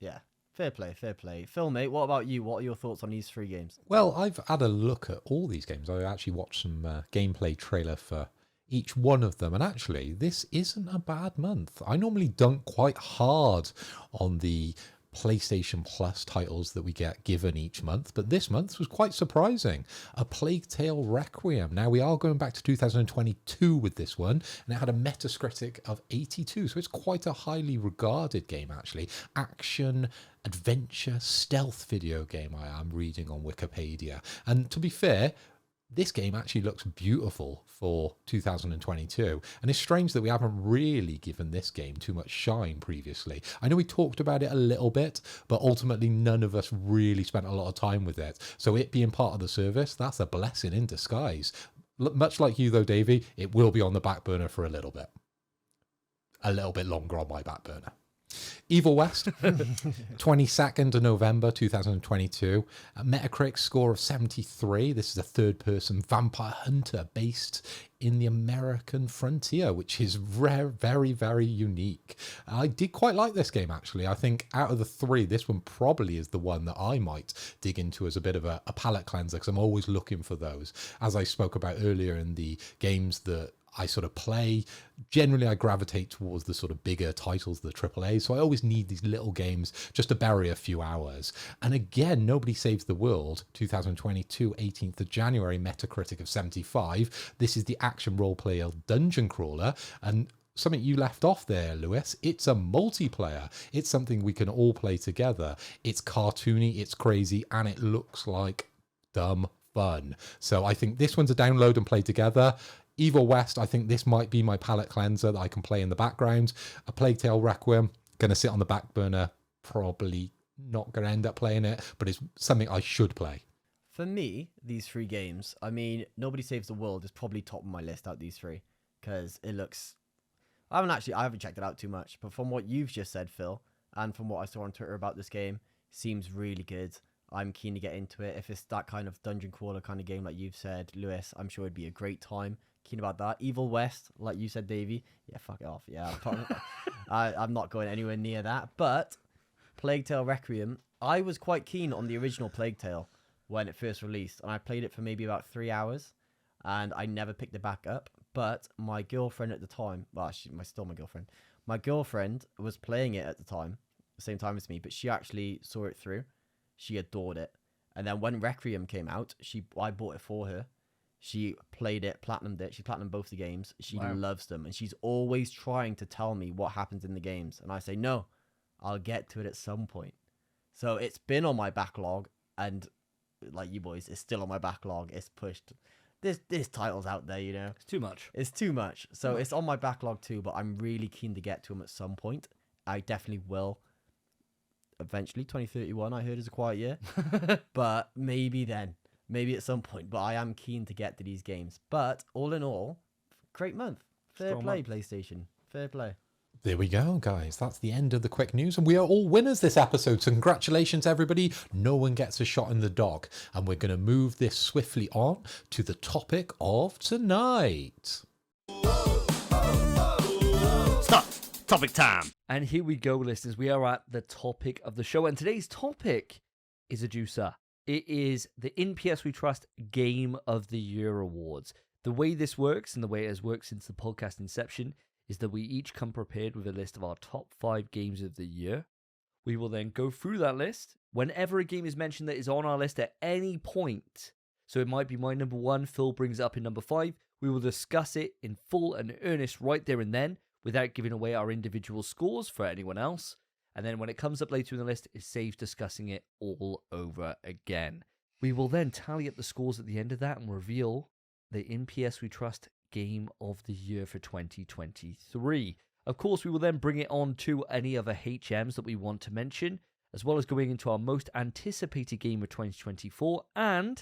Yeah. Fair play, fair play. Phil, mate, what about you? What are your thoughts on these 3 games? Well, I've had a look at all these games. I actually watched some gameplay trailer for each one of them. And actually, this isn't a bad month. I normally dunk quite hard on the PlayStation Plus titles that we get given each month, but this month was quite surprising. A Plague Tale Requiem. Now, we are going back to 2022 with this one, and it had a Metacritic of 82, so it's quite a highly regarded game, actually. Action, adventure, stealth video game, I am reading on Wikipedia. And to be fair, this game actually looks beautiful for 2022, and it's strange that we haven't really given this game too much shine previously. I know we talked about it a little bit, but ultimately none of us really spent a lot of time with it. So it being part of the service, that's a blessing in disguise. Much like you though, Davey, it will be on the back burner for a little bit longer on my back burner. Evil West, 22nd of November 2022. A Metacritic score of 73. This is a third-person vampire hunter based in the American frontier, which is very, very unique. I did quite like this game, actually. I think out of the 3, this one probably is the one that I might dig into as a bit of a palate cleanser, because I'm always looking for those. As I spoke about earlier in the games that I sort of play, generally I gravitate towards the sort of bigger titles, the AAA, so I always need these little games just to bury a few hours. And again, Nobody Saves the World, 2022, 18th of January, Metacritic of 75. This is the action role-player dungeon crawler, and something you left off there, Lewis, it's a multiplayer. It's something we can all play together. It's cartoony, it's crazy, and it looks like dumb fun. So I think this one's a download and play together. Evil West, I think this might be my palate cleanser that I can play in the background. A Plague Tale Requiem, going to sit on the back burner, probably not going to end up playing it, but it's something I should play. For me, these 3 games, I mean, Nobody Saves the World is probably top of my list out of these 3, because it looks... I haven't checked it out too much, but from what you've just said, Phil, and from what I saw on Twitter about this game, seems really good. I'm keen to get into it. If it's that kind of dungeon crawler kind of game like you've said, Lewis, I'm sure it'd be a great time. Keen about that. Evil West, like you said, Davey. Yeah, fuck it off. Yeah, I'm not going anywhere near that. But Plague Tale Requiem, I was quite keen on the original Plague Tale when it first released, and I played it for maybe about 3 hours, and I never picked it back up. But my girlfriend at the time, well, she's still my girlfriend. My girlfriend was playing it at the time, the same time as me, but she actually saw it through. She adored it. And then when Requiem came out, I bought it for her. She played it, platinumed it. She platinumed both the games. She loves them. And she's always trying to tell me what happens in the games. And I say, no, I'll get to it at some point. So it's been on my backlog. And like you boys, it's still on my backlog. It's pushed. there's titles out there, you know. It's too much. It's too much. So it's on my backlog too, but I'm really keen to get to them at some point. I definitely will. Eventually, 2031, I heard, is a quiet year. But maybe then. Maybe at some point. But I am keen to get to these games. But all in all, great month. Fair Strong play, month. PlayStation. Fair play. There we go, guys. That's the end of the quick news, and we are all winners this episode. So congratulations, everybody. No one gets a shot in the dog. And we're going to move this swiftly on to the topic of tonight. Stop. Topic time. And here we go, listeners. We are at the topic of the show. And today's topic is a juicer. It is the In PS We Trust Game of the Year Awards. The way this works, and the way it has worked since the podcast inception, is that we each come prepared with a list of our top 5 games of the year. We will then go through that list. Whenever a game is mentioned that is on our list at any point, so it might be my number 1, Phil brings it up in number 5, we will discuss it in full and earnest right there and then, without giving away our individual scores for anyone else. And then when it comes up later in the list, it saves discussing it all over again. We will then tally up the scores at the end of that and reveal the In PS We Trust Game of the Year for 2023. Of course, we will then bring it on to any other HMs that we want to mention, as well as going into our most anticipated game of 2024. And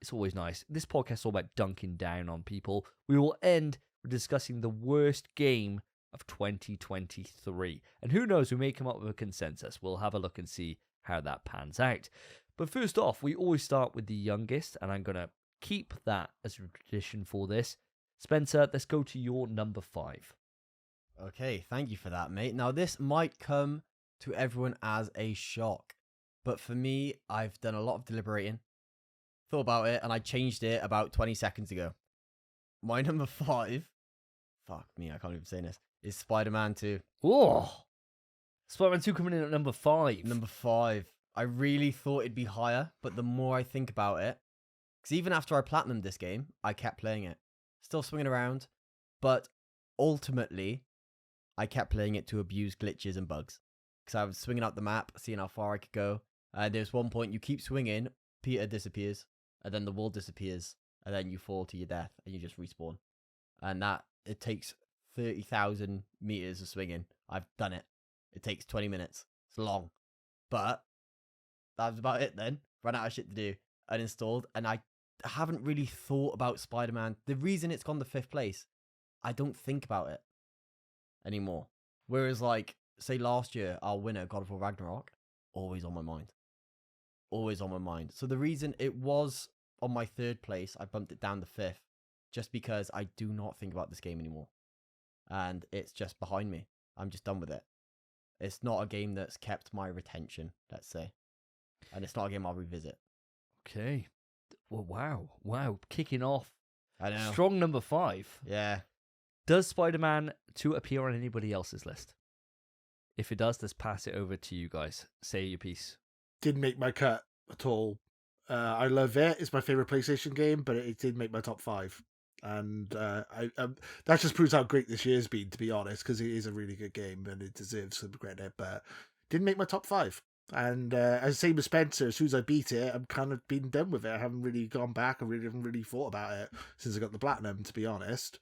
it's always nice. This podcast is all about dunking down on people. We will end with discussing the worst game of 2023. And who knows, we may come up with a consensus. We'll have a look and see how that pans out. But first off, we always start with the youngest, and I'm going to keep that as a tradition for this. Spencer, let's go to your number 5. Okay, thank you for that, mate. Now, this might come to everyone as a shock, but for me, I've done a lot of deliberating, thought about it, and I changed it about 20 seconds ago. My number 5, fuck me, I can't even say this, is Spider-Man 2. Oh, Spider-Man 2 coming in at number 5. Number 5. I really thought it'd be higher, but the more I think about it, because even after I platinumed this game, I kept playing it. Still swinging around, but ultimately, I kept playing it to abuse glitches and bugs. Because I was swinging out the map, seeing how far I could go. There's one point you keep swinging, Peter disappears, and then the wall disappears, and then you fall to your death, and you just respawn. And that, it takes 30,000 meters of swinging. I've done it. It takes 20 minutes. It's long. But that was about it then. Ran out of shit to do. Uninstalled. And I haven't really thought about Spider-Man. The reason it's gone to 5th place, I don't think about it anymore. Whereas, like, say last year, our winner, God of War Ragnarok, always on my mind. Always on my mind. So the reason it was on my 3rd place, I bumped it down to 5th, just because I do not think about this game anymore. And it's just behind me. I'm just done with it. It's not a game that's kept my retention, let's say. And it's not a game I'll revisit. Okay. Well, wow. Kicking off. I know. Strong number 5. Yeah. Does Spider-Man 2 appear on anybody else's list? If it does, let's pass it over to you guys. Say your piece. Didn't make my cut at all. I love it. It's my favorite PlayStation game, but it did make my top 5. And that just proves how great this year's been, to be honest, because it is a really good game and it deserves some credit, but didn't make my top 5. And as same as Spencer, as soon as I beat it, I'm kind of been done with it. I haven't really gone back. I haven't really thought about it since I got the platinum, to be honest,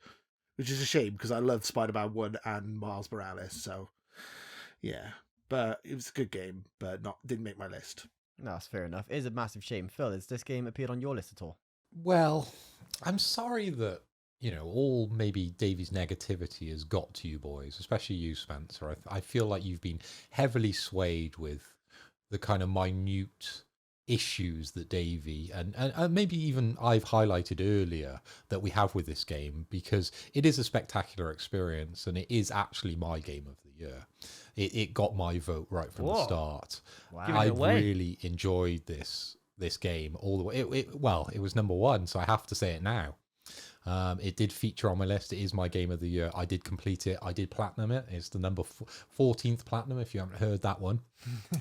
which is a shame because I loved Spider-Man 1 and Miles Morales. So yeah, but it was a good game, but didn't make my list. No, that's fair enough. It is a massive shame. Phil, has this game appeared on your list at all? Well, I'm sorry that, all maybe Davey's negativity has got to you boys, especially you, Spencer. I feel like you've been heavily swayed with the kind of minute issues that Davey and maybe even I've highlighted earlier that we have with this game, because it is a spectacular experience and it is actually my game of the year. It got my vote right from the start. Wow. Give it I away. really enjoyed this game all the way. It was number 1, so I have to say it now. It did feature on my list. It is my game of the year. I did complete it. I did platinum it. It's the number 14th platinum, if you haven't heard that one.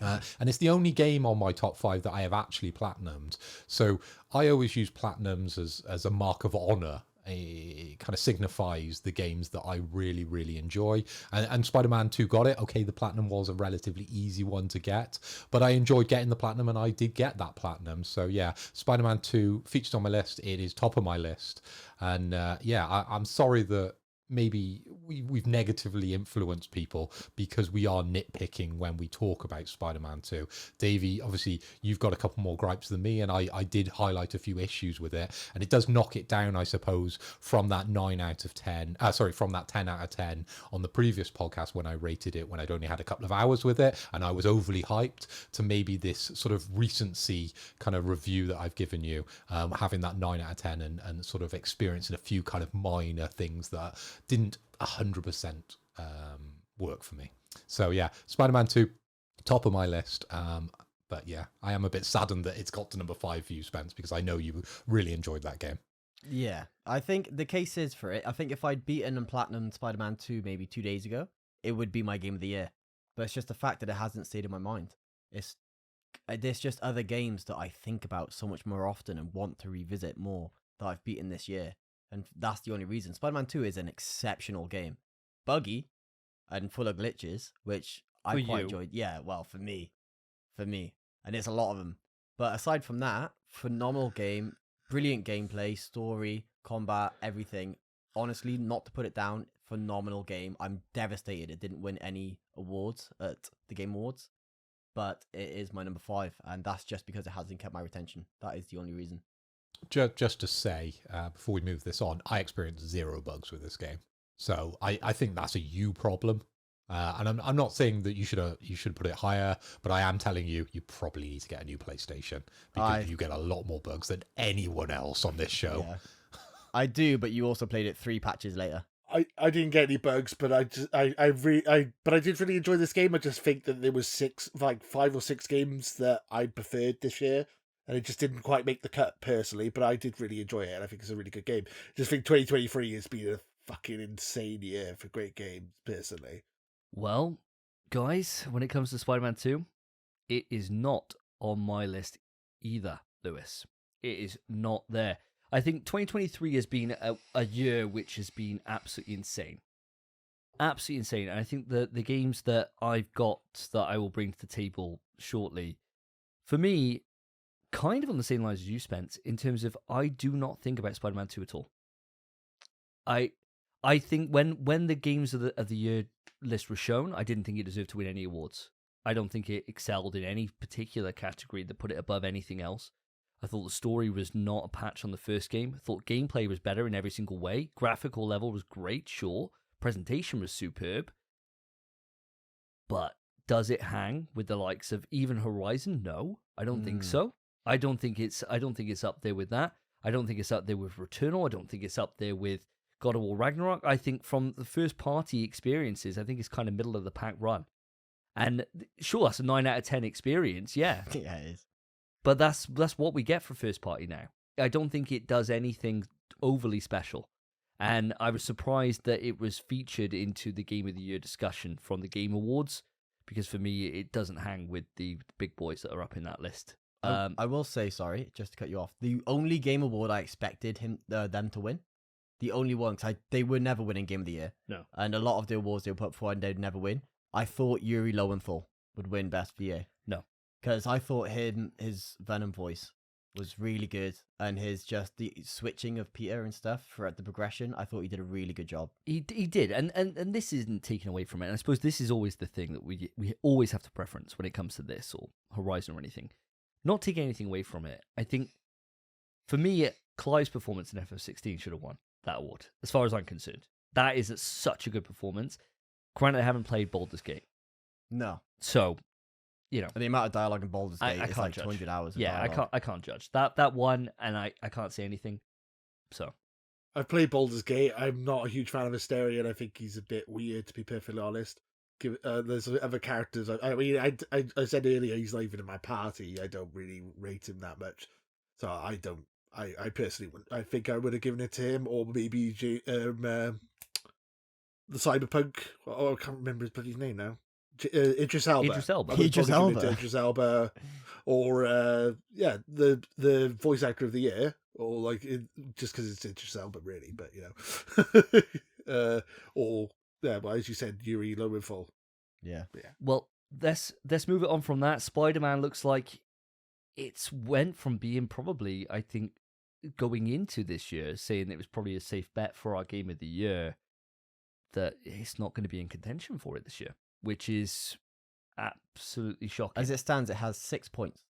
And it's the only game on my top 5 that I have actually platinumed. So I always use platinums as a mark of honor it kind of signifies the games that I really, really enjoy. And Spider-Man 2 got it. Okay, the platinum was a relatively easy one to get, but I enjoyed getting the platinum, and I did get that platinum. So yeah, Spider-Man 2 featured on my list. It is top of my list. And I'm sorry that maybe we've negatively influenced people because we are nitpicking when we talk about Spider-Man 2. Davey, obviously you've got a couple more gripes than me, and I did highlight a few issues with it, and it does knock it down, I suppose, from that 9 out of 10 from that 10 out of 10 on the previous podcast when I rated it when I'd only had a couple of hours with it and I was overly hyped, to maybe this sort of recency kind of review that I've given you, having that 9 out of 10 and sort of experiencing a few kind of minor things that didn't 100% work for me. So yeah, Spider-Man 2, top of my list. But yeah, I am a bit saddened that it's got to number 5 for you, Spence, because I know you really enjoyed that game. Yeah, I think the case is for it. I think if I'd beaten and platinum Spider-Man 2 maybe 2 days ago, it would be my game of the year. But it's just the fact that it hasn't stayed in my mind. There's just other games that I think about so much more often and want to revisit more that I've beaten this year. And that's the only reason. Spider-Man 2 is an exceptional game. Buggy and full of glitches, which I quite enjoyed. Yeah, well, for me. And it's a lot of them. But aside from that, phenomenal game, brilliant gameplay, story, combat, everything. Honestly, not to put it down, phenomenal game. I'm devastated it didn't win any awards at the Game Awards. But it is my number 5, and that's just because it hasn't kept my retention. That is the only reason. Just to say, before we move this on, I experienced 0 bugs with this game. So I think that's a you problem. And I'm not saying that you should put it higher, but I am telling you probably need to get a new PlayStation because you get a lot more bugs than anyone else on this show. Yeah. I do, but you also played it 3 patches later. I didn't get any bugs, but I did really enjoy this game. I just think that there was 5 or 6 games that I preferred this year, and it just didn't quite make the cut personally. But I did really enjoy it, and I think it's a really good game. Just think 2023 has been a fucking insane year for great games, personally. Well, guys, when it comes to Spider-Man 2, it is not on my list either, Lewis. It is not there. I think 2023 has been a year which has been absolutely insane. Absolutely insane. And I think the games that I've got that I will bring to the table shortly, for me, kind of on the same lines as you, Spence, in terms of I do not think about Spider-Man 2 at all. I think when the games of the year list were shown, I didn't think it deserved to win any awards. I don't think it excelled in any particular category that put it above anything else. I thought the story was not a patch on the first game. I thought gameplay was better in every single way. Graphical level was great, sure. Presentation was superb. But does it hang with the likes of even Horizon? No, I don't think so. I don't think it's up there with that. I don't think it's up there with Returnal. I don't think it's up there with God of War Ragnarok. I think from the first party experiences, I think it's kind of middle of the pack run. And sure, that's a 9 out of 10 experience, yeah. Yeah, it is. But that's what we get for first party now. I don't think it does anything overly special. And I was surprised that it was featured into the Game of the Year discussion from the Game Awards, because for me, it doesn't hang with the big boys that are up in that list. I will say, sorry, just to cut you off, the only Game Award I expected them to win, the only one, because they were never winning Game of the Year. No. And a lot of the awards they were put forward, they'd never win. I thought Yuri Lowenthal would win Best of the Year. No. Because I thought his Venom voice was really good, and the switching of Peter and stuff throughout the progression, I thought he did a really good job. He did, and this isn't taken away from it. And I suppose this is always the thing that we always have to preference when it comes to this or Horizon or anything. Not taking anything away from it. I think, for me, Clive's performance in FF16 should have won that award, as far as I'm concerned. That is such a good performance. Granted, I haven't played Baldur's Gate. No. So, you know. And the amount of dialogue in Baldur's Gate is like judge. 200 hours of dialogue. I can't judge. That one, and I can't say anything. So. I've played Baldur's Gate. I'm not a huge fan of Asterion. I think he's a bit weird, to be perfectly honest. There's other characters. I mean, I said earlier he's not even in my party. I don't really rate him that much. So I personally wouldn't. I think I would have given it to him, or maybe the Cyberpunk. Oh, I can't remember his bloody name now. Idris Elba. Idris Elba. Idris Elba, or the voice actor of the year, or like just because it's Intercell, but really, but or yeah, well, as you said, Yuri Lowenthal. Yeah. Well, let's move it on from that. Spider-Man looks like it's went from being probably, I think, going into this year, saying it was probably a safe bet for our game of the year, that it's not going to be in contention for it this year, which is absolutely shocking. As it stands, it has 6 points.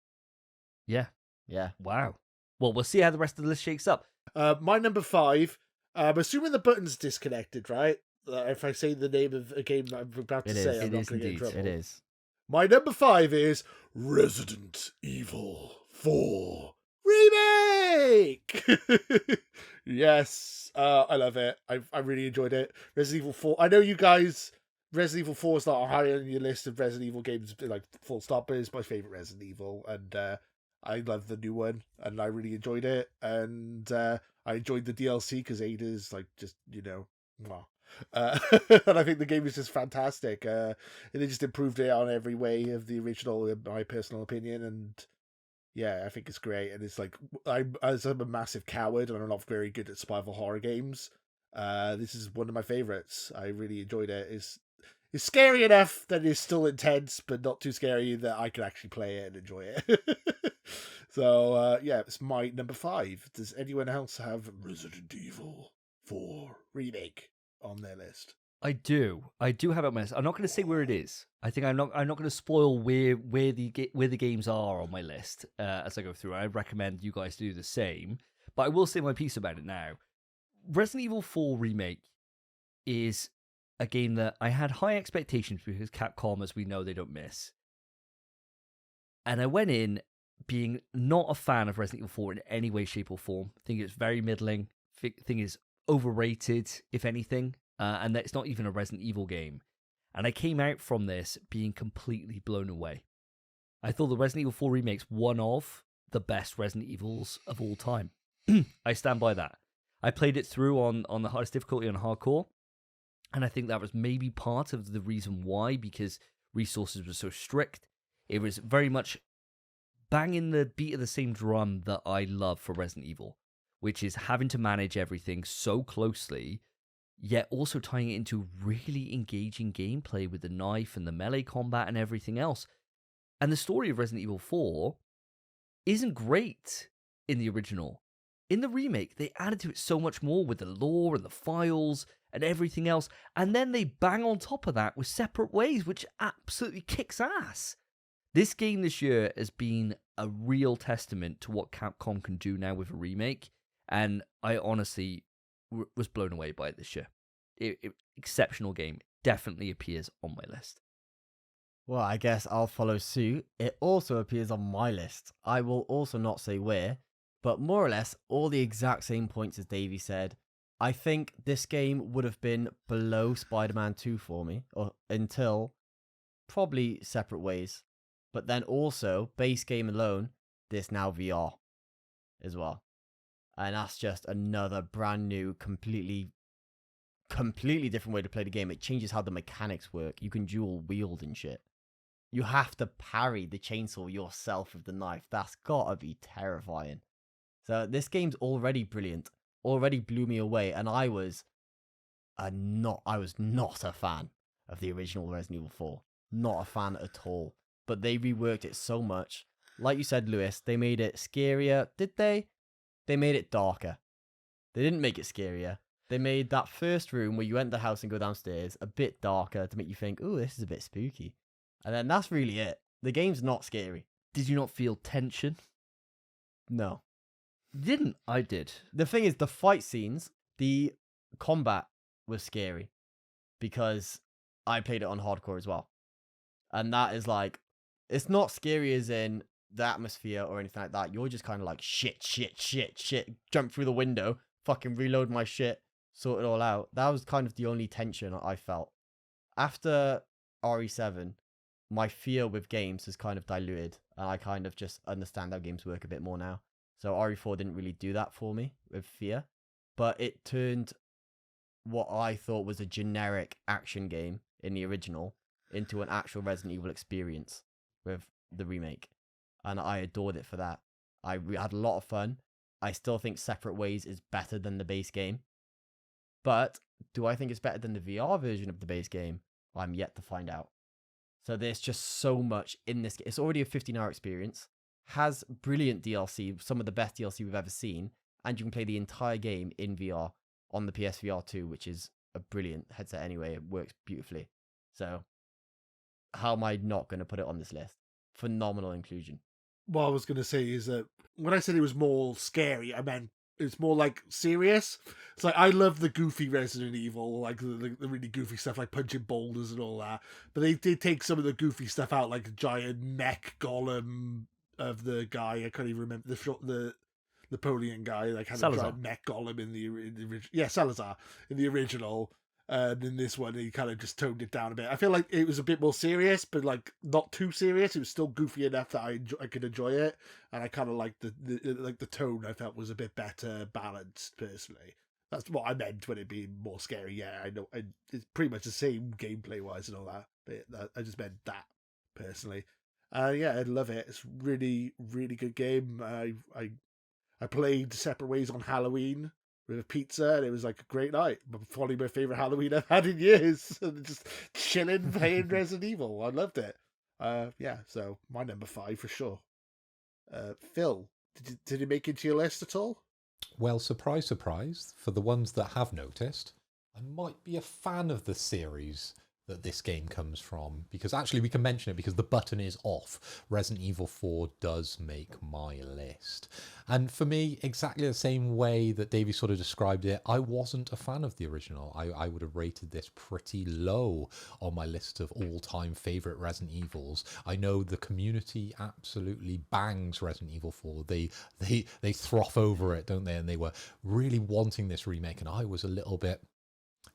Yeah. Yeah. Wow. Well, we'll see how the rest of the list shakes up. My number 5, I'm assuming the button's disconnected, right? If I say the name of a game that I'm about to It say, is. I'm It not is going to get in indeed. trouble. It is. My number 5 is Resident Evil 4 Remake! Yes, I love it. I really enjoyed it. Resident Evil 4. I know you guys, Resident Evil 4 is not high on your list of Resident Evil games, like full stop, but it's my favourite Resident Evil. And I love the new one, and I really enjoyed it. And I enjoyed the DLC because Ada's like just, mwah. And I think the game is just fantastic. And they just improved it on every way of the original, in my personal opinion. And yeah, I think it's great. And it's like, I'm a massive coward and I'm not very good at survival horror games. This is one of my favorites. I really enjoyed it. It's scary enough that it's still intense, but not too scary that I can actually play it and enjoy it. So yeah, it's my number 5. Does anyone else have Resident Evil 4 Remake on their list? I do have it on my list. I'm not going to say where it is. I think I'm not going to spoil where the games are on my list as I go through. I recommend you guys do the same, but I will say my piece about it now. Resident Evil 4 Remake is a game that I had high expectations because Capcom, as we know, they don't miss. And I went in being not a fan of Resident Evil 4 in any way, shape, or form. I think it's very middling. I think it's overrated, if anything. And that it's not even a Resident Evil game. And I came out from this being completely blown away. I thought the Resident Evil 4 Remake's one of the best Resident Evils of all time. I stand by that. I played it through on the hardest difficulty on hardcore. And I think that was maybe part of the reason why, because resources were so strict. It was very much banging the beat of the same drum that I love for Resident Evil, which is having to manage everything so closely, yet also tying it into really engaging gameplay with the knife and the melee combat and everything else. And the story of Resident Evil 4 isn't great in the original. In the remake, they added to it so much more with the lore and the files and everything else, and then they bang on top of that with separate ways, which absolutely kicks ass. This game this year has been a real testament to what Capcom can do now with a remake, and I honestly was blown away by it this year. Exceptional game. Definitely appears on my list. Well, I guess I'll follow suit. It also appears on my list. I will also not say where, but more or less all the exact same points as Davey said. I think this game would have been below Spider-Man 2 for me, or until probably Separate Ways. But then also, base game alone, this now VR as well. And that's just another brand new, completely different way to play the game. It changes how the mechanics work. You can dual wield and shit. You have to parry the chainsaw yourself with the knife. That's gotta be terrifying. So this game's already brilliant. Already blew me away, and I was not a fan of the original Resident Evil 4. Not a fan at all. But they reworked it so much. Like you said, Lewis, they made it scarier. Did they? They made it darker. They didn't make it scarier. They made that first room where you enter the house and go downstairs a bit darker to make you think, ooh, this is a bit spooky. And then that's really it. The game's not scary. Did you not feel tension? No. Didn't. I did. The thing is, the fight scenes, the combat was scary because I played it on hardcore as well. And that is like, it's not scary as in the atmosphere or anything like that. You're just kind of like, shit, jump through the window, fucking reload my shit, sort it all out. That was kind of the only tension I felt. After RE7, my fear with games has kind of diluted, and I kind of just understand how games work a bit more now. So RE4 didn't really do that for me with fear, but it turned what I thought was a generic action game in the original into an actual Resident Evil experience with the remake, and I adored it for that. I had a lot of fun. I still think Separate Ways is better than the base game. But do I think it's better than the VR version of the base game? I'm yet to find out. So there's just so much in this game. It's already a 15-hour experience, has brilliant DLC, some of the best DLC we've ever seen, and you can play the entire game in VR on the PSVR 2, which is a brilliant headset anyway. It works beautifully. So how am I not going to put it on this list? Phenomenal inclusion. What I was going to say is that when I said it was more scary, I meant it's more like serious. It's like, I love the goofy Resident Evil, like the really goofy stuff, like punching boulders and all that. But they did take some of the goofy stuff out, like a giant mech golem of the guy. I can't even remember the Napoleon guy, like had Salazar. a giant mech golem in the original. Yeah, Salazar in the original. And in this one, he kind of just toned it down a bit. I feel like it was a bit more serious, but like not too serious. It was still goofy enough that I could enjoy it, and I kind of liked the tone. I felt was a bit better balanced personally. That's what I meant when it being more scary. Yeah, I know it's pretty much the same gameplay wise and all that, but I just meant that personally. Yeah, I love it. It's really really good game. I played Separate Ways on Halloween with a pizza, and it was like a great night. Probably my favourite Halloween I've had in years. And just chilling, playing Resident Evil. I loved it. Yeah, so my number 5 for sure. Phil, did it make it to your list at all? Well, surprise, surprise, for the ones that have noticed, I might be a fan of the series that this game comes from, because actually we can mention it because the button is off. Resident Evil 4 does make my list. And for me, exactly the same way that Davey sort of described it, I wasn't a fan of the original. I would have rated this pretty low on my list of all-time favourite Resident Evils. I know the community absolutely bangs Resident Evil 4. They froth over it, don't they? And they were really wanting this remake, and I was a little bit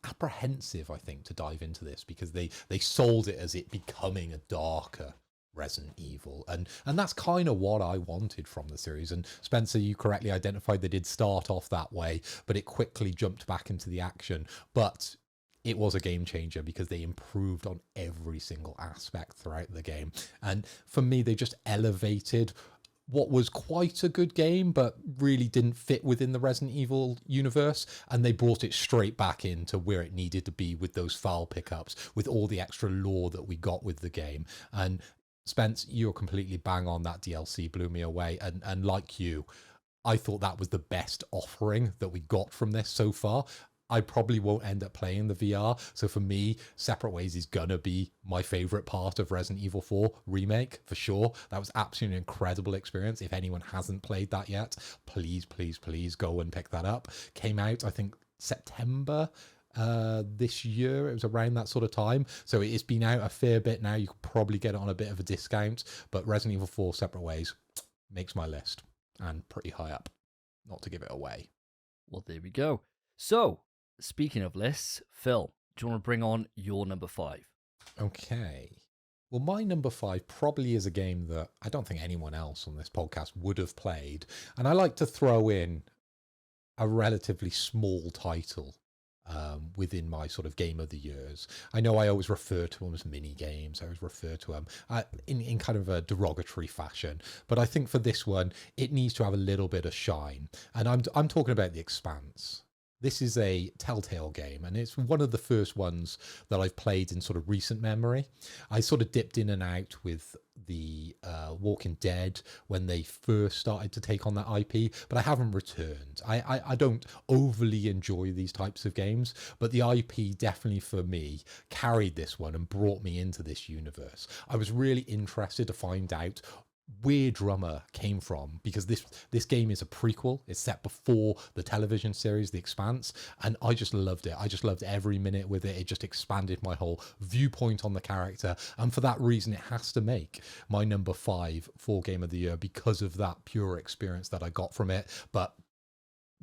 apprehensive, I think, to dive into this because they sold it as it becoming a darker Resident Evil, and that's kind of what I wanted from the series. And Spencer, you correctly identified they did start off that way, but it quickly jumped back into the action. But it was a game changer because they improved on every single aspect throughout the game, and for me they just elevated what was quite a good game, but really didn't fit within the Resident Evil universe, and they brought it straight back into where it needed to be with those file pickups, with all the extra lore that we got with the game. And Spence, you're completely bang on. That DLC blew me away, and like you, I thought that was the best offering that we got from this so far. I probably won't end up playing the VR. So for me, Separate Ways is going to be my favourite part of Resident Evil 4 Remake, for sure. That was absolutely an incredible experience. If anyone hasn't played that yet, please, please, please go and pick that up. Came out, I think, September this year. It was around that sort of time. So it's been out a fair bit now. You could probably get it on a bit of a discount. But Resident Evil 4 Separate Ways makes my list, and pretty high up. Not to give it away. Well, there we go. So, speaking of lists, Phil, do you want to bring on your number 5? Okay. Well, my number 5 probably is a game that I don't think anyone else on this podcast would have played. And I like to throw in a relatively small title within my sort of game of the years. I know I always refer to them as mini games. I always refer to them in kind of a derogatory fashion. But I think for this one, it needs to have a little bit of shine. And I'm talking about The Expanse. This is a Telltale game, and it's one of the first ones that I've played in sort of recent memory. I sort of dipped in and out with the Walking Dead when they first started to take on that IP, but I haven't returned. I don't overly enjoy these types of games, but the IP definitely for me carried this one and brought me into this universe. I was really interested to find out where Drummer came from, because this game is a prequel. It's set before the television series The Expanse, and I just loved it. I just loved every minute with it. It just expanded my whole viewpoint on the character, and for that reason it has to make my number 5 for Game of the Year, because of that pure experience that I got from it. But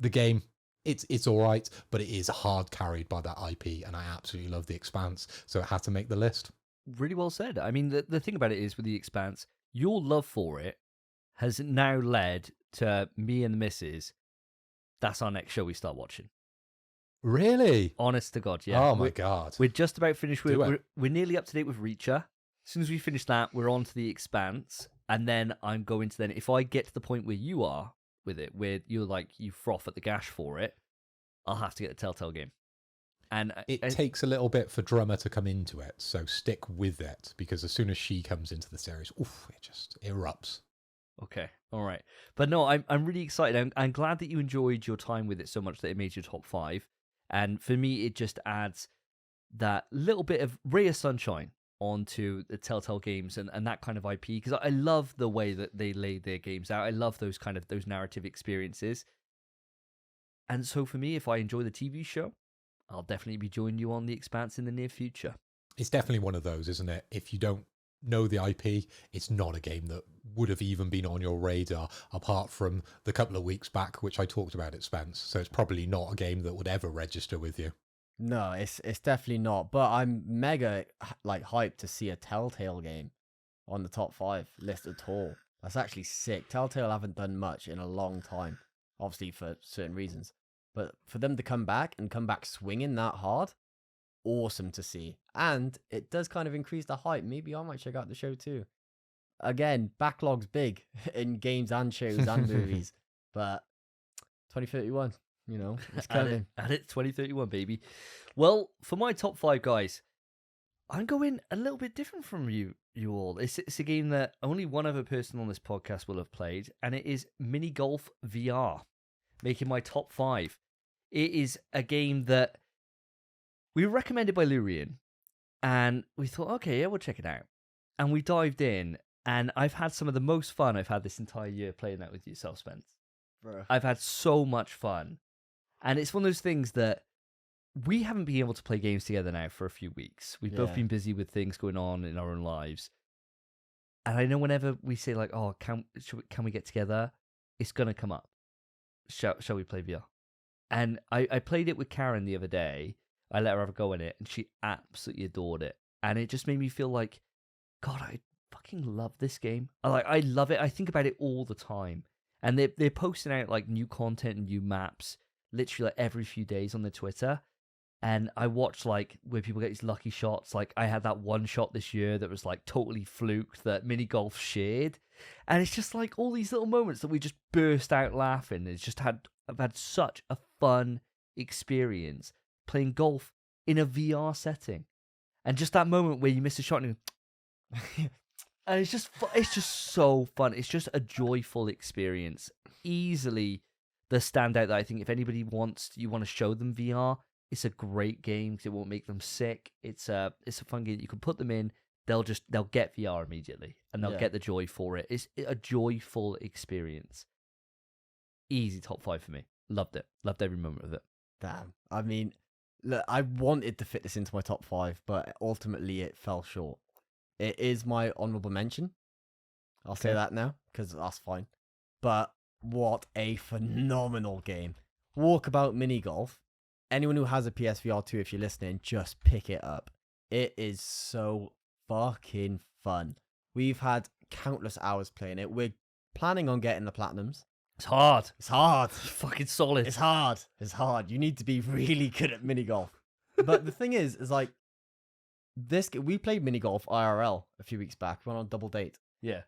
the game, it's all right, but it is hard carried by that IP, and I absolutely love The Expanse, so it had to make the list. Really well said. I mean, the thing about it is with The Expanse, your love for it has now led to me and the missus. That's our next show we start watching. Really? Honest to God, yeah. Oh my God. We're just about finished. Do it. We're nearly up to date with Reacher. As soon as we finish that, we're on to The Expanse. And then I'm going to if I get to the point where you are, with it, where you're like you froth at the gash for it, I'll have to get the Telltale game. And It takes a little bit for Drummer to come into it, so stick with it, because as soon as she comes into the series, oof, it just erupts. Okay, all right, but no, I'm really excited. I'm glad that you enjoyed your time with it so much that it made your top 5. And for me, it just adds that little bit of ray of sunshine onto the Telltale games and that kind of IP, because I love the way that they lay their games out. I love those narrative experiences. And so for me, if I enjoy the TV show, I'll definitely be joining you on The Expanse in the near future. It's definitely one of those, isn't it? If you don't know the IP, it's not a game that would have even been on your radar, apart from the couple of weeks back, which I talked about at Spence. So it's probably not a game that would ever register with you. No, it's definitely not. But I'm mega like hyped to see a Telltale game on the top 5 list at all. That's actually sick. Telltale haven't done much in a long time, obviously for certain reasons. But for them to come back swinging that hard, awesome to see. And it does kind of increase the hype. Maybe I might check out the show too. Again, backlog's big in games and shows and movies. But 2031, you know, it's coming. At it 2031, baby. Well, for my top 5, guys, I'm going a little bit different from you all. It's a game that only one other person on this podcast will have played, and it is Mini Golf VR, making my top 5. It is a game that we were recommended by Lewrian, and we thought, okay, yeah, we'll check it out. And we dived in, and I've had some of the most fun I've had this entire year playing that with yourself, Spence. Bro. I've had so much fun. And it's one of those things that we haven't been able to play games together now for a few weeks. We've both been busy with things going on in our own lives. And I know whenever we say like, oh, can we get together? It's going to come up. Shall we play VR? And I played it with Karen the other day. I let her have a go in it, and she absolutely adored it. And it just made me feel like, God, I fucking love this game. I love it. I think about it all the time. And they're posting out like new content and new maps literally like every few days on their Twitter. And I watch like where people get these lucky shots. Like I had that one shot this year that was like totally fluked that Mini Golf shared. And it's just like all these little moments that we just burst out laughing. I've had such a fun experience playing golf in a VR setting. And just that moment where you miss a shot and and it's just so fun. It's just a joyful experience. Easily the standout that I think if anybody want to show them VR, it's a great game because it won't make them sick. It's a fun game. You can put them in. They'll get VR immediately and they'll get the joy for it. It's a joyful experience. Easy top 5 for me. Loved it. Loved every moment of it. Damn. I mean, look, I wanted to fit this into my top 5, but ultimately it fell short. It is my honorable mention. I'll say that now because that's fine. But what a phenomenal game. Walkabout Mini Golf. Anyone who has a PSVR 2, if you're listening, just pick it up. It is so fucking fun. We've had countless hours playing it. We're planning on getting the platinums. It's hard. It's hard. Fucking solid. It's hard. It's hard. You need to be really good at mini golf. But the thing is like, we played mini golf IRL a few weeks back. We went on a double date. Yeah.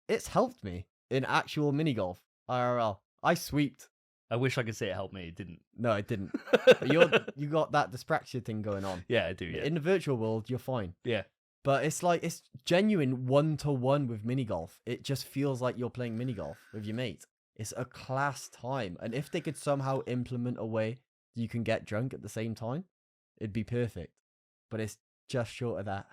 It's helped me in actual mini golf IRL. I sweeped. I wish I could say it helped me. It didn't. No, it didn't. You got that dyspraxia thing going on. Yeah, I do. Yeah. In the virtual world, you're fine. Yeah. But it's like, it's genuine 1-to-1 with mini golf. It just feels like you're playing mini golf with your mate. It's a class time. And if they could somehow implement a way you can get drunk at the same time, it'd be perfect. But it's just short of that.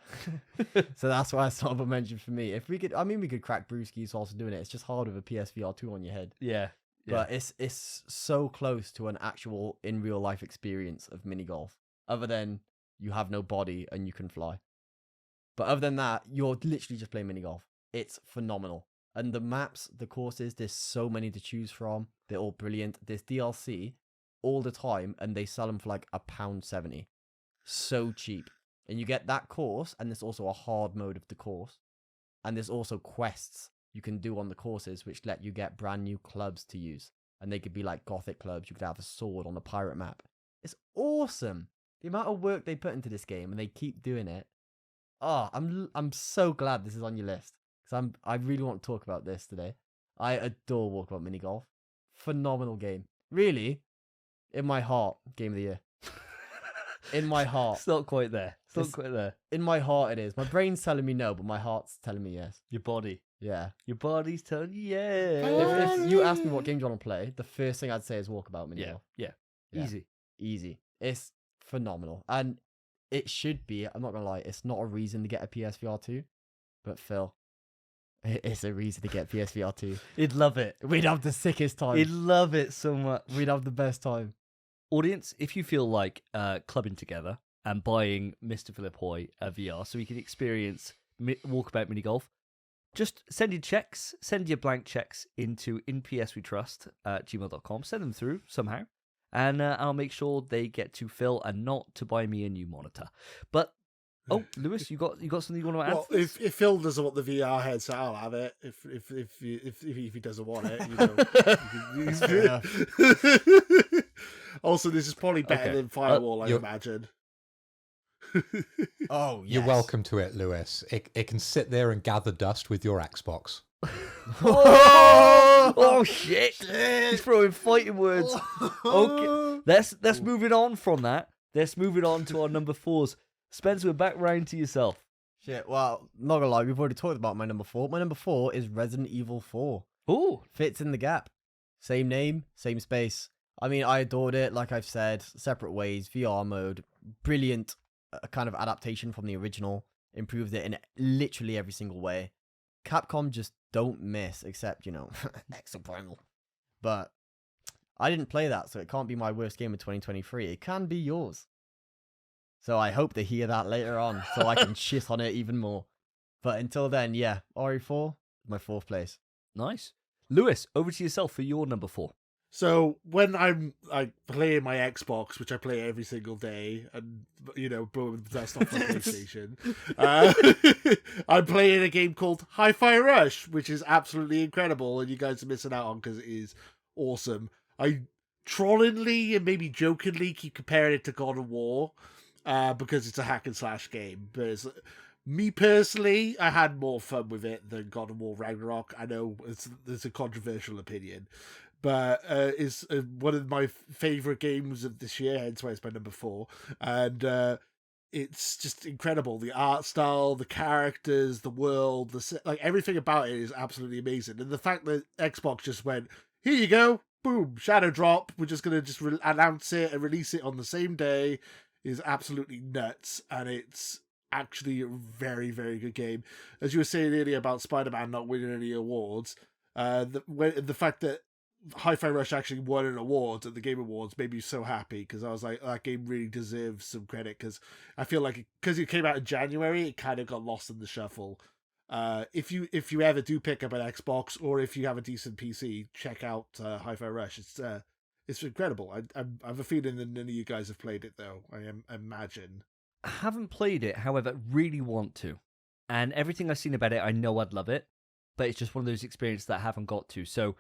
So that's why it's not a mention for me. If we could, we could crack brewskis whilst doing it. It's just hard with a PSVR 2 on your head. Yeah. But it's so close to an actual in real life experience of mini golf. Other than you have no body and you can fly. But other than that, you're literally just playing mini golf. It's phenomenal. And the maps, the courses, there's so many to choose from. They're all brilliant. There's DLC all the time, and they sell them for like £1.70. So cheap. And you get that course, and there's also a hard mode of the course. And there's also quests you can do on the courses, which let you get brand new clubs to use. And they could be like gothic clubs. You could have a sword on the pirate map. It's awesome. The amount of work they put into this game, and they keep doing it. Oh, I'm so glad this is on your list. Because I really want to talk about this today. I adore Walkabout Mini Golf. phenomenal game. Really, in my heart, game of the year. In my heart. It's not quite there. It's not It's- quite there. In my heart, it is. My brain's telling me no, but my heart's telling me yes. Your body. Yeah. Your body's telling you yeah. If you ask me what game do you want to play, the first thing I'd say is Walkabout Mini Yeah. Golf. Yeah. Yeah. Easy. Easy. It's phenomenal. And it should be, I'm not going to lie, it's not a reason to get a PSVR 2. But Phil, it's a reason to get PSVR 2. You'd love it. We'd have the sickest time. You'd love it so much. We'd have the best time. Audience, if you feel like clubbing together and buying Mr. Philip Hoy a VR so you can experience Walkabout Mini Golf, just send your checks, send your blank checks into inpswetrust@gmail.com. Send them through somehow, and I'll make sure they get to Phil and not to buy me a new monitor. But Lewis, you got something you want to add? Well, to this? if Phil doesn't want the VR headset, I'll have it. If he doesn't want it, Fair enough. Also, this is probably better Okay. than Firewall, I you're- imagine. Oh, You're yes. welcome to it, Lewis. It can sit there and gather dust with your Xbox. Oh shit! He's throwing fighting words. Okay, let's move it on from that. Let's move it on to our number 4s. Spence, we're back round to yourself. Shit, well, not gonna lie, we've already talked about my number 4. My number 4 is Resident Evil 4. Oh, Fits in the gap. Same name, same space. I mean, I adored it, like I've said, separate ways, VR mode, brilliant kind of adaptation from the original, improved it in literally every single way. Capcom just don't miss, except, Exoprimal. But I didn't play that, so it can't be my worst game of 2023. It can be yours. So I hope to hear that later on, so I can shit on it even more. But until then, yeah, RE4, my 4th place. nice. Lewis, over to yourself for your number 4. So when I'm playing my Xbox, which I play every single day, and blowing the dust off my PlayStation, I'm playing a game called Hi-Fi Rush, which is absolutely incredible, and you guys are missing out on because it is awesome. I trollingly and maybe jokingly keep comparing it to God of War, because it's a hack and slash game. But me personally, I had more fun with it than God of War Ragnarok. I know it's a controversial opinion, but it's one of my favorite games of this year, hence why it's my number 4. And it's just incredible. The art style, the characters, the world, everything about it is absolutely amazing. And the fact that Xbox just went, here you go, boom, shadow drop, we're just going to announce it and release it on the same day is absolutely nuts. And it's actually a very, very good game. As you were saying earlier about Spider-Man not winning any awards, the fact that Hi-Fi Rush actually won an award at the Game Awards made me so happy, because I was like, that game really deserves some credit, because I feel like because it came out in January, it kind of got lost in the shuffle. If you ever do pick up an Xbox, or if you have a decent PC, check out Hi-Fi Rush. It's incredible. I have a feeling that none of you guys have played it though. I imagine. I haven't played it, however, really want to. And everything I've seen about it, I know I'd love it, but it's just one of those experiences that I haven't got to. So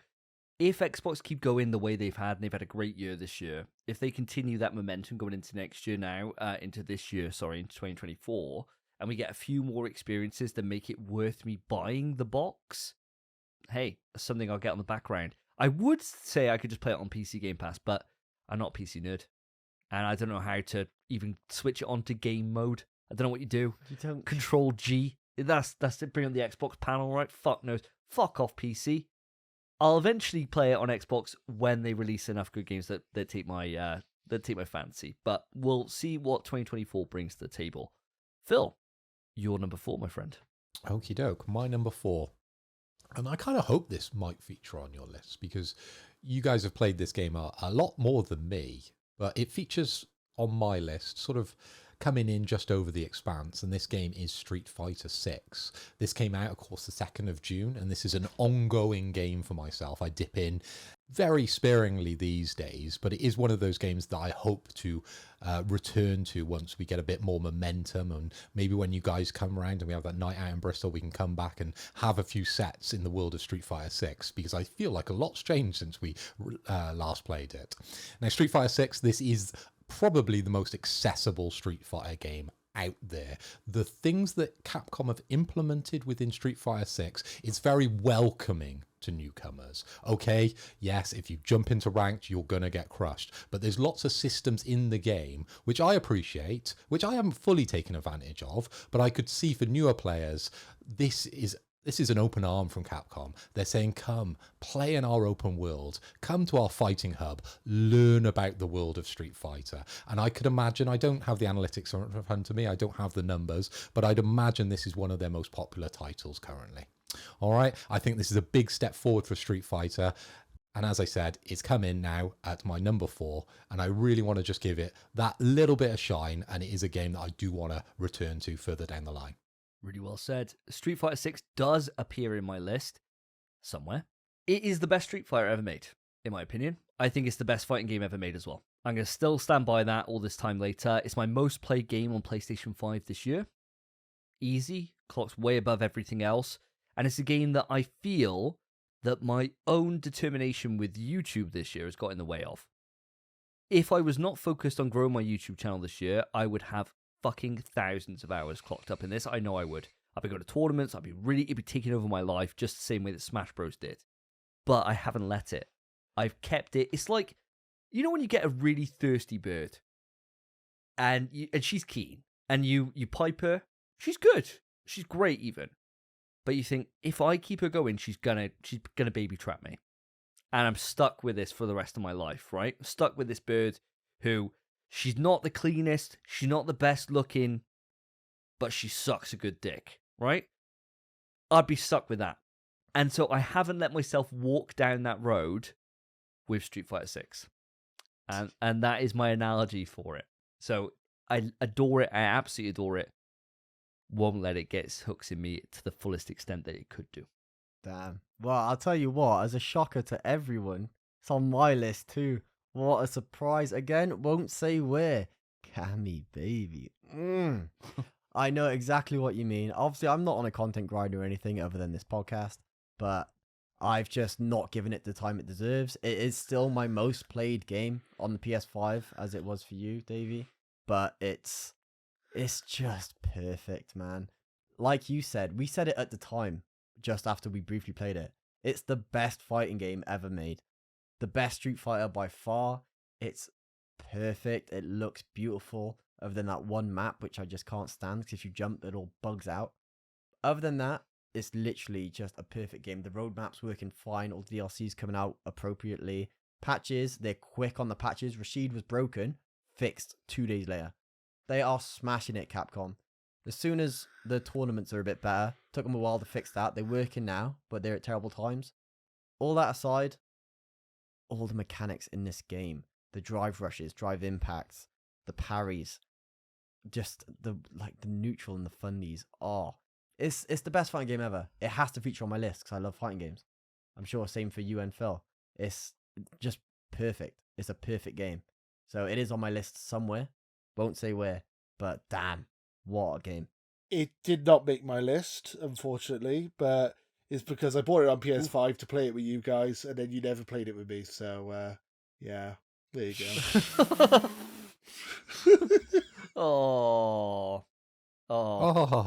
if Xbox keep going the way they've had, and they've had a great year this year, if they continue that momentum going into next year now, into 2024, and we get a few more experiences that make it worth me buying the box, hey, that's something I'll get on the background. I would say I could just play it on PC Game Pass, but I'm not a PC nerd, and I don't know how to even switch it on to game mode. I don't know what you do. You don't... Control G. That's it. Bring on the Xbox panel, right? Fuck knows. Fuck off, PC. I'll eventually play it on Xbox when they release enough good games that take my fancy. But we'll see what 2024 brings to the table. Phil, you're number 4, my friend. Okie doke, my number 4. And I kind of hope this might feature on your list, because you guys have played this game a lot more than me, but it features on my list, sort of coming in just over the expanse, and this game is Street Fighter 6. This came out, of course, the 2nd of June, and this is an ongoing game for myself. I dip in very sparingly these days, but it is one of those games that I hope to return to once we get a bit more momentum, and maybe when you guys come around and we have that night out in Bristol, we can come back and have a few sets in the world of Street Fighter 6, because I feel like a lot's changed since we last played it. Now, Street Fighter 6, this is probably the most accessible Street Fighter game out there. The things that Capcom have implemented within Street Fighter 6, it's very welcoming to newcomers. Okay, yes, if you jump into ranked, you're going to get crushed. But there's lots of systems in the game, which I appreciate, which I haven't fully taken advantage of, but I could see for newer players, this is an open arm from Capcom. They're saying, come, play in our open world. Come to our fighting hub. Learn about the world of Street Fighter. And I could imagine, I don't have the analytics in front of me, I don't have the numbers, but I'd imagine this is one of their most popular titles currently. All right, I think this is a big step forward for Street Fighter. And as I said, it's come in now at my number 4, and I really want to just give it that little bit of shine, and it is a game that I do want to return to further down the line. Really well said. Street Fighter 6 does appear in my list somewhere. It is the best Street Fighter ever made, in my opinion. I think it's the best fighting game ever made as well. I'm going to still stand by that all this time later. It's my most played game on PlayStation 5 this year. Easy, clocks way above everything else. And it's a game that I feel that my own determination with YouTube this year has got in the way of. If I was not focused on growing my YouTube channel this year, I would have fucking thousands of hours clocked up in this. I know I would. I'd be going to tournaments. It'd be taking over my life just the same way that Smash Bros did. But I haven't let it. I've kept it. It's like, you know when you get a really thirsty bird and she's keen and you pipe her, she's good. She's great even. But you think, if I keep her going, she's gonna baby trap me. And I'm stuck with this for the rest of my life, right? Stuck with this bird who, she's not the cleanest, she's not the best looking, but she sucks a good dick, right? I'd be stuck with that. And so I haven't let myself walk down that road with Street Fighter 6. And that is my analogy for it. So I adore it, I absolutely adore it. Won't let it get its hooks in me to the fullest extent that it could do. Damn. Well, I'll tell you what, as a shocker to everyone, it's on my list too. What a surprise. Again, won't say where. Cammy, baby. I know exactly what you mean. Obviously, I'm not on a content grind or anything other than this podcast, but I've just not given it the time it deserves. It is still my most played game on the PS5, as it was for you, Davey. But it's just perfect, man. Like you said, we said it at the time, just after we briefly played it. It's the best fighting game ever made. The best Street Fighter by far. It's perfect. It looks beautiful. Other than that one map, which I just can't stand, because if you jump, it all bugs out. Other than that, it's literally just a perfect game. The roadmap's working fine. All the DLC's coming out appropriately. Patches, they're quick on the patches. Rashid was broken, fixed 2 days later. They are smashing it, Capcom. As soon as the tournaments are a bit better, took them a while to fix that. They're working now, but they're at terrible times. All that aside, all the mechanics in this game, the drive rushes, drive impacts, the parries, just the neutral and the fundies. It's the best fighting game ever. It has to feature on my list because I love fighting games. I'm sure same for you and Phil. It's just perfect. It's a perfect game. So it is on my list somewhere. Won't say where, but damn, what a game. It did not make my list, unfortunately, but it's because I bought it on PS5 to play it with you guys, and then you never played it with me, so, yeah, there you go. Oh,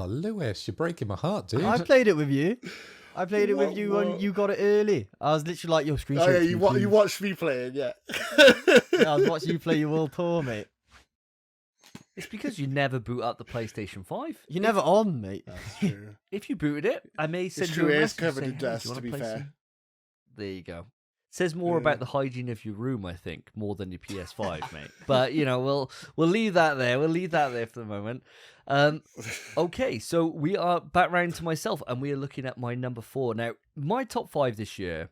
Lewis, you're breaking my heart, dude. I played it with you. I played it with you when you got it early. I was literally like, yo, screenshot. Oh, yeah, you watched me playing, yeah. Yeah, I was watching you play your World Tour, mate. it's because you never boot up the PlayStation 5. You're never on, mate. That's true. If you booted it, I may send It's you true, a it is message covered saying, in "Hey, do you dust, wanna to be play fair. some-" There you go. Says more about the hygiene of your room, I think, more than your PS5, mate. But we'll leave that there. We'll leave that there for the moment. Okay, so we are back round to myself, and we are looking at my number 4 now. My top 5 this year.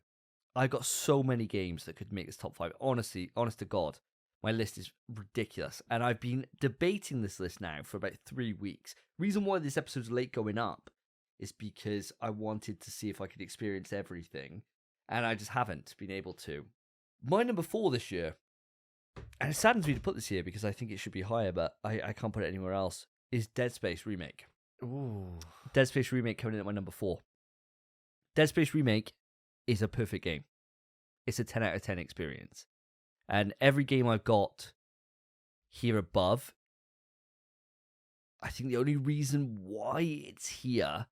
I got so many games that could make this top 5. Honestly, honest to God, my list is ridiculous, and I've been debating this list now for about 3 weeks. Reason why this episode's late going up is because I wanted to see if I could experience everything. And I just haven't been able to. My number 4 this year, and it saddens me to put this here because I think it should be higher, but I can't put it anywhere else, is Dead Space Remake. Ooh. Dead Space Remake coming in at my number 4. Dead Space Remake is a perfect game. It's a 10 out of 10 experience. And every game I've got here above, I think the only reason why it's here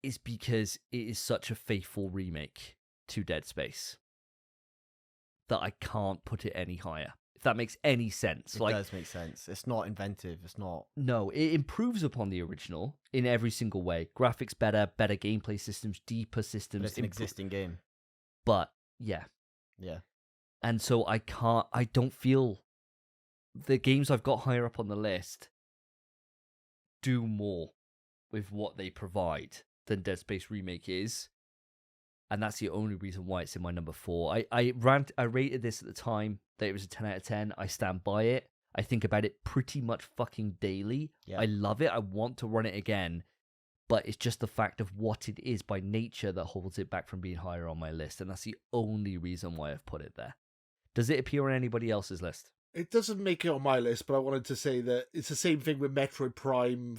is because it is such a faithful remake to Dead Space that I can't put it any higher. If that makes any sense. It does make sense. It's not inventive. It's not. No, it improves upon the original in every single way. Graphics better gameplay systems, deeper systems. But it's an existing game. But yeah. Yeah. And so I don't feel the games I've got higher up on the list do more with what they provide than Dead Space Remake is. And that's the only reason why it's in my number 4. I rated this at the time that it was a 10 out of 10. I stand by it. I think about it pretty much fucking daily. Yeah. I love it. I want to run it again. But it's just the fact of what it is by nature that holds it back from being higher on my list. And that's the only reason why I've put it there. Does it appear on anybody else's list? It doesn't make it on my list, but I wanted to say that it's the same thing with Metroid Prime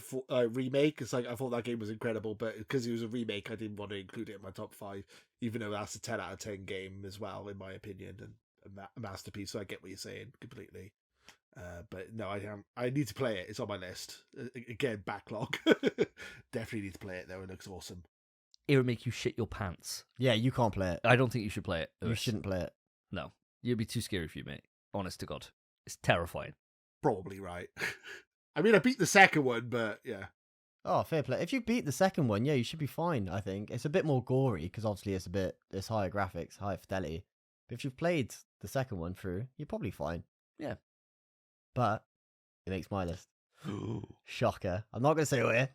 remake. It's like I thought that game was incredible, but because it was a remake, I didn't want to include it in my top 5, even though that's a 10 out of 10 game as well, in my opinion, and a masterpiece. So I get what you're saying completely. But no, I need to play it. It's on my list. Again, backlog. Definitely need to play it though. It looks awesome. It would make you shit your pants. Yeah, you can't play it. I don't think you should play it. You shouldn't play it. No. You'd be too scary for you, mate. Honest to God. It's terrifying. Probably right. I mean, I beat the second one, but yeah. Oh, fair play. If you beat the second one, yeah, you should be fine, I think. It's a bit more gory, because obviously it's higher graphics, higher fidelity. But if you've played the second one through, you're probably fine. Yeah. But it makes my list. Shocker. I'm not going to say where.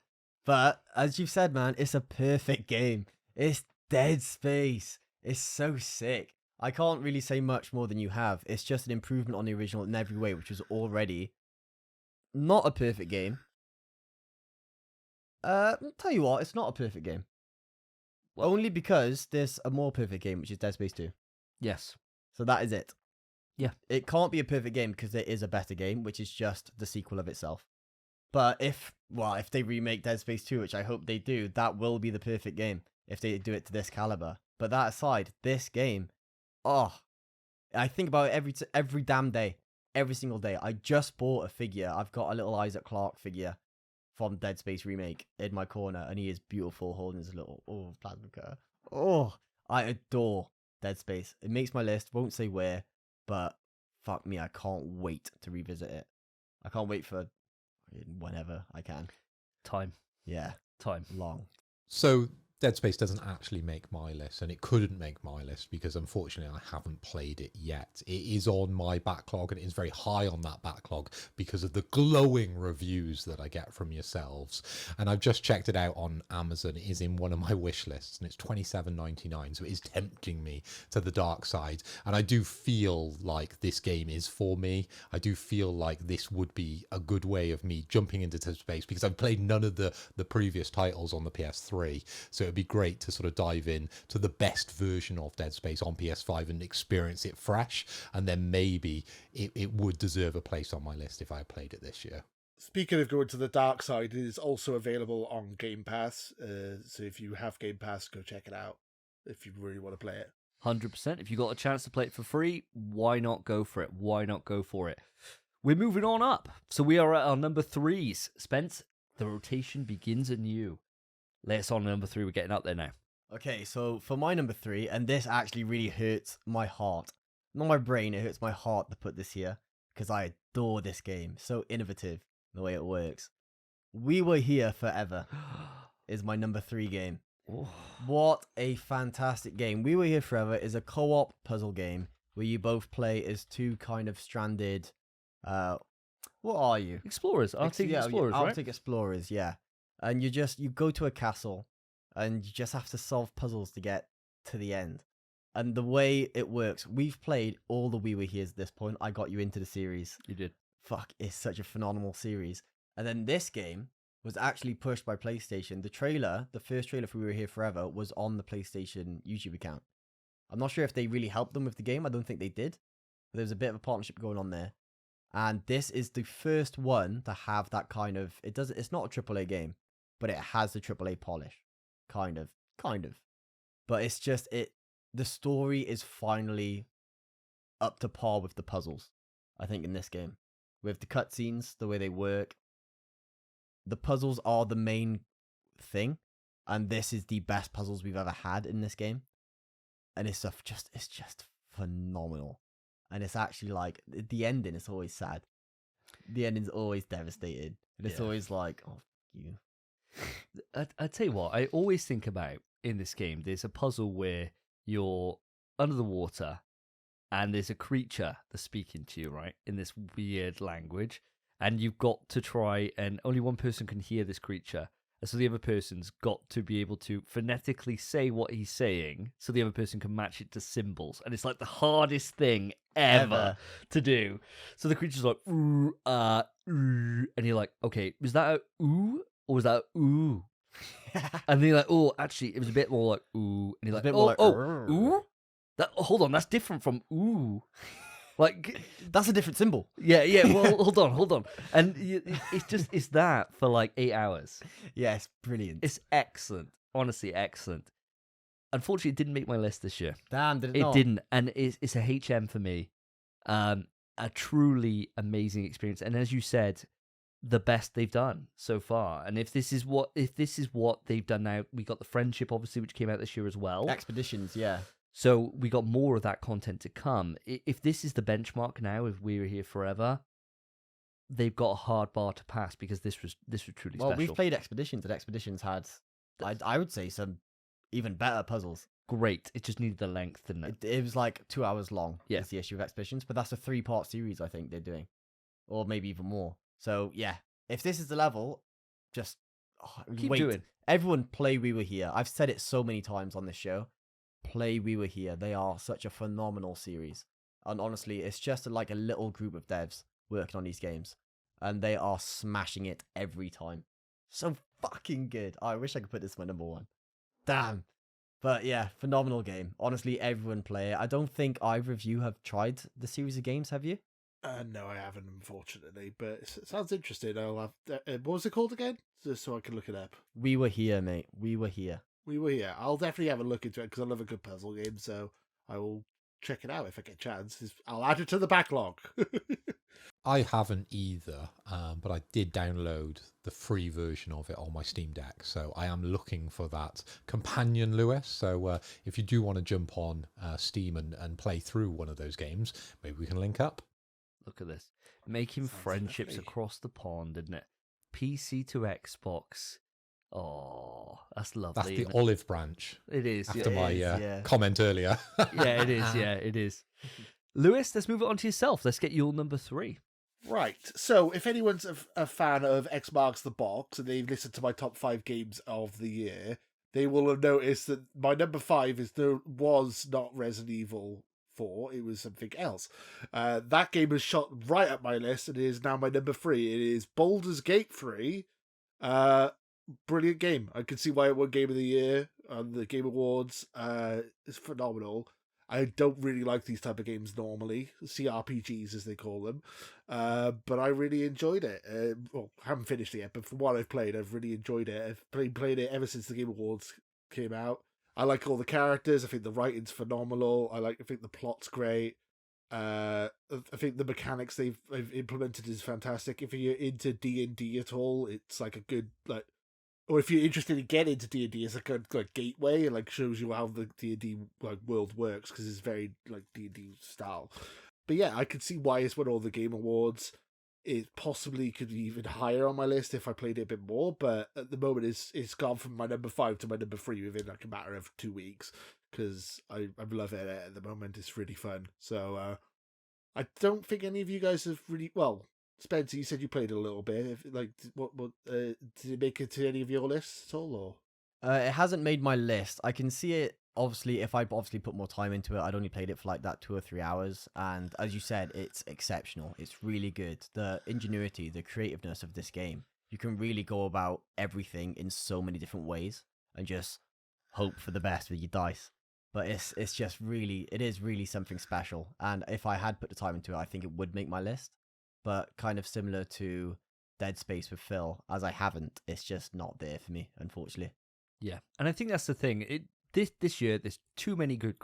But as you've said, man, it's a perfect game. It's Dead Space. It's so sick. I can't really say much more than you have. It's just an improvement on the original in every way, which was already not a perfect game. Tell you what, it's not a perfect game. Well, only because there's a more perfect game, which is Dead Space 2. yes. So that is it. Yeah. It can't be a perfect game because there is a better game, which is just the sequel of itself. But if they remake Dead Space 2, which I hope they do, that will be the perfect game if they do it to this caliber. But that aside, this game, I think about it every damn day, every single day. I just bought a figure. I've got a little Isaac Clarke figure from Dead Space Remake in my corner, and he is beautiful holding his little plasma cutter. I adore Dead Space. It makes my list. Won't say where, but fuck me, I can't wait to revisit it. I can't wait for whenever I can. Time. Yeah, Time. long. So Dead Space doesn't actually make my list, and it couldn't make my list because unfortunately I haven't played it yet. It is on my backlog, and it is very high on that backlog because of the glowing reviews that I get from yourselves. And I've just checked it out on Amazon. It is in one of my wish lists, and it's $27.99, so it is tempting me to the dark side. And I do feel like this game is for me. I do feel like this would be a good way of me jumping into Dead Space because I've played none of the previous titles on the PS3, so it'd be great to sort of dive in to the best version of Dead Space on PS5 and experience it fresh, and then maybe it would deserve a place on my list if I had played it this year. Speaking of going to the dark side, it is also available on Game Pass. So if you have Game Pass, go check it out if you really want to play it. 100%. If you got a chance to play it for free, why not go for it? Why not go for it? We're moving on up. So we are at our number 3s. Spence, the rotation begins anew. Lay us on number 3. We're getting up there now. Okay, so for my number 3, and this actually really hurts my heart. Not my brain, it hurts my heart to put this here, because I adore this game. So innovative, the way it works. We Were Here Forever is my number 3 game. Oh. What a fantastic game. We Were Here Forever is a co-op puzzle game where you both play as two kind of stranded... what are you? Explorers. Arctic Explorers, right? Arctic Explorers, yeah. And you go to a castle, and you just have to solve puzzles to get to the end. And the way it works, we've played all the We Were Here's at this point. I got you into the series. You did. Fuck, it's such a phenomenal series. And then this game was actually pushed by PlayStation. The first trailer for We Were Here Forever was on the PlayStation YouTube account. I'm not sure if they really helped them with the game. I don't think they did. But there's a bit of a partnership going on there. And this is the first one to have that kind of... It's not a AAA game, but it has the AAA polish. Kind of. But it's just... The story is finally up to par with the puzzles, I think, in this game. With the cutscenes, the way they work. The puzzles are the main thing. and this is the best puzzles we've ever had in this game. And it's just phenomenal. And it's actually like the ending is always sad. The ending's always devastated. And it's always like, oh, you. I tell you what, I always think about in this game, there's a puzzle where you're under the water and there's a creature that's speaking to you, right, in this weird language. And you've got to try, and only one person can hear this creature. And so the other person's got to be able to phonetically say what he's saying so the other person can match it to symbols. And it's like the hardest thing ever to do. So the creature's like, ooh, ooh, and you're like, okay, was that a ooh or was that a ooh? And then you're like, oh, actually, it was a bit more like ooh. And you're like, ooh? Hold on, that's different from ooh. Like, that's a different symbol. Yeah. Well, hold on. And it's that for like 8 hours. Yeah, it's brilliant. It's excellent. Honestly, excellent. Unfortunately, it didn't make my list this year. Damn, did it It not? didn't. And it's a HM for me. A truly amazing experience. And as you said, the best they've done so far. And if this is what they've done now, we got the Friendship, obviously, which came out this year as well. Expeditions, yeah. So we got more of that content to come. If this is the benchmark now, if We're Here Forever, they've got a hard bar to pass because this was truly Well, special. we've played Expeditions, and Expeditions had, I would say, some even better puzzles. Great. It just needed the length, didn't it? It was like 2 hours long. Yeah. Is the issue of Expeditions, but that's a 3-part series I think they're doing, or maybe even more. So yeah, if this is the level, just Keep wait. doing. Everyone play We Were Here. I've said it so many times on this show. Play We Were Here. They are such a phenomenal series. And honestly, it's just like a little group of devs working on these games. And they are smashing it every time. So fucking good. I wish I could put this my number one. Damn. But yeah, phenomenal game. Honestly, everyone play it. I don't think either of you have tried the series of games, have you? No, I haven't, unfortunately. But it sounds interesting. I'll have. What was it called again? Just so I can look it up. We Were Here, mate. We Were Here. We Were Here. I'll definitely have a look into it because I love a good puzzle game. So I will check it out if I get a chance. I'll add it to the backlog. I haven't either, but I did download the free version of it on my Steam Deck, so I am looking for that companion, Lewis. So if you do want to jump on Steam and play through one of those games, maybe we can link up. Look at this. Making Sounds friendships lovely. across the pond, isn't it? PC to Xbox. Oh, that's lovely. That's the isn't it? olive branch It is. after Yeah. my yeah. comment earlier. Yeah, it is. Yeah, it is. Lewis, let's move it on to yourself. Let's get your number 3. Right. So if anyone's a fan of X Marks the Box and they've listened to my top 5 games of the year, they will have noticed that my number 5 was not Resident Evil 4. It was something else. That game is shot right up my list and it is now my number 3. It is Baldur's Gate 3. Brilliant game. I can see why it won Game of the Year on the Game Awards. It's phenomenal. I don't really like these type of games normally, CRPGs as they call them, but I really enjoyed it. Well, I haven't finished it yet, but from what I've played, I've really enjoyed it. I've played it ever since the Game Awards came out. I like all the characters. I think the writing's phenomenal. I think the plot's great. I think the mechanics they've implemented is fantastic. If you're into D&D at all, it's like a good or if you're interested in getting into D&D, it's a good gateway and shows you how the D&D world works because it's very D&D style. But yeah, I could see why it's won all the Game Awards. It possibly could be even higher on my list if I played it a bit more, but at the moment it's gone from my number 5 to my number 3 within a matter of 2 weeks because I'm loving it at the moment. It's really fun. So I don't think any of you guys have really Spencer, you said you played a little bit. What did it make it to any of your lists at all? Or It hasn't made my list. I can see it. Obviously, if I put more time into it, I'd only played it for that 2 or 3 hours. And as you said, it's exceptional. It's really good. The ingenuity, the creativeness of this game. You can really go about everything in so many different ways and just hope for the best with your dice. But it is really something special. And if I had put the time into it, I think it would make my list. But kind of similar to Dead Space with Phil, as I haven't, it's just not there for me, unfortunately. Yeah, and I think that's the thing. This year, there's too many good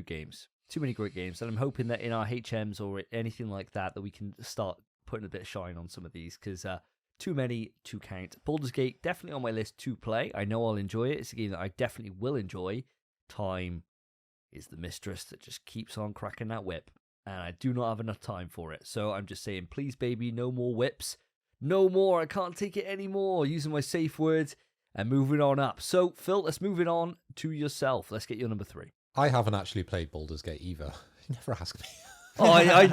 games, too many great games, and I'm hoping that in our HMs or anything like that we can start putting a bit of shine on some of these because too many to count. Baldur's Gate, definitely on my list to play. I know I'll enjoy it. It's a game that I definitely will enjoy. Time is the mistress that just keeps on cracking that whip, and I do not have enough time for it. So I'm just saying, please, baby, no more whips. No more. I can't take it anymore. Using my safe words and moving on up. So, Phil, let's move it on to yourself. Let's get your number 3. I haven't actually played Baldur's Gate either. You never ask me. Oh, I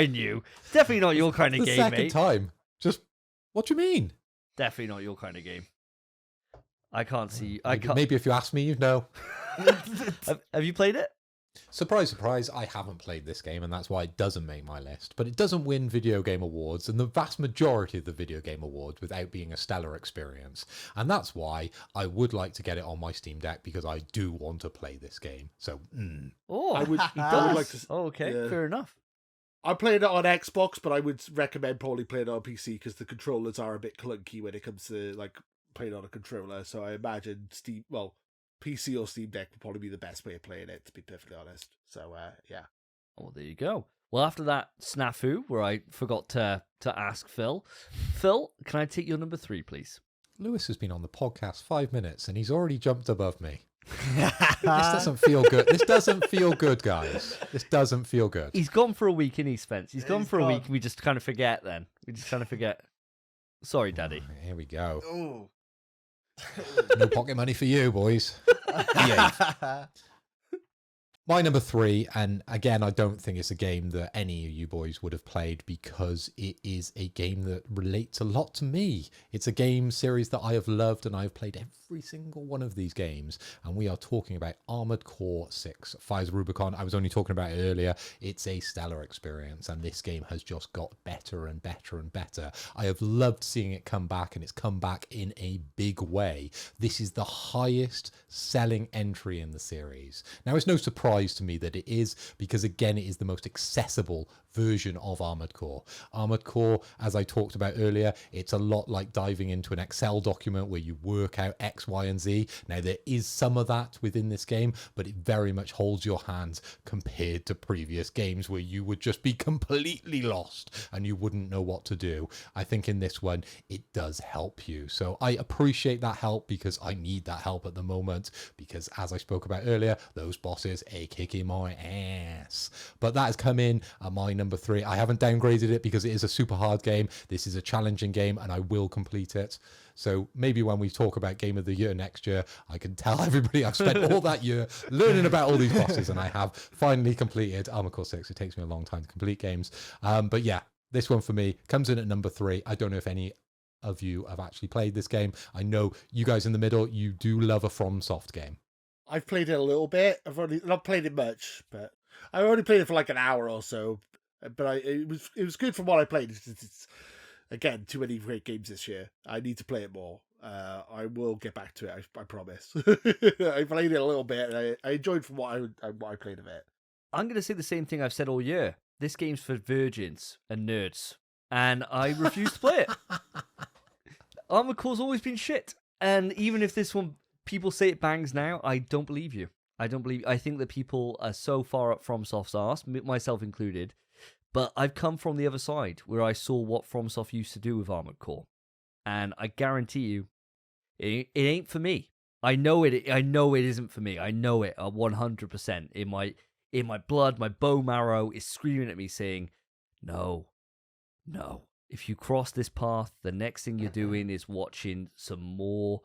knew. Definitely not your kind of the game, second mate. time. Just, what do you mean? Definitely not your kind of game. I can't see. I can't. Maybe if you ask me, you'd know. Have you played it? Surprise, surprise, I haven't played this game, and that's why it doesn't make my list. But it doesn't win video game awards, and the vast majority of the video game awards, without being a stellar experience. And that's why I would like to get it on my Steam Deck, because I do want to play this game. So, Oh, I would like to. Oh, okay, Yeah. fair enough. I played it on Xbox, but I would recommend probably playing it on PC because the controllers are a bit clunky when it comes to like playing on a controller. So I imagine PC or Steam Deck would probably be the best way of playing it, to be perfectly honest. So, yeah. Oh, there you go. Well, after that snafu, where I forgot to ask Phil, can I take your number 3, please? Lewis has been on the podcast 5 minutes, and he's already jumped above me. This doesn't feel good. This doesn't feel good, guys. This doesn't feel good. He's gone for a week, isn't he, Spence? He's gone He's for a gone. week, and we just kind of forget then. We just kind of forget. Sorry, Daddy. Here we go. Ooh. No pocket money for you, boys. Yeah. My number 3, and again, I don't think it's a game that any of you boys would have played because it is a game that relates a lot to me. It's a game series that I have loved, and I've played every single one of these games, and we are talking about Armored Core 6, Fires of Rubicon. I was only talking about it earlier. It's a stellar experience, and this game has just got better and better and better. I have loved seeing it come back, and it's come back in a big way. This is the highest selling entry in the series. Now, it's no surprise to me that it is, because again, it is the most accessible version of Armored Core. Armored Core, as I talked about earlier, it's a lot like diving into an Excel document where you work out X, Y, and Z. Now, there is some of that within this game, but it very much holds your hands compared to previous games where you would just be completely lost and you wouldn't know what to do. I think in this one, it does help you. So I appreciate that help, because I need that help at the moment, because as I spoke about earlier, those bosses are kicking my ass. But that has come in at my number 3. I haven't downgraded it because it is a super hard game. This is a challenging game, and I will complete it. So maybe when we talk about Game of the Year next year, I can tell everybody I've spent all that year learning about all these bosses, and I have finally completed Armored Core 6. It takes me a long time to complete games. But yeah, this one for me comes in at number 3. I don't know if any of you have actually played this game. I know you guys in the middle, you do love a FromSoft game. I've played it a little bit. I've only not played it much, but I only played it for like an hour or so. But it was good from what I played. It's again, too many great games this year. I need to play it more. I will get back to it. I promise. I played it a little bit, and I enjoyed from what I played of it. I'm going to say the same thing I've said all year. This game's for virgins and nerds, and I refuse to play it. Armored Core's always been shit, and even if this one, people say it bangs now, I don't believe you. I think that people are so far up FromSoft's arse, myself included. But I've come from the other side, where I saw what FromSoft used to do with Armored Core, and I guarantee you, it ain't for me. I know it. I know it isn't for me. I know it 100%. In my blood, my bone marrow is screaming at me, saying, "No, no. If you cross this path, the next thing you're doing is watching some more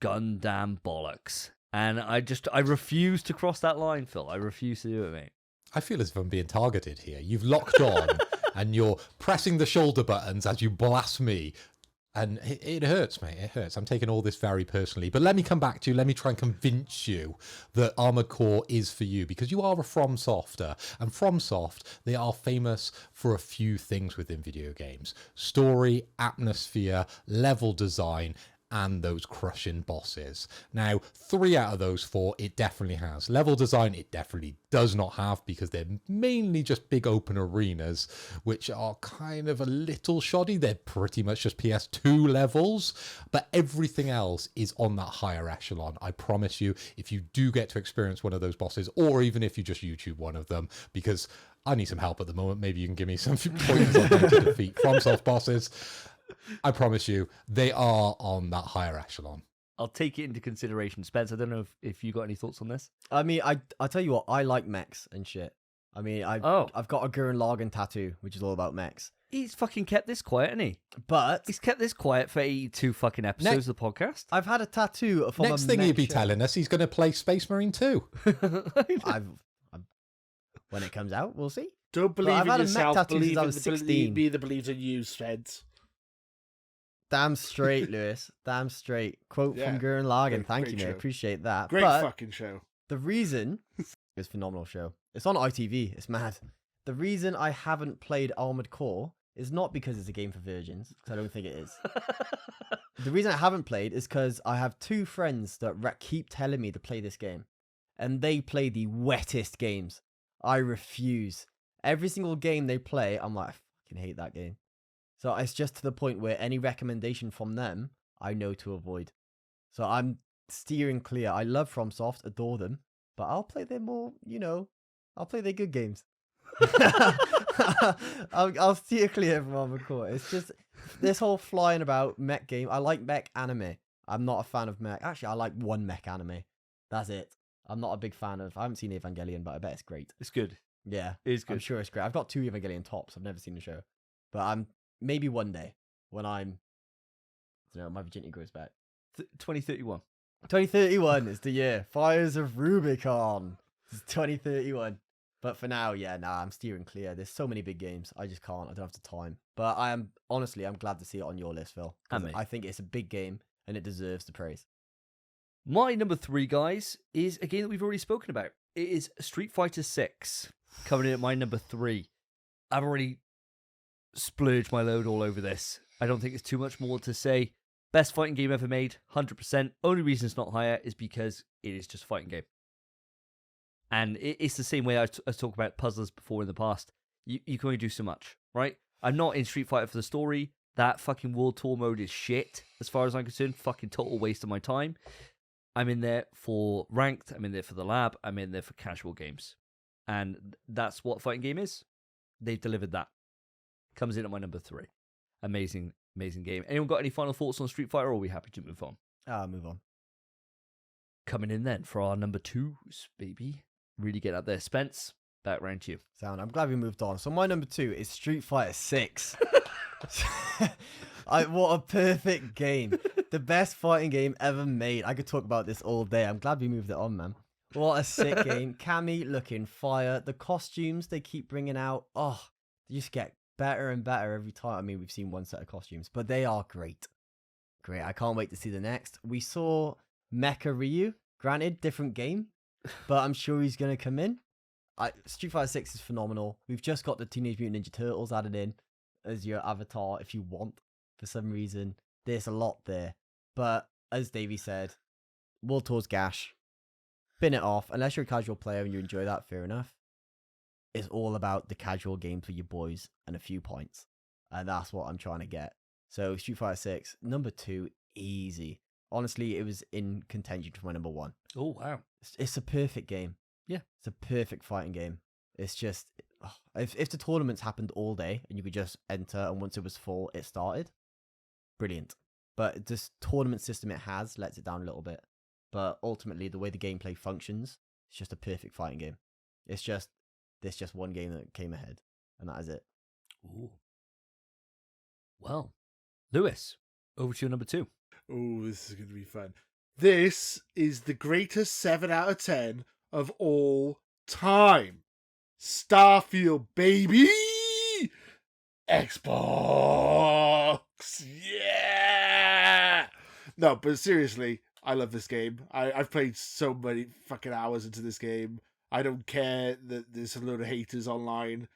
Gundam bollocks." And I refuse to cross that line, Phil. I refuse to do it, mate. I feel as if I'm being targeted here. You've locked on and you're pressing the shoulder buttons as you blast me. And it hurts, mate. It hurts. I'm taking all this very personally. But let me come back to you. Let me try and convince you that Armored Core is for you, because you are a FromSofter. And FromSoft, they are famous for a few things within video games: story, atmosphere, level design, and those crushing bosses. Now, 3 out of those 4, it definitely has. Level design, it definitely does not have, because they're mainly just big open arenas, which are kind of a little shoddy. They're pretty much just PS2 levels, but everything else is on that higher echelon. I promise you, if you do get to experience one of those bosses, or even if you just YouTube one of them, because I need some help at the moment. Maybe you can give me some pointers on how to defeat FromSoft bosses. I promise you, they are on that higher echelon. I'll take it into consideration. Spence, I don't know if you got any thoughts on this. I mean, I tell you what, I like mechs and shit. I mean, I've got a Gurren Lagann tattoo, which is all about mechs. He's fucking kept this quiet, hasn't he? But He's kept this quiet for 82 fucking episodes of the podcast. I've had a tattoo from Next a thing mech he'd be show. telling us, he's going to play Space Marine 2. I've when it comes out, we'll see. Don't believe I've in had a mech yourself. tattoo since Believe I in was the 16. Be the believes in you, Spence. Damn straight, Lewis. Damn straight. Quote Yeah. from Gurren Lagann. Great- Thank great you, mate. show. Appreciate that. Great but fucking show. the reason it's a phenomenal show. It's on ITV. It's mad. The reason I haven't played Armored Core is not because it's a game for virgins, because I don't think it is. The reason I haven't played is because I have two friends that keep telling me to play this game, and they play the wettest games. I refuse. Every single game they play, I'm like, I fucking hate that game. So it's just to the point where any recommendation from them, I know to avoid. So I'm steering clear. I love FromSoft, adore them, but I'll play their more, I'll play their good games. I'll steer clear from Armored Core. It's just this whole flying about mech game. I like mech anime. I'm not a fan of mech. Actually, I like one mech anime. That's it. I'm not a big fan of. I haven't seen Evangelion, but I bet it's great. It's good. Yeah, It's I'm good. sure it's great. I've got 2 Evangelion tops. I've never seen the show, but I'm maybe one day when my virginity grows back. 2031. 2031 is the year. Fires of Rubicon. It's 2031. But for now, I'm steering clear. There's so many big games. I just can't. I don't have the time. But I'm glad to see it on your list, Phil. 'Cause And me. I think it's a big game and it deserves the praise. My number 3, guys, is a game that we've already spoken about. It is Street Fighter 6, coming in at my number 3. I've already splurged my load all over this. I don't think it's too much more to say. Best fighting game ever made, 100%. Only reason it's not higher is because it is just a fighting game. And it's the same way I talked about puzzles before in the past. You can only do so much, right? I'm not in Street Fighter for the story. That fucking World Tour mode is shit, as far as I'm concerned. Fucking total waste of my time. I'm in there for ranked. I'm in there for the lab. I'm in there for casual games. And that's what fighting game is. They've delivered that. Comes in at my number 3. Amazing, amazing game. Anyone got any final thoughts on Street Fighter, or are we happy to move on? Move on. Coming in then for our number 2s, baby. Really get up there. Spence, back round to you. Sound. I'm glad we moved on. So my number 2 is Street Fighter 6. What a perfect game. The best fighting game ever made. I could talk about this all day. I'm glad we moved it on, man. What a sick game. Cammy looking fire. The costumes they keep bringing out. Oh, they just get better and better every time. I mean, we've seen one set of costumes, but they are great. Great. I can't wait to see the next. We saw Mecha Ryu. Granted, different game, but I'm sure he's going to come in. Street Fighter 6 is phenomenal. We've just got the Teenage Mutant Ninja Turtles added in as your avatar if you want. For some reason, there's a lot there. But as Davey said, World Tour's gash. Bin it off. Unless you're a casual player and you enjoy that, fair enough. It's all about the casual games for your boys and a few points. And that's what I'm trying to get. So Street Fighter 6, number 2, easy. Honestly, it was in contention for my number 1. Oh, wow. It's a perfect game. Yeah. It's a perfect fighting game. It's just, if the tournaments happened all day and you could just enter and once it was full, it started, brilliant. But this tournament system it has lets it down a little bit. But ultimately, the way the gameplay functions, it's just a perfect fighting game. There's just one game that came ahead, and that is it. Ooh. Well, Lewis, over to your number 2. Oh, this is going to be fun. This is the greatest 7 out of 10 of all time. Starfield, baby! Xbox! Yeah! No, but seriously, I love this game. I've played so many fucking hours into this game. I don't care that there's a load of haters online.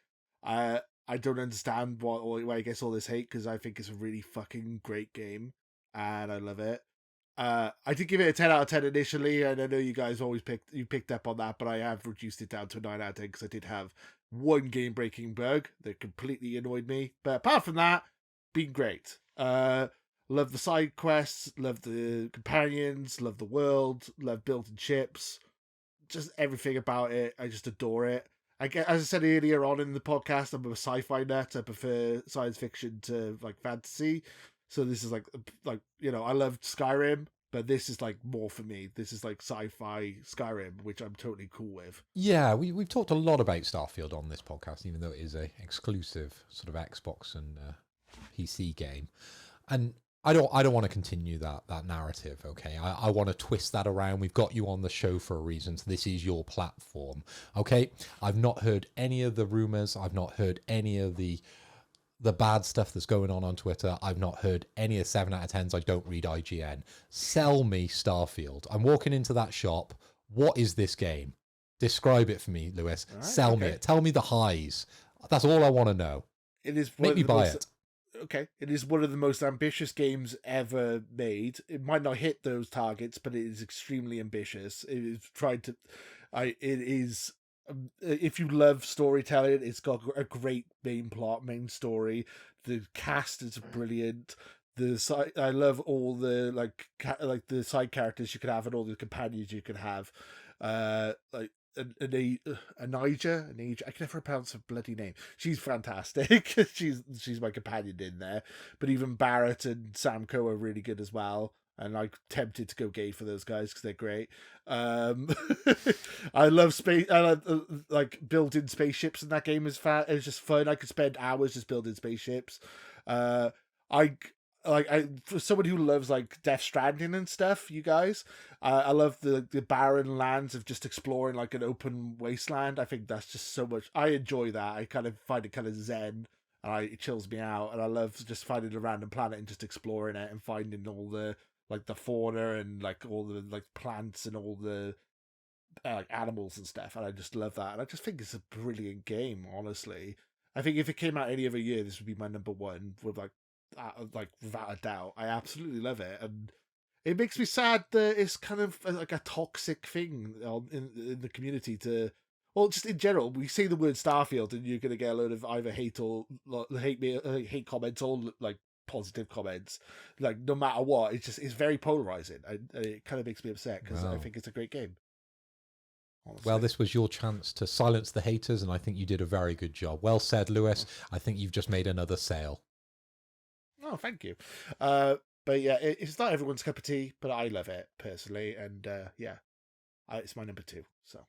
I don't understand why I guess all this hate, because I think it's a really fucking great game. And I love it. I did give it a 10 out of 10 initially, and I know you guys always picked up on that, but I have reduced it down to a 9 out of 10 because I did have one game-breaking bug that completely annoyed me. But apart from that, been great. Love the side quests, love the companions, love the world, love building ships. Just everything about it. I just adore it. As I said earlier on in the podcast, I'm a sci-fi nut. I prefer science fiction to like fantasy. So this is like I loved Skyrim, but this is like more for me. This is like sci-fi Skyrim, which I'm totally cool with. Yeah, we've talked a lot about Starfield on this podcast, even though it is a exclusive sort of Xbox and PC game. And I don't want to continue that narrative, okay? I want to twist that around. We've got you on the show for a reason, so this is your platform, okay? I've not heard any of the rumors. I've not heard any of the bad stuff that's going on Twitter. I've not heard any of 7 out of 10s. I don't read IGN. Sell me Starfield. I'm walking into that shop. What is this game? Describe it for me, Lewis. Right, Sell me it. Tell me the highs. That's all I want to know. It is Make me buy it. Okay, it is one of the most ambitious games ever made. It might not hit those targets, but it is extremely ambitious. It is tried to. It is. If you love storytelling, it's got a great main plot, main story. The cast is brilliant. I love all the like the side characters you can have and all the companions you can have. Like Anija, I can never pronounce her bloody name. She's fantastic. she's my companion in there. But even Barrett and Samco are really good as well. And I'm tempted to go gay for those guys because they're great. I love space. I like building spaceships in that game is it's just fun. I could spend hours just building spaceships. For someone who loves like Death Stranding and stuff, you guys, I love the barren lands of just exploring like an open wasteland. I think that's just so much. I enjoy that. I kind of find it kind of zen, and it chills me out. And I love just finding a random planet and just exploring it and finding all the like the fauna and like all the like plants and all the like animals and stuff. And I just love that. And I just think it's a brilliant game. Honestly, I think if it came out any other year, this would be my number one with like without a doubt. I absolutely love it, and it makes me sad that it's kind of like a toxic thing in the community to, well, just in general. We say the word Starfield, and you're going to get a load of either hate comments or like positive comments. Like no matter what, it's very polarizing. It kind of makes me upset because I think it's a great game. Honestly. Well, this was your chance to silence the haters, and I think you did a very good job. Well said, Lewis. I think you've just made another sale. Oh, thank you. But yeah, it's not everyone's cup of tea, but I love it personally, and it's my number 2. So,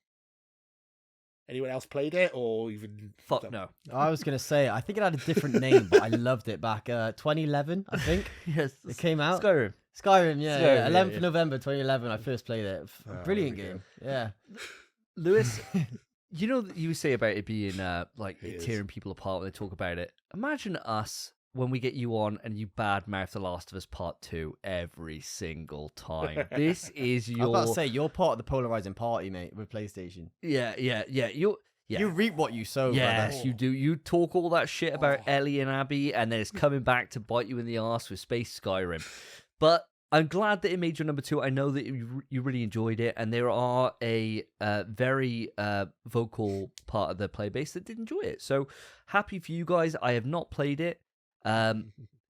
anyone else played it or even? Fuck no. I was gonna say I think it had a different name, but I loved it back 2011. I think Yes, it came out. Skyrim. Skyrim, yeah, Skyrim, 11th of November 2011. I first played it. Brilliant there we game. Yeah. Lewis, you know you say about it being like It is. tearing people apart when they talk about it. Imagine us when we get you on and you badmouth The Last of Us Part 2 every single time. This is I was your... about to say you're part of the polarizing party, mate, with PlayStation. Yeah. You reap what you sow. Yes, brother. you do. You talk all that shit about Ellie and Abby, and then it's coming back to bite you in the arse with Space Skyrim. But I'm glad that it made your number 2. I know that you really enjoyed it, and there are a very vocal part of the player base that did enjoy it. So happy for you guys. I have not played it,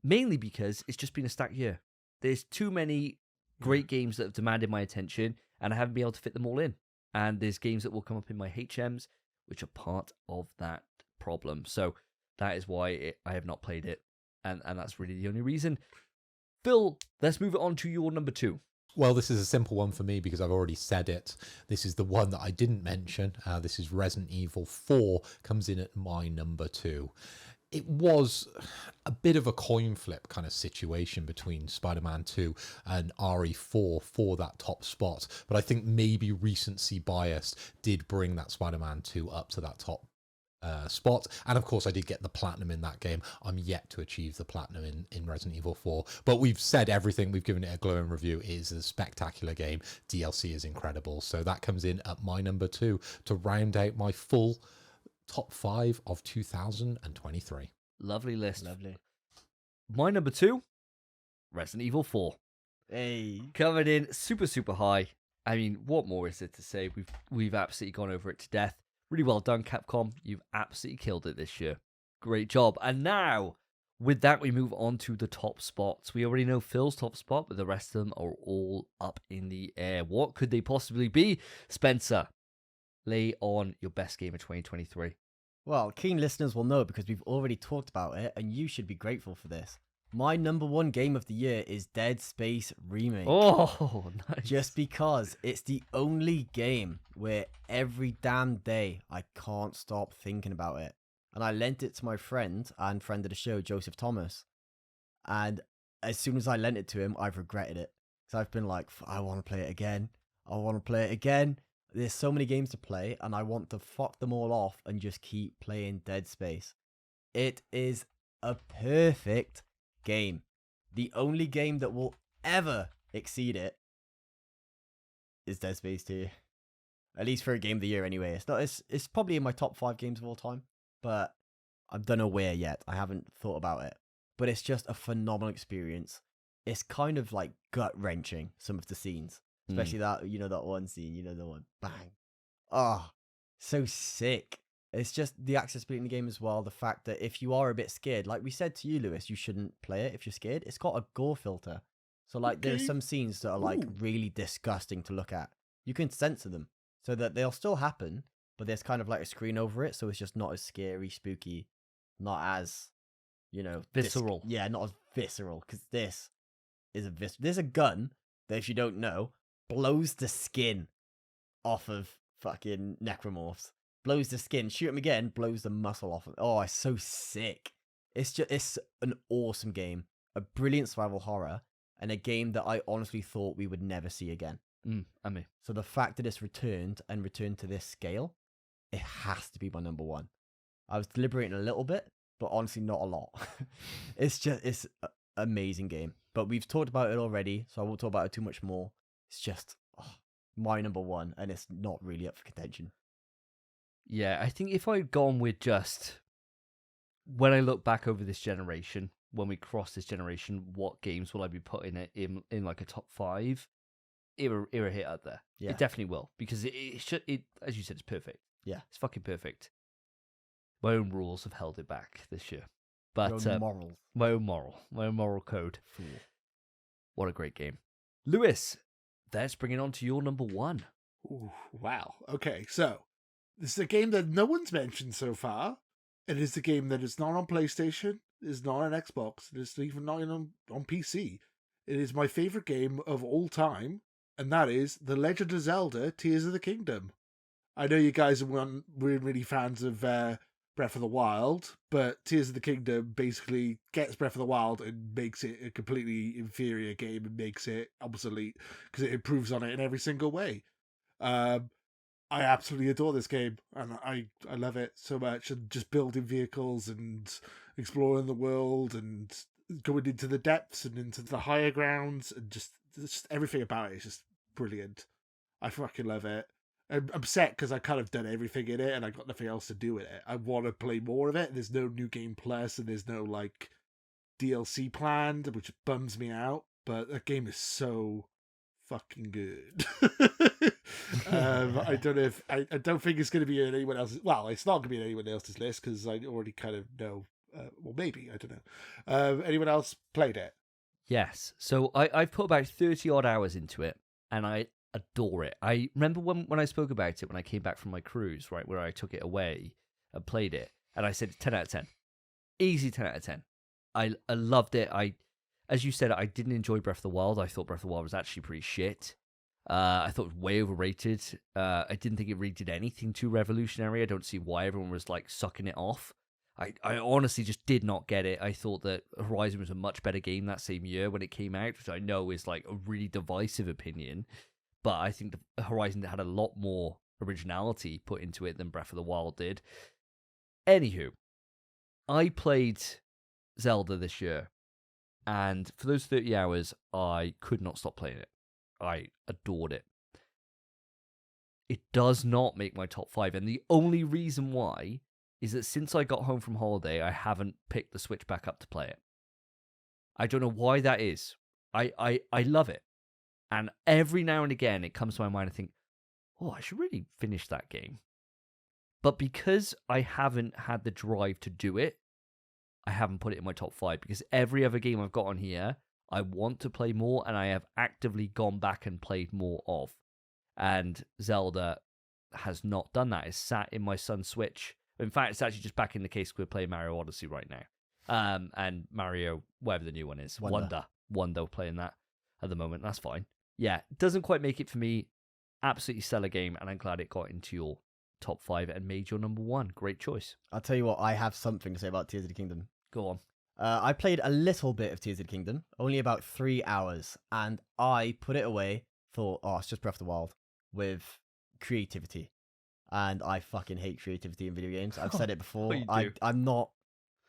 mainly because it's just been a stacked year. There's too many great games that have demanded my attention, and I haven't been able to fit them all in. And there's games that will come up in my HMs, which are part of that problem. So that is why I have not played it, and that's really the only reason. Phil, let's move it on to your number 2. Well, this is a simple one for me because I've already said it. This is the one that I didn't mention. This is Resident Evil 4, comes in at my number 2. It was a bit of a coin flip kind of situation between Spider-Man 2 and RE4 for that top spot. But I think maybe recency bias did bring that Spider-Man 2 up to that top spot. And of course I did get the platinum in that game. I'm yet to achieve the platinum in Resident Evil 4, but we've said everything. We've given it a glowing review. It is a spectacular game. DLC is incredible. So that comes in at my number 2 to round out my full top 5 of 2023. Lovely list. Lovely. My number 2, Resident Evil 4. Hey. Coming in super, super high. I mean, what more is there to say? We've absolutely gone over it to death. Really well done, Capcom. You've absolutely killed it this year. Great job. And now, with that, we move on to the top spots. We already know Phil's top spot, but the rest of them are all up in the air. What could they possibly be, Spencer? lay on your best game of 2023. Well, keen listeners will know because we've already talked about it, and you should be grateful for this. My number one game of the year is Dead Space Remake. Oh, nice. Just because it's the only game where every damn day I can't stop thinking about it. And I lent it to my friend and friend of the show, Joseph Thomas. And as soon as I lent it to him, I've regretted it. So I've been like, I want to play it again. I want to play it again. There's so many games to play, and I want to fuck them all off and just keep playing Dead Space. It is a perfect game. The only game that will ever exceed it is Dead Space 2. At least for a game of the year anyway. It's probably in my top 5 games of all time, but I don't know where yet. I haven't thought about it. But it's just a phenomenal experience. It's kind of like gut-wrenching, some of the scenes. Especially that one scene, the one, bang. Oh, so sick. It's just the accessibility in the game as well. The fact that if you are a bit scared, like we said to you, Lewis, you shouldn't play it if you're scared. It's got a gore filter. So like there's some scenes that are like really disgusting to look at. You can censor them so that they'll still happen, but there's kind of like a screen over it. So it's just not as scary, spooky, not as, visceral. not as visceral. Because this is there's a gun that, if you don't know, blows the skin off of fucking necromorphs. Blows the skin, shoot him again, blows the muscle off. Oh, it's so sick. It's an awesome game, a brilliant survival horror, and a game that I honestly thought we would never see again. I mean, so the fact that it's returned to this scale, it has to be my number one. I was deliberating a little bit, but honestly not a lot. It's an amazing game. But we've talked about it already, so I won't talk about it too much more. It's just my number one, and it's not really up for contention. Yeah, I think if I'd gone with just, when I look back over this generation, when we cross this generation, what games will I be putting it in like a top 5? It will hit up there. Yeah. It definitely will, because it as you said, it's perfect. Yeah. It's fucking perfect. My own rules have held it back this year. But Your own morals. My own moral code. Fool. What a great game. Lewis, let's bring it on to your number one. Ooh, wow. Okay, so this is a game that no one's mentioned so far. It is a game that is not on PlayStation, it is not on Xbox, it is even not on PC. It is my favorite game of all time, and that is The Legend of Zelda Tears of the Kingdom. I know you guys weren't really fans of Breath of the Wild, but Tears of the Kingdom basically gets Breath of the Wild and makes it a completely inferior game and makes it obsolete because it improves on it in every single way. I absolutely adore this game, and I love it so much. And just building vehicles and exploring the world and going into the depths and into the higher grounds, and just everything about it is just brilliant. I fucking love it. I'm upset because I kind of done everything in it and I got nothing else to do with it. I want to play more of it. There's no New Game Plus and there's no like DLC planned, which bums me out. But that game is so fucking good. I don't know if I don't think it's going to be in anyone else's. Well, it's not going to be in anyone else's list because I already kind of know. Well, maybe I don't know. Anyone else played it? Yes. So I've put about 30 odd hours into it, and I adore it. I remember when I spoke about it when I came back from my cruise, right, where I took it away and played it, and I said 10 out of 10. Easy 10 out of 10. I loved it. As you said, I didn't enjoy Breath of the Wild. I thought Breath of the Wild was actually pretty shit. I thought it was way overrated. I didn't think it really did anything too revolutionary. I don't see why everyone was like sucking it off. I honestly just did not get it. I thought that Horizon was a much better game that same year when it came out, which I know is like a really divisive opinion. But I think the Horizon had a lot more originality put into it than Breath of the Wild did. Anywho, I played Zelda this year, and for those 30 hours, I could not stop playing it. I adored it. It does not make my top 5, and the only reason why is that since I got home from holiday, I haven't picked the Switch back up to play it. I don't know why that is. I love it. And every now and again, it comes to my mind, I think, oh, I should really finish that game. But because I haven't had the drive to do it, I haven't put it in my top 5, because every other game I've got on here, I want to play more, and I have actively gone back and played more of. And Zelda has not done that. It's sat in my son's Switch. In fact, it's actually just back in the case. We're playing Mario Odyssey right now. And Mario, whatever the new one is. Wonder playing that at the moment. That's fine. Yeah, doesn't quite make it for me. Absolutely stellar game, and I'm glad it got into your top 5 and made your number 1. Great choice. I'll tell you what, I have something to say about Tears of the Kingdom. Go on. I played a little bit of Tears of the Kingdom, only about 3 hours, and I put it away, thought, oh, it's just Breath of the Wild with creativity. And I fucking hate creativity in video games. I've said it before. I'm not.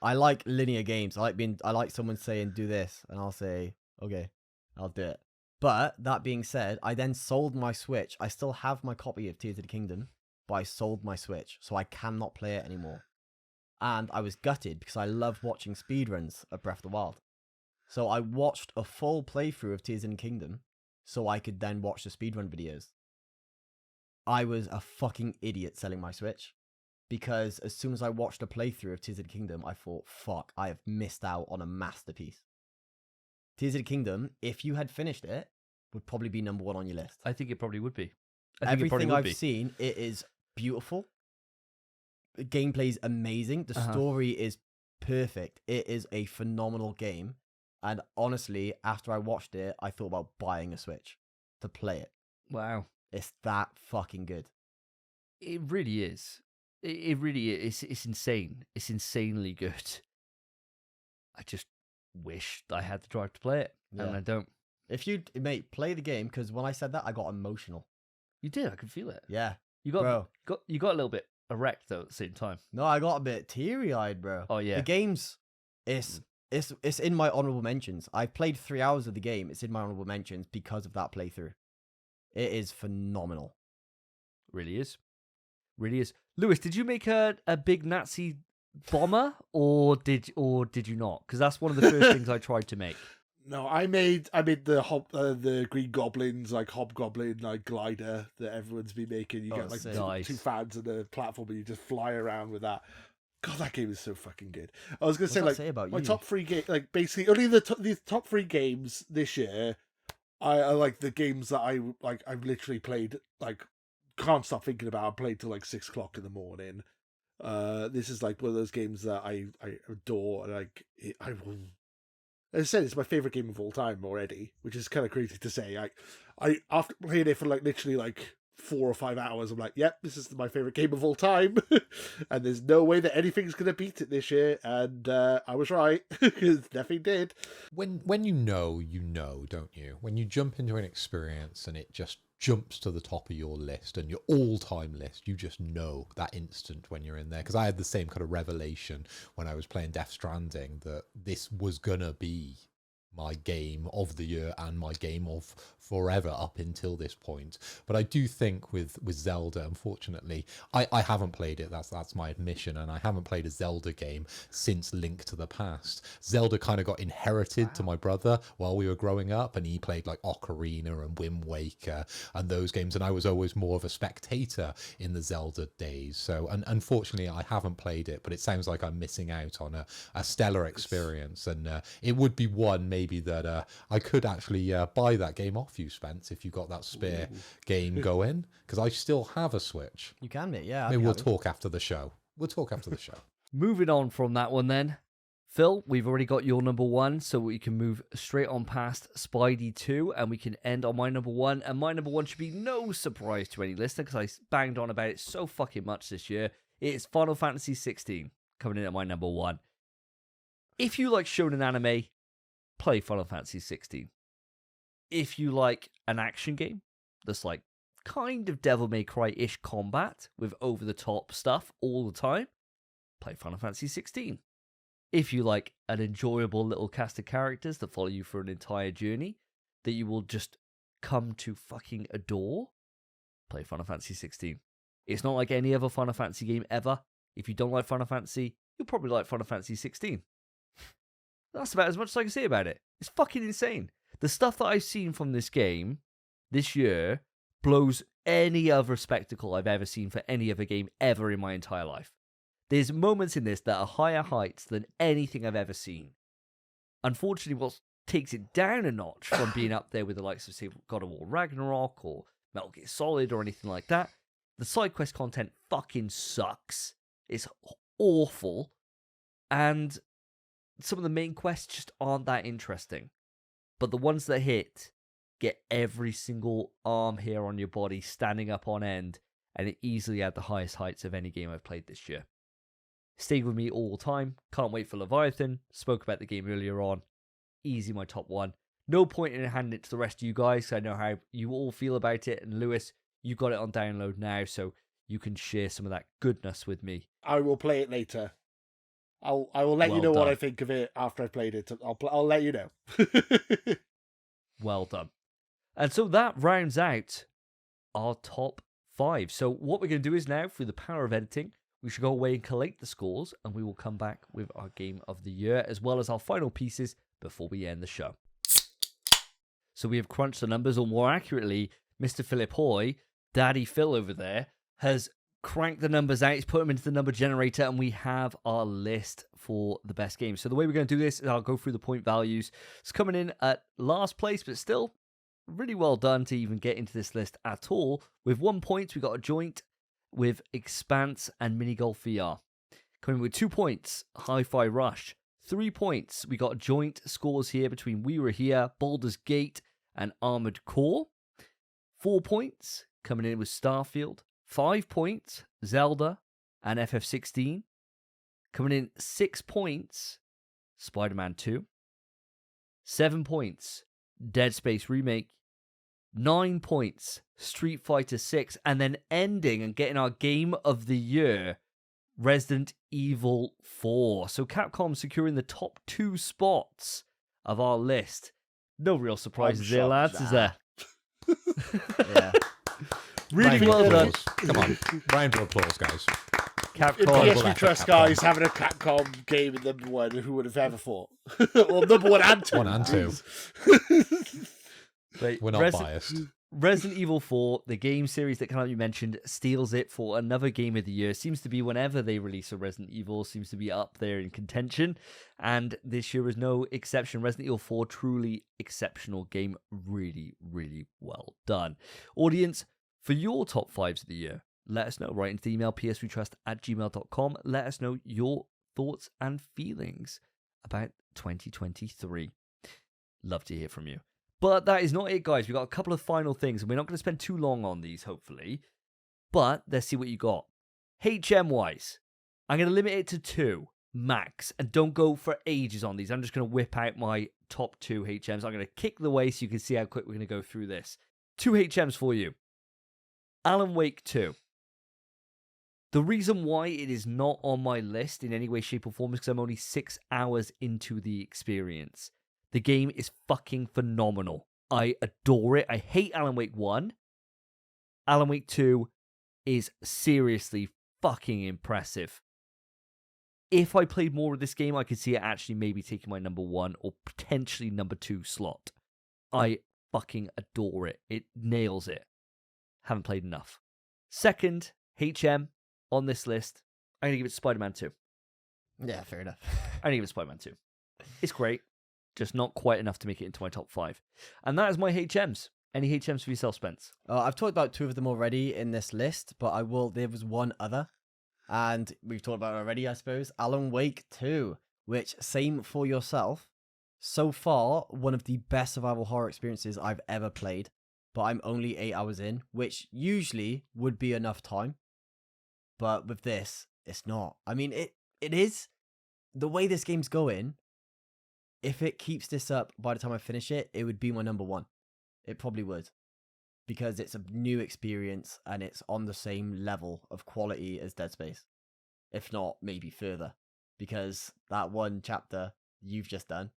I like linear games. I like someone saying, do this, and I'll say, okay, I'll do it. But that being said, I then sold my Switch. I still have my copy of Tears of the Kingdom, but I sold my Switch, so I cannot play it anymore. And I was gutted because I love watching speedruns of Breath of the Wild. So I watched a full playthrough of Tears of the Kingdom so I could then watch the speedrun videos. I was a fucking idiot selling my Switch because as soon as I watched a playthrough of Tears of the Kingdom, I thought, fuck, I have missed out on a masterpiece. Tears of the Kingdom, if you had finished it, would probably be number 1 on your list. I think it probably would be. Everything I've seen, it is beautiful. The gameplay's amazing. The story is perfect. It is a phenomenal game. And honestly, after I watched it, I thought about buying a Switch to play it. Wow. It's that fucking good. It really is. It really is. It's insane. It's insanely good. I just wish I had the drive to play it, and I don't. If you, mate, play the game, because when I said that, I got emotional. You did. I could feel it. Yeah. You got a little bit erect though at the same time. No, I got a bit teary-eyed, bro. Oh yeah. The game's it's in my honorable mentions. I played 3 hours of the game. It's in my honorable mentions because of that playthrough. It is phenomenal. Really is. Really is. Lewis, did you make a big Nazi bomber or did you not? Because that's one of the first things I tried to make. No, I made the Green Goblin's like hobgoblin like glider that everyone's been making. You get like nice. 2 fans and a platform, and you just fly around with that. God, that game is so fucking good. I was gonna say about my top 3 games, like basically only the top 3 games this year. I like the games that I've literally played like can't stop thinking about. I played till like 6 o'clock in the morning. This is like one of those games that I adore, and like I will. As I said, it's my favorite game of all time already, which is kind of crazy to say. I after playing it for like literally like 4 or 5 hours, I'm like, yep, this is my favorite game of all time, and there's no way that anything's gonna beat it this year. And I was right, because nothing did. When you know, don't you? When you jump into an experience and it just jumps to the top of your list and your all-time list, you just know that instant when you're in there. Because I had the same kind of revelation when I was playing Death Stranding, that this was gonna be my game of the year and my game of forever up until this point. But I do think with Zelda, unfortunately, I haven't played it. That's my admission, and I haven't played a Zelda game since Link to the Past. Zelda kind of got inherited to my brother while we were growing up, and he played like Ocarina and Wind Waker and those games, and I was always more of a spectator in the Zelda days. So unfortunately, I haven't played it, but it sounds like I'm missing out on a stellar experience, and it would be one maybe that I could actually buy that game off you, Spence, if you got that spare game going, because I still have a Switch. You can, mate. Yeah. Maybe we'll talk after the show. Moving on from that one then. Phil, we've already got your number 1, so we can move straight on past Spidey 2, and we can end on my number 1. And my number 1 should be no surprise to any listener, because I banged on about it so fucking much this year. It's Final Fantasy 16 coming in at my number 1. If you like shonen anime, play Final Fantasy 16. If you like an action game that's like kind of Devil May Cry-ish combat with over-the-top stuff all the time, play Final Fantasy 16. If you like an enjoyable little cast of characters that follow you for an entire journey that you will just come to fucking adore, play Final Fantasy 16. It's not like any other Final Fantasy game ever. If you don't like Final Fantasy, you'll probably like Final Fantasy 16. That's about as much as I can say about it. It's fucking insane. The stuff that I've seen from this game this year blows any other spectacle I've ever seen for any other game ever in my entire life. There's moments in this that are higher heights than anything I've ever seen. Unfortunately, what takes it down a notch from being up there with the likes of, say, God of War Ragnarok or Metal Gear Solid or anything like that The side quest content fucking sucks. It's awful. And some of the main quests just aren't that interesting. But the ones that hit get every single arm hair on your body standing up on end, and it easily at the highest heights of any game I've played this year. Stayed with me all the time. Can't wait for Leviathan. Spoke about the game earlier on. Easy my top one. No point in handing it to the rest of you guys. I know how you all feel about it. And Lewis, you got it on download now, so you can share some of that goodness with me. I will play it later. I will let you Well know what done. I think of it after I've played it. I'll let you know. Well done. And so that rounds out our top 5. So what we're going to do is now, through the power of editing, we should go away and collate the scores, and we will come back with our game of the year, as well as our final pieces before we end the show. So we have crunched the numbers, or more accurately, Mr. Philip Hoy, Daddy Phil over there, has cranked the numbers out. He's put them into the number generator, and we have our list for the best games. So the way we're going to do this is I'll go through the point values. It's coming in at last place, but still really well done to even get into this list at all. With 1 point, we got a joint with Expanse and Mini Golf VR. Coming with 2 points, Hi-Fi Rush. 3 points, we got joint scores here between We Were Here, Baldur's Gate, and Armored Core. 4 points, coming in with Starfield. 5 points, Zelda and FF16. Coming in 6 points, Spider-Man 2. 7 points, Dead Space Remake. 9 points, Street Fighter 6. And then ending and getting our game of the year, Resident Evil 4. So Capcom securing the top 2 spots of our list. No real surprises there, lads, is there? Yeah. Really Round well of done. applause. Come on, round of applause, guys. Capcom. Yes, we trust guys having a Capcom game in number 1. Who would have ever thought? Or number 1 and 2. 1 and 2. Right, We're not biased. Resident Evil 4, the game series that cannot be mentioned, steals it for another game of the year. Seems to be whenever they release a Resident Evil, seems to be up there in contention. And this year is no exception. Resident Evil 4, truly exceptional game. Really, really well done. Audience, for your top 5s of the year, let us know. Write into the email psvtrust@gmail.com. Let us know your thoughts and feelings about 2023. Love to hear from you. But that is not it, guys. We've got a couple of final things, and we're not going to spend too long on these, hopefully. But let's see what you got. HM-wise, I'm going to limit it to 2, max, and don't go for ages on these. I'm just going to whip out my top 2 HMs. I'm going to kick the way so you can see how quick we're going to go through this. 2 HMs for you. Alan Wake 2. The reason why it is not on my list in any way, shape, or form is because I'm only 6 hours into the experience. The game is fucking phenomenal. I adore it. I hate Alan Wake 1. Alan Wake 2 is seriously fucking impressive. If I played more of this game, I could see it actually maybe taking my number 1 or potentially number 2 slot. I fucking adore it. It nails it. Haven't played enough. Second, HM on this list, I'm going to give it Spider-Man 2. Yeah, fair enough. I'm going to give it Spider-Man 2. It's great. Just not quite enough to make it into my top 5. And that is my HMs. Any HMs for yourself, Spence? I've talked about 2 of them already in this list, but there was one other, and we've talked about it already, I suppose. Alan Wake 2, which, same for yourself. So far, one of the best survival horror experiences I've ever played, but I'm only 8 hours in, which usually would be enough time. But with this, it's not. I mean, it is. The way this game's going, if it keeps this up by the time I finish it, it would be my number 1. It probably would. Because it's a new experience and it's on the same level of quality as Dead Space. If not, maybe further. Because that one chapter you've just done,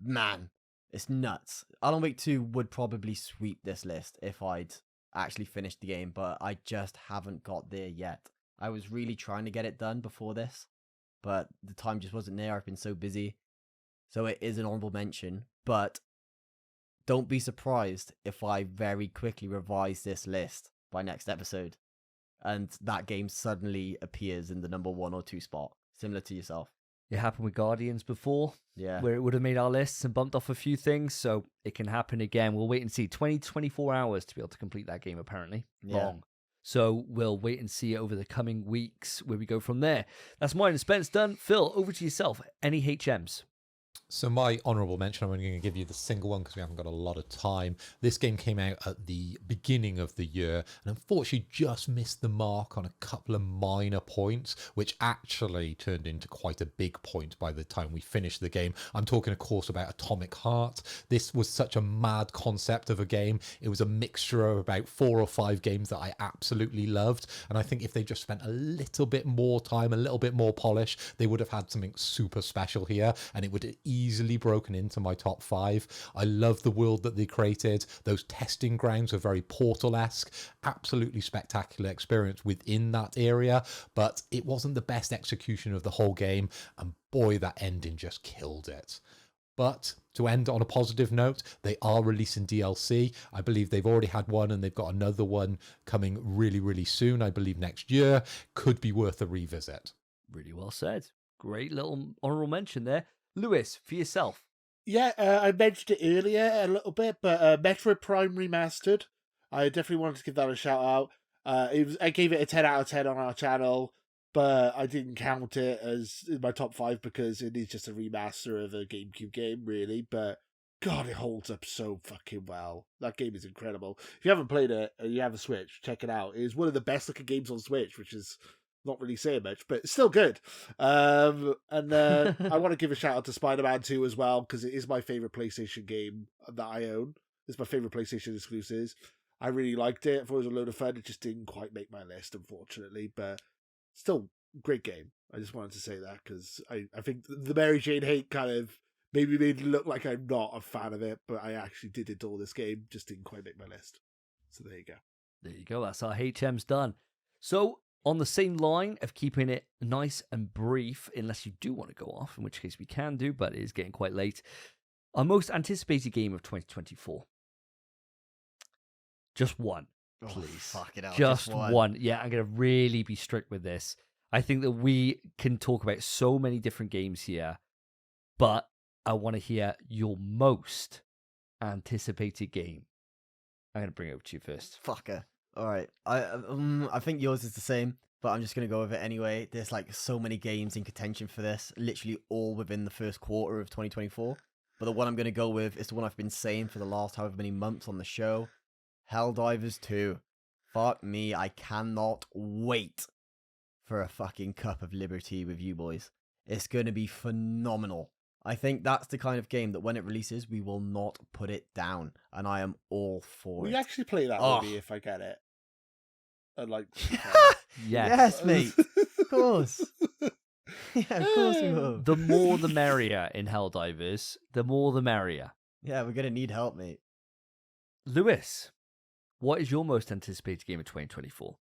man, it's nuts. Alan Wake 2 would probably sweep this list if I'd actually finished the game, but I just haven't got there yet. I was really trying to get it done before this, but the time just wasn't there. I've been so busy. So it is an honorable mention, but don't be surprised if I very quickly revise this list by next episode and that game suddenly appears in the number 1 or 2 spot, similar to yourself. It happened with Guardians before, Yeah. where it would have made our lists and bumped off a few things, so it can happen again. We'll wait and see. 24 hours to be able to complete that game, apparently. Yeah. Long. So we'll wait and see over the coming weeks where we go from there. That's mine and Spence done. Phil, over to yourself. Any HMs? So my honourable mention, I'm only going to give you the single one because we haven't got a lot of time. This game came out at the beginning of the year and unfortunately just missed the mark on a couple of minor points, which actually turned into quite a big point by the time we finished the game. I'm talking, of course, about Atomic Heart. This was such a mad concept of a game. It was a mixture of about 4 or 5 games that I absolutely loved. And I think if they just spent a little bit more time, a little bit more polish, they would have had something super special here. And it would easily broken into my top 5. I love the world that they created. Those testing grounds were very Portal-esque. Absolutely spectacular experience within that area, but it wasn't the best execution of the whole game, and boy, that ending just killed it. But to end on a positive note, they are releasing DLC. I believe they've already had one and they've got another one coming really, really soon. I believe next year. Could be worth a revisit. Really well said. Great little honorable mention there. Lewis, for yourself. Yeah, I mentioned it earlier a little bit, but Metroid Prime Remastered. I definitely wanted to give that a shout out. I gave it a 10 out of 10 on our channel, but I didn't count it as in my top 5 because it is just a remaster of a GameCube game, really. But God, it holds up so fucking well. That game is incredible. If you haven't played it and you have a Switch, check it out. It is one of the best looking games on Switch, which is not really saying much, but it's still good. I want to give a shout out to Spider-Man 2 as well, because it is my favorite PlayStation game that I own. It's my favorite PlayStation exclusives. I really liked it. I thought it was a load of fun. It just didn't quite make my list, unfortunately, but still great game. I just wanted to say that because I think the Mary Jane hate kind of maybe made it look like I'm not a fan of it, but I actually did adore this game. Just didn't quite make my list. So there you go. There you go. That's our HMs done. So on the same line of keeping it nice and brief, unless you do want to go off, in which case we can do, but it is getting quite late. Our most anticipated game of 2024. Just one, please. Fuck it out. Just one. Yeah, I'm going to really be strict with this. I think that we can talk about so many different games here, but I want to hear your most anticipated game. I'm going to bring it over to you first. Fucker. All right. I think yours is the same, but I'm just going to go with it anyway. There's like so many games in contention for this, literally all within the first quarter of 2024. But the one I'm going to go with is the one I've been saying for the last however many months on the show, Helldivers 2. Fuck me, I cannot wait for a fucking cup of liberty with you boys. It's going to be phenomenal. I think that's the kind of game that when it releases, we will not put it down, and I am all for Will it. you actually play that with me if I get it? I'd like Yes, mate. Of course. Yeah, of course we will. The more the merrier in Helldivers. The more the merrier. Yeah, we're going to need help, mate. Lewis, what is your most anticipated game of 2024?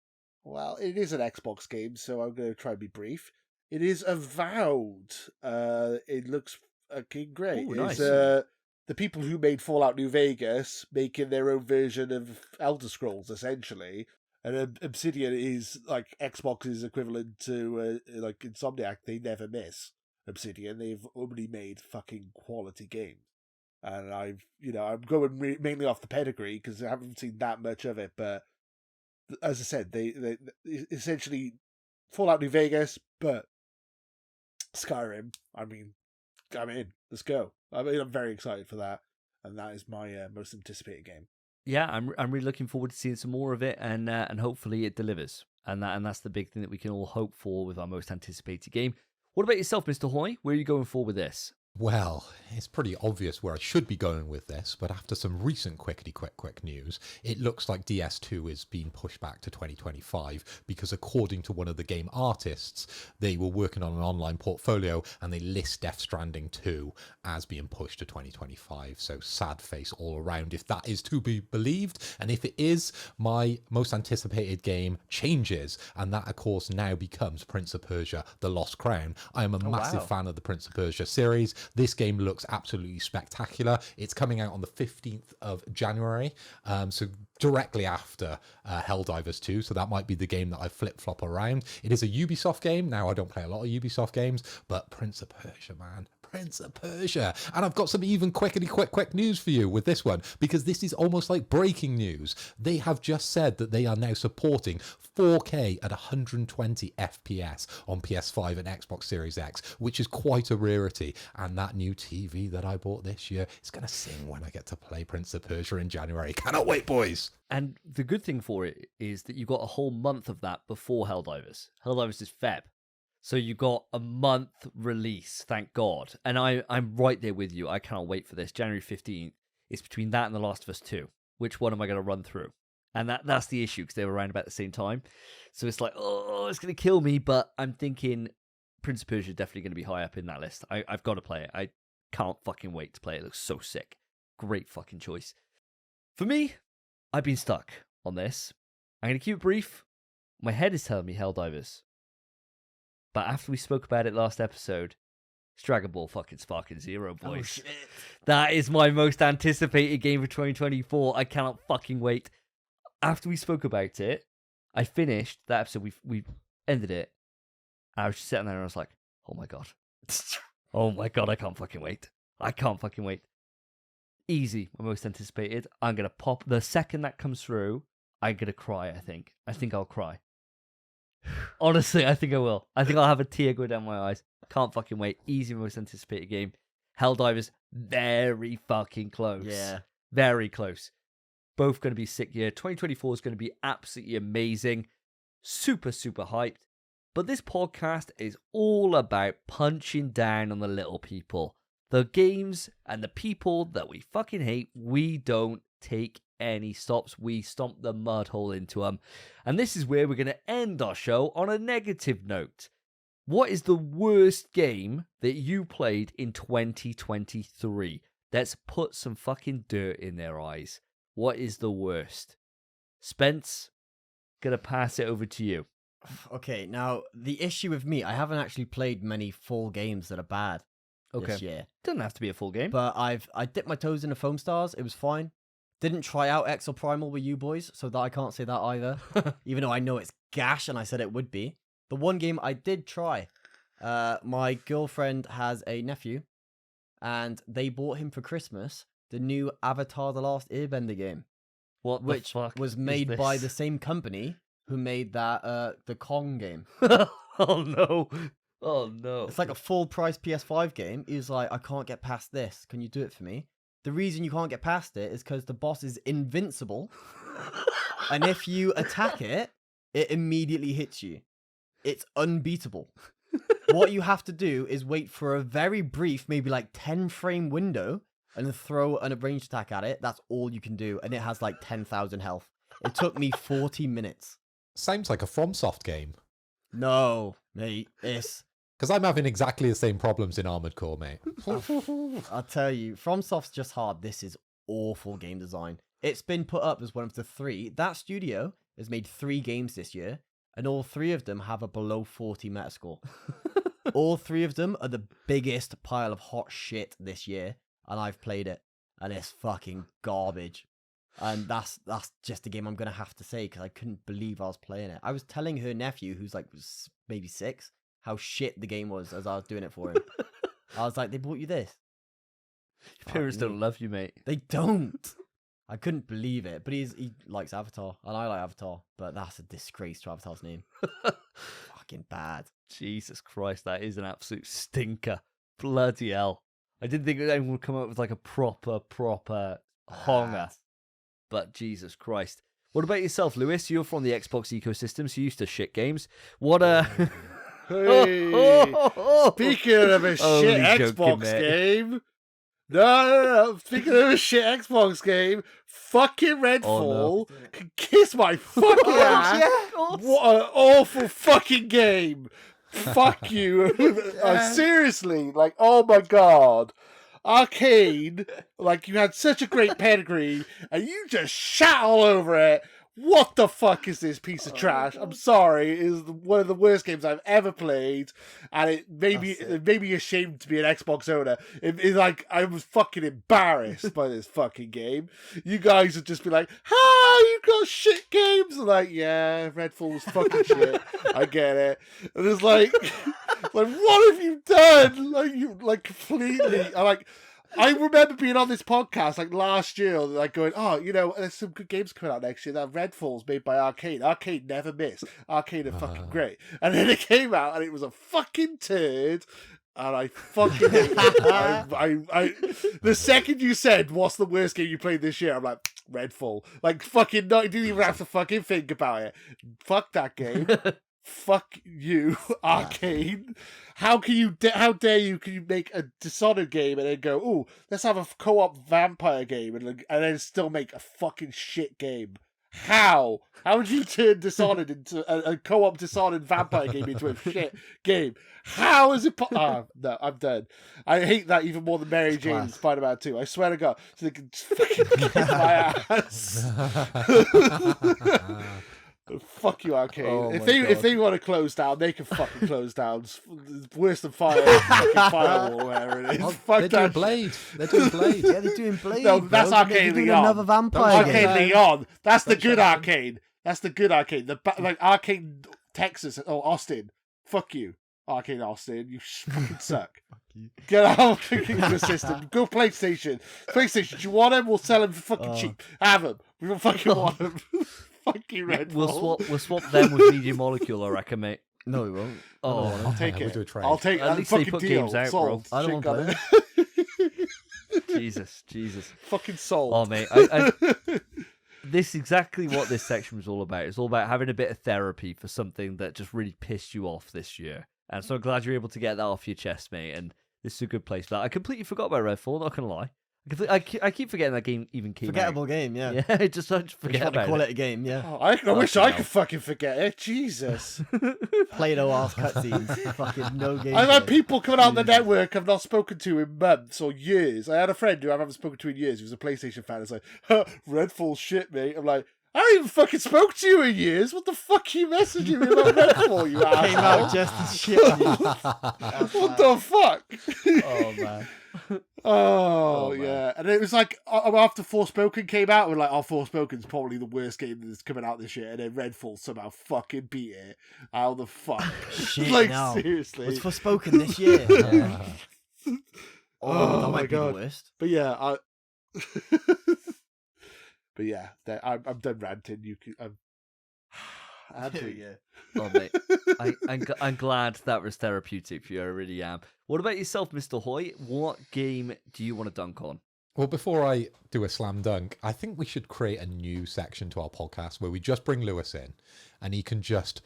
Well, it is an Xbox game, so I'm going to try and be brief. It is Avowed. It looks fucking great. Ooh, nice. It's the people who made Fallout New Vegas making their own version of Elder Scrolls, essentially. And Obsidian is like Xbox's equivalent to like Insomniac. They never miss Obsidian. They've only made fucking quality games. And I'm going mainly off the pedigree because I haven't seen that much of it. But as I said, they essentially Fallout New Vegas, but Skyrim. I mean, I'm in. Let's go. I'm very excited for that, and that is my most anticipated game. Yeah, I'm really looking forward to seeing some more of it, and hopefully it delivers. And that's the big thing that we can all hope for with our most anticipated game. What about yourself, Mr. Hoy? Where are you going for with this? Well, it's pretty obvious where I should be going with this, but after some recent quick news, it looks like DS2 is being pushed back to 2025 because according to one of the game artists, they were working on an online portfolio and they list Death Stranding 2 as being pushed to 2025. So sad face all around if that is to be believed. And if it is, my most anticipated game changes. And that, of course, now becomes Prince of Persia, The Lost Crown. I am a massive fan of the Prince of Persia series. This game looks absolutely spectacular. It's coming out on the 15th of January. So directly after Helldivers 2, so that might be the game that I flip-flop around. It is a Ubisoft game. Now, I don't play a lot of Ubisoft games, but Prince of Persia, man. Prince of Persia. And I've got some even quick news for you with this one, because this is almost like breaking news. They have just said that they are now supporting 4K at 120 FPS on PS5 and Xbox Series X, which is quite a rarity. And that new TV that I bought this year is going to sing when I get to play Prince of Persia in January. Cannot wait, boys. And the good thing for it is that you got a whole month of that before Helldivers. Helldivers is Feb. So you got a month release, thank God. And I'm right there with you. I cannot wait for this. January 15th. It's between that and The Last of Us 2. Which one am I going to run through? And that's the issue, because they were around about the same time. So it's like, oh, it's going to kill me. But I'm thinking Prince of Persia is definitely going to be high up in that list. I've got to play it. I can't fucking wait to play it. It looks so sick. Great fucking choice. For me, I've been stuck on this. I'm going to keep it brief. My head is telling me Helldivers. But after we spoke about it last episode, it's Dragon Ball fucking Sparking Zero, boys. Oh, shit. That is my most anticipated game for 2024. I cannot fucking wait. After we spoke about it, I finished that episode. We ended it. And I was just sitting there and I was like, oh my God. Oh my God, I can't fucking wait. I can't fucking wait. Easy, my most anticipated. I'm going to pop. The second that comes through, I'm going to cry, I think. I think I'll cry. Honestly, I think I will. I think I'll have a tear go down my eyes. Can't fucking wait. Easy, most anticipated game. Helldivers, very fucking close. Yeah. Very close. Both going to be sick year. 2024 is going to be absolutely amazing. Super, super hyped. But this podcast is all about punching down on the little people. The games and the people that we fucking hate, we don't take any stops. We stomp the mud hole into them. And this is where we're going to end our show on a negative note. What is the worst game that you played in 2023? Let's put some fucking dirt in their eyes. What is the worst? Spence, gonna pass it over to you. Okay, now the issue with me, I haven't actually played many full games that are bad this year. Doesn't have to be a full game. But I dipped my toes in the Foam Stars. It was fine. Didn't try out Exo Primal with you boys, so that I can't say that either. Even though I know it's gash and I said it would be. The one game I did try, my girlfriend has a nephew, and they bought him for Christmas the new Avatar: The Last Airbender game, What the which fuck was is made by this? the same company who made that the Kong game. Oh no. Oh no. It's like a full price PS5 game. He's like, I can't get past this. Can you do it for me? The reason you can't get past it is because the boss is invincible. And if you attack it, it immediately hits you. It's unbeatable. What you have to do is wait for a very brief, maybe like 10 frame window and throw a ranged attack at it. That's all you can do. And it has like 10,000 health. It took me 40 minutes. Sounds like a FromSoft game. No, mate. It's... Because I'm having exactly the same problems in Armored Core, mate. I'll tell you, FromSoft's just hard. This is awful game design. It's been put up as one of the 3. That studio has made 3 games this year, and all 3 of them have a below 40 metascore. All 3 of them are the biggest pile of hot shit this year, and I've played it, and it's fucking garbage. And that's just a game I'm going to have to say, because I couldn't believe I was playing it. I was telling her nephew, who's like maybe 6, how shit the game was as I was doing it for him. I was like, they bought you this? Your parents Fuck me. don't love you, mate. They don't. I couldn't believe it. But he likes Avatar, and I like Avatar. But that's a disgrace to Avatar's name. Fucking bad. Jesus Christ, that is an absolute stinker. Bloody hell. I didn't think anyone would come up with like a proper honger. But Jesus Christ. What about yourself, Lewis? You're from the Xbox ecosystem, so you used to shit games. What Hey, speaking of a Only shit joking, Xbox mate. game. No. Speaking of a shit Xbox game, fucking Redfall can kiss my fucking ass. What an awful fucking game. Fuck you. Seriously, like, oh my God. Arcane, like, you had such a great pedigree, and you just shat all over it what the fuck is this piece of trash? I'm sorry, it is one of the worst games I've ever played, and it made me ashamed to be an Xbox owner. It's like I was fucking embarrassed by this fucking game. You guys would just be like, "Ha, you got shit games." I'm like, yeah, Redfall was fucking shit. I get it. And it's like, what have you done? Like you, like completely. I remember being on this podcast like last year, like going, "Oh, you know, there's some good games coming out next year. That Redfall's made by Arcane. Arcane never miss. Arcane are fucking great." And then it came out, and it was a fucking turd. And I fucking hate it. The second you said, "What's the worst game you played this year?" I'm like, Redfall. Like fucking, no, you didn't even have to fucking think about it. Fuck that game. Fuck you, Arcane. How dare you make a Dishonored game and then go, "Ooh, let's have a co-op vampire game," and then still make a fucking shit game? How would you turn Dishonored into a co-op Dishonored vampire game into a shit game? How is it no, I'm done. I hate that even more than Mary Jane in Spider-Man 2. I swear to God. So they can just fucking kiss my ass. Fuck you, Arcane. Oh if they want to close down, they can fucking close down. It's worse than Firewall, whatever it is. Oh, Fuck they're doing that. Blade. They're doing Blade. Yeah, they're doing Blade. No, bro. that's They're Arcane doing Leon. another vampire game. Arcane Leon. That's the good Arcane. That's the good Arcane. Like Arcane Texas or Austin. Fuck you, Arcane Austin. You fucking suck. Get out of your system. Go PlayStation. PlayStation. Do you want them? We'll sell them for fucking cheap. Have them. We don't fucking want them. Fuck you, Redfall. We'll swap them with Media Molecule, I reckon, mate. No, we won't. Oh, I'll take we'll it. do a trade. I'll take At that least they fucking put deal. games out, Sold. bro. I don't Shit, want got it. Jesus. Fucking sold. Oh, mate. I this is exactly what this section was all about. It's all about having a bit of therapy for something that just really pissed you off this year. And so I'm glad you're able to get that off your chest, mate. And this is a good place for that. I completely forgot about Redfall, not gonna lie. I keep forgetting that game even came Forgettable out. game, yeah. Yeah, I just forget Just want to about call it. it a game, yeah. Oh, I wish I could fucking forget it. Jesus. Play-Doh ass cutscenes. Fucking no game. I've had people coming out on the network I've not spoken to in months or years. I had a friend who I haven't spoken to in years. He was a PlayStation fan. It's like, Redfall shit, mate. I'm like, I haven't even fucking spoke to you in years. What the fuck are you messaging me about Redfall, you asshole? Came out just as shit. What the fuck? Oh, man. Oh, man. yeah. And it was like, after Forspoken came out, we're like, oh, Forspoken's probably the worst game that's coming out this year. And then Redfall somehow fucking beat it. How the fuck? Shit, like, no. seriously. It's Forspoken this year. Oh, that my might be God. the worst. But yeah, but yeah, I'm done ranting. I had to. Yeah. Oh, mate. I'm glad that was therapeutic for you. I really am. What about yourself, Mr. Hoy? What game do you want to dunk on? Well, before I do a slam dunk, I think we should create a new section to our podcast where we just bring Lewis in and he can just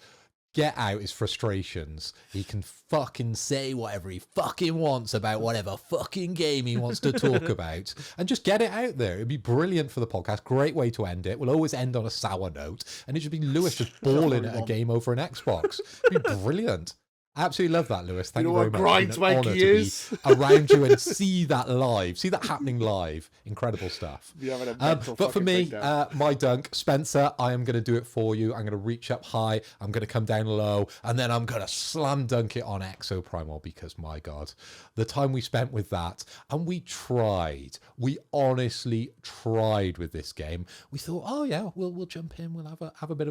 get out his frustrations. He can fucking say whatever he fucking wants about whatever fucking game he wants to talk about and just get it out there. It'd be brilliant for the podcast. Great way to end it. We'll always end on a sour note and it should be Lewis just bawling at a game over an Xbox. It'd be brilliant. I absolutely love that, Lewis. Thank you very what much. grinds It's my an honour to gears? be around you and see that live. See that happening live. Incredible stuff. You're having a mental But for fucking me, breakdown. my dunk, Spencer, I am going to do it for you. I'm going to reach up high. I'm going to come down low. And then I'm going to slam dunk it on Exo Primal because, my God, the time we spent with that, and we tried. We honestly tried with this game. We thought, oh, yeah, we'll jump in. We'll have a bit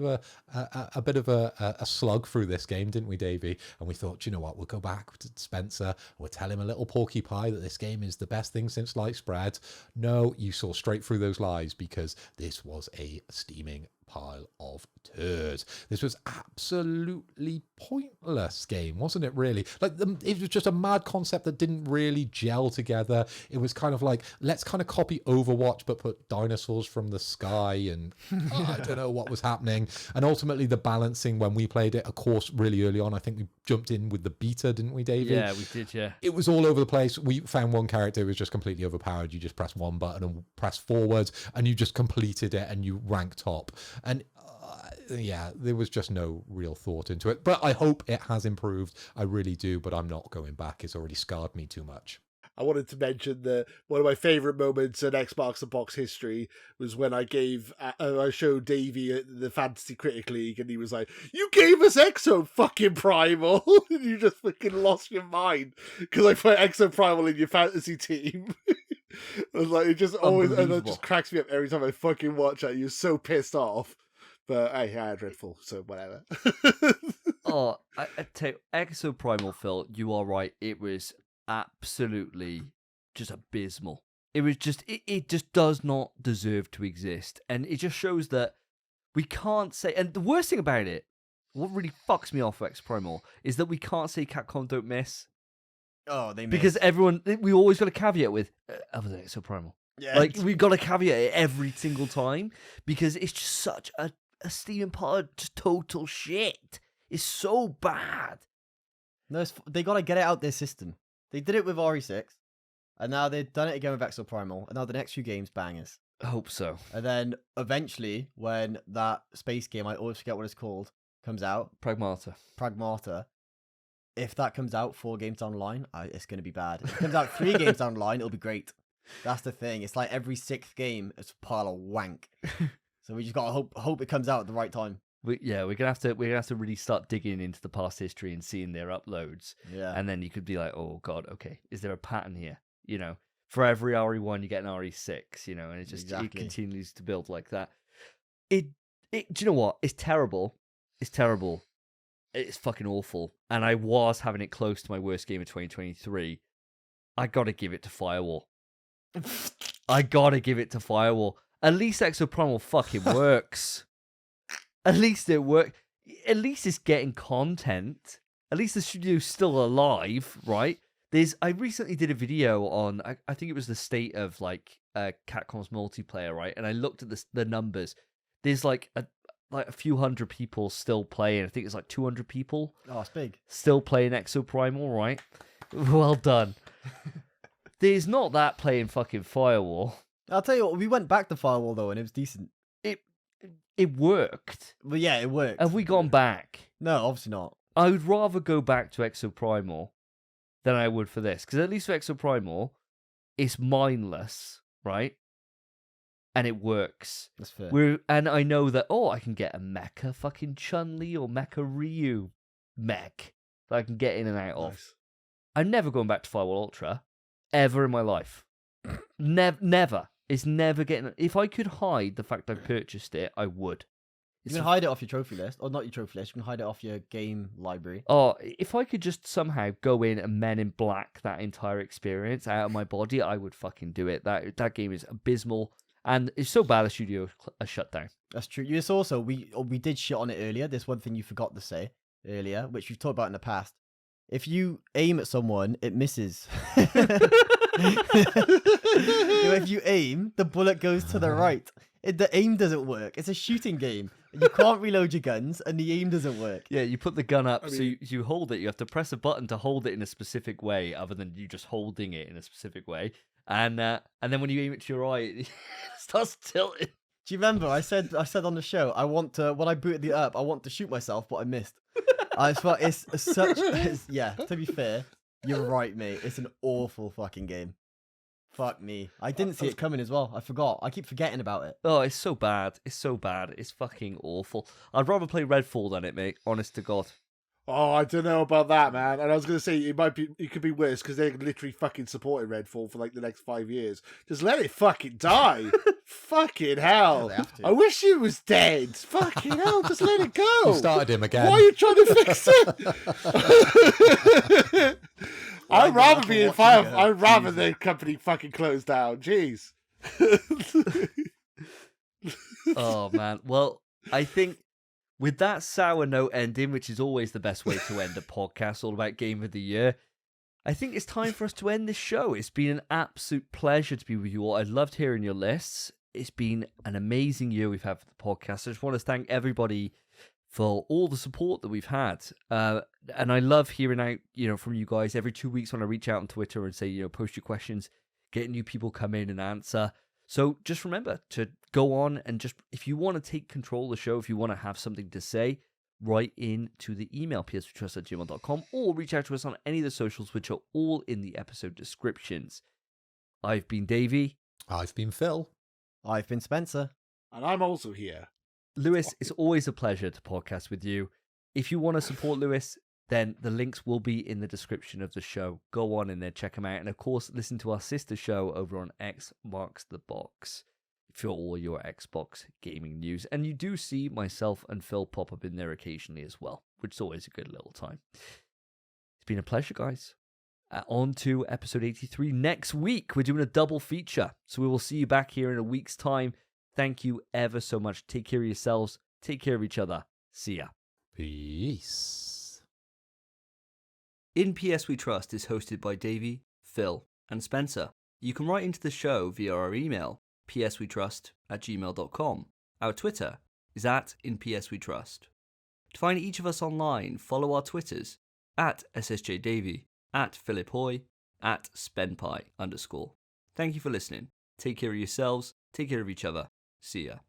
of a slug through this game, didn't we, Davey? And we thought, you know what, we'll go back to Spencer. We'll tell him a little porky pie that this game is the best thing since sliced bread. No, you saw straight through those lies because this was a steaming pile of turds. This was absolutely pointless game, wasn't it, really? Like, it was just a mad concept that didn't really gel together. It was kind of like, let's kind of copy Overwatch but put dinosaurs from the sky and I don't know what was happening. And ultimately the balancing when we played it, of course, really early on, I think we jumped in with the beta, didn't we, David? Yeah, we did, yeah. It was all over the place. We found one character who was just completely overpowered. You just press one button and press forward and you just completed it and you rank top. And yeah, there was just no real thought into it. But I hope it has improved. I really do, but I'm not going back. It's already scarred me too much. I wanted to mention that one of my favourite moments in Xbox and Box history was when I showed Davey the Fantasy Critic League, and he was like, "You gave us Exo fucking Primal," and you just fucking lost your mind because I put Exo Primal in your fantasy team. I was like, it just always, and it just cracks me up every time I fucking watch it. You're so pissed off. But hey, I had Redfall, so whatever. Oh, I tell you, Exo Primal, Phil, you are right. It was absolutely just abysmal. It was just, it just does not deserve to exist. And it just shows that we can't say, and the worst thing about it, what really fucks me off with Exo Primal, is that we can't say Capcom don't miss. Oh, they miss. Because everyone, we always got a caveat with, other than Exo Primal. Yeah. Like, we've got to caveat it every single time, because it's just such a steaming pot of just total shit. It's so bad. No, they got to get it out their system. They did it with RE6, and now they've done it again with Exo Primal, and now the next few games, bangers. I hope so. And then eventually, when that space game, I always forget what it's called, comes out, Pragmata, if that comes out 4 games down the line, it's going to be bad. If it comes out 3 games down the line, it'll be great. That's the thing. It's like every 6th game, it's a pile of wank. So we just got to hope it comes out at the right time. We're gonna have to really start digging into the past history and seeing their uploads. Yeah. And then you could be like, oh god, okay, is there a pattern here? You know, for every RE1 you get an RE6, you know, and it continues to build like that. Do you know what? It's terrible. It's terrible. It's fucking awful. And I was having it close to my worst game of 2023. I gotta give it to Firewall. I gotta give it to Firewall. At least Exo Primal fucking works. At least it works. At least it's getting content. At least the studio's still alive, right? I recently did a video on, I think it was the state of like Capcom's multiplayer, right? And I looked at the numbers. There's like a few hundred people still playing. I think it's like 200 people. Oh, it's big. Still playing Exo Primal, right? Well done. There's not that playing fucking Firewall. I'll tell you what, we went back to Firewall though, and it was decent. It worked. But yeah, it worked. Have we gone back? No, obviously not. I would rather go back to Exo Primal than I would for this. Because at least for Exo Primal, it's mindless, right? And it works. That's fair. And I know that, I can get a Mecha fucking Chun-Li or Mecha Ryu mech that I can get in and out of. Nice. I'm never going back to Firewall Ultra. Ever in my life. Never. It's never getting... If I could hide the fact I purchased it, I would. You can hide it off your trophy list. Or not your trophy list. You can hide it off your game library. Oh, if I could just somehow go in and Men in Black that entire experience out of my body, I would fucking do it. That game is abysmal. And it's so bad the studio are shut down. That's true. It's also, we did shit on it earlier. There's one thing you forgot to say earlier, which we've talked about in the past. If you aim at someone, it misses. If you aim, the bullet goes to the right. The aim doesn't work. It's a shooting game. You can't reload your guns, and the aim doesn't work. Yeah, you put the gun up, so you hold it. You have to press a button to hold it in a specific way, other than you just holding it in a specific way. And then when you aim it to your eye, it starts tilting. Do you remember I said on the show, when I booted it up, I want to shoot myself, but I missed. To be fair, you're right, mate. It's an awful fucking game. Fuck me. I didn't see it coming as well. I forgot. I keep forgetting about it. Oh, it's so bad. It's so bad. It's fucking awful. I'd rather play Redfall than it, mate. Honest to God. Oh, I don't know about that, man. And I was going to say, it could be worse because they're literally fucking supporting Redfall for like the next 5 years. Just let it fucking die. Fucking hell. I wish it was dead. Fucking hell, just let it go. You started him again. Why are you trying to fix it? I'd rather be in fire. I'd rather the company fucking close down. Jeez. Oh, man. Well, I think with that sour note ending, which is always the best way to end a podcast all about Game of the Year, I think it's time for us to end this show. It's been an absolute pleasure to be with you all. I loved hearing your lists. It's been an amazing year we've had for the podcast. I just want to thank everybody for all the support that we've had. And I love hearing out, from you guys every 2 weeks when I reach out on Twitter and say, post your questions, get new people come in and answer. So just remember to go on and if you want to take control of the show, if you want to have something to say, right into the email, pswetrust@gmail.com, or reach out to us on any of the socials, which are all in the episode descriptions. I've been Davey. I've been Phil. I've been Spencer. And I'm also here. Lewis, it's always a pleasure to podcast with you. If you want to support Lewis, then the links will be in the description of the show. Go on in there, check them out. And of course, listen to our sister show over on X Marks the Box for all your Xbox gaming news. And you do see myself and Phil pop up in there occasionally as well, which is always a good little time. It's been a pleasure, guys. On to episode 83 next week. We're doing a double feature. So we will see you back here in a week's time. Thank you ever so much. Take care of yourselves. Take care of each other. See ya. Peace. In PS We Trust is hosted by Davey, Phil, and Spencer. You can write into the show via our email, pswetrust@gmail.com. Our Twitter is @InPSWeTrust. To find each of us online, follow our Twitters, @SSJDavey, @PhilipHoy, @SpenPie_. Thank you for listening. Take care of yourselves. Take care of each other. See ya.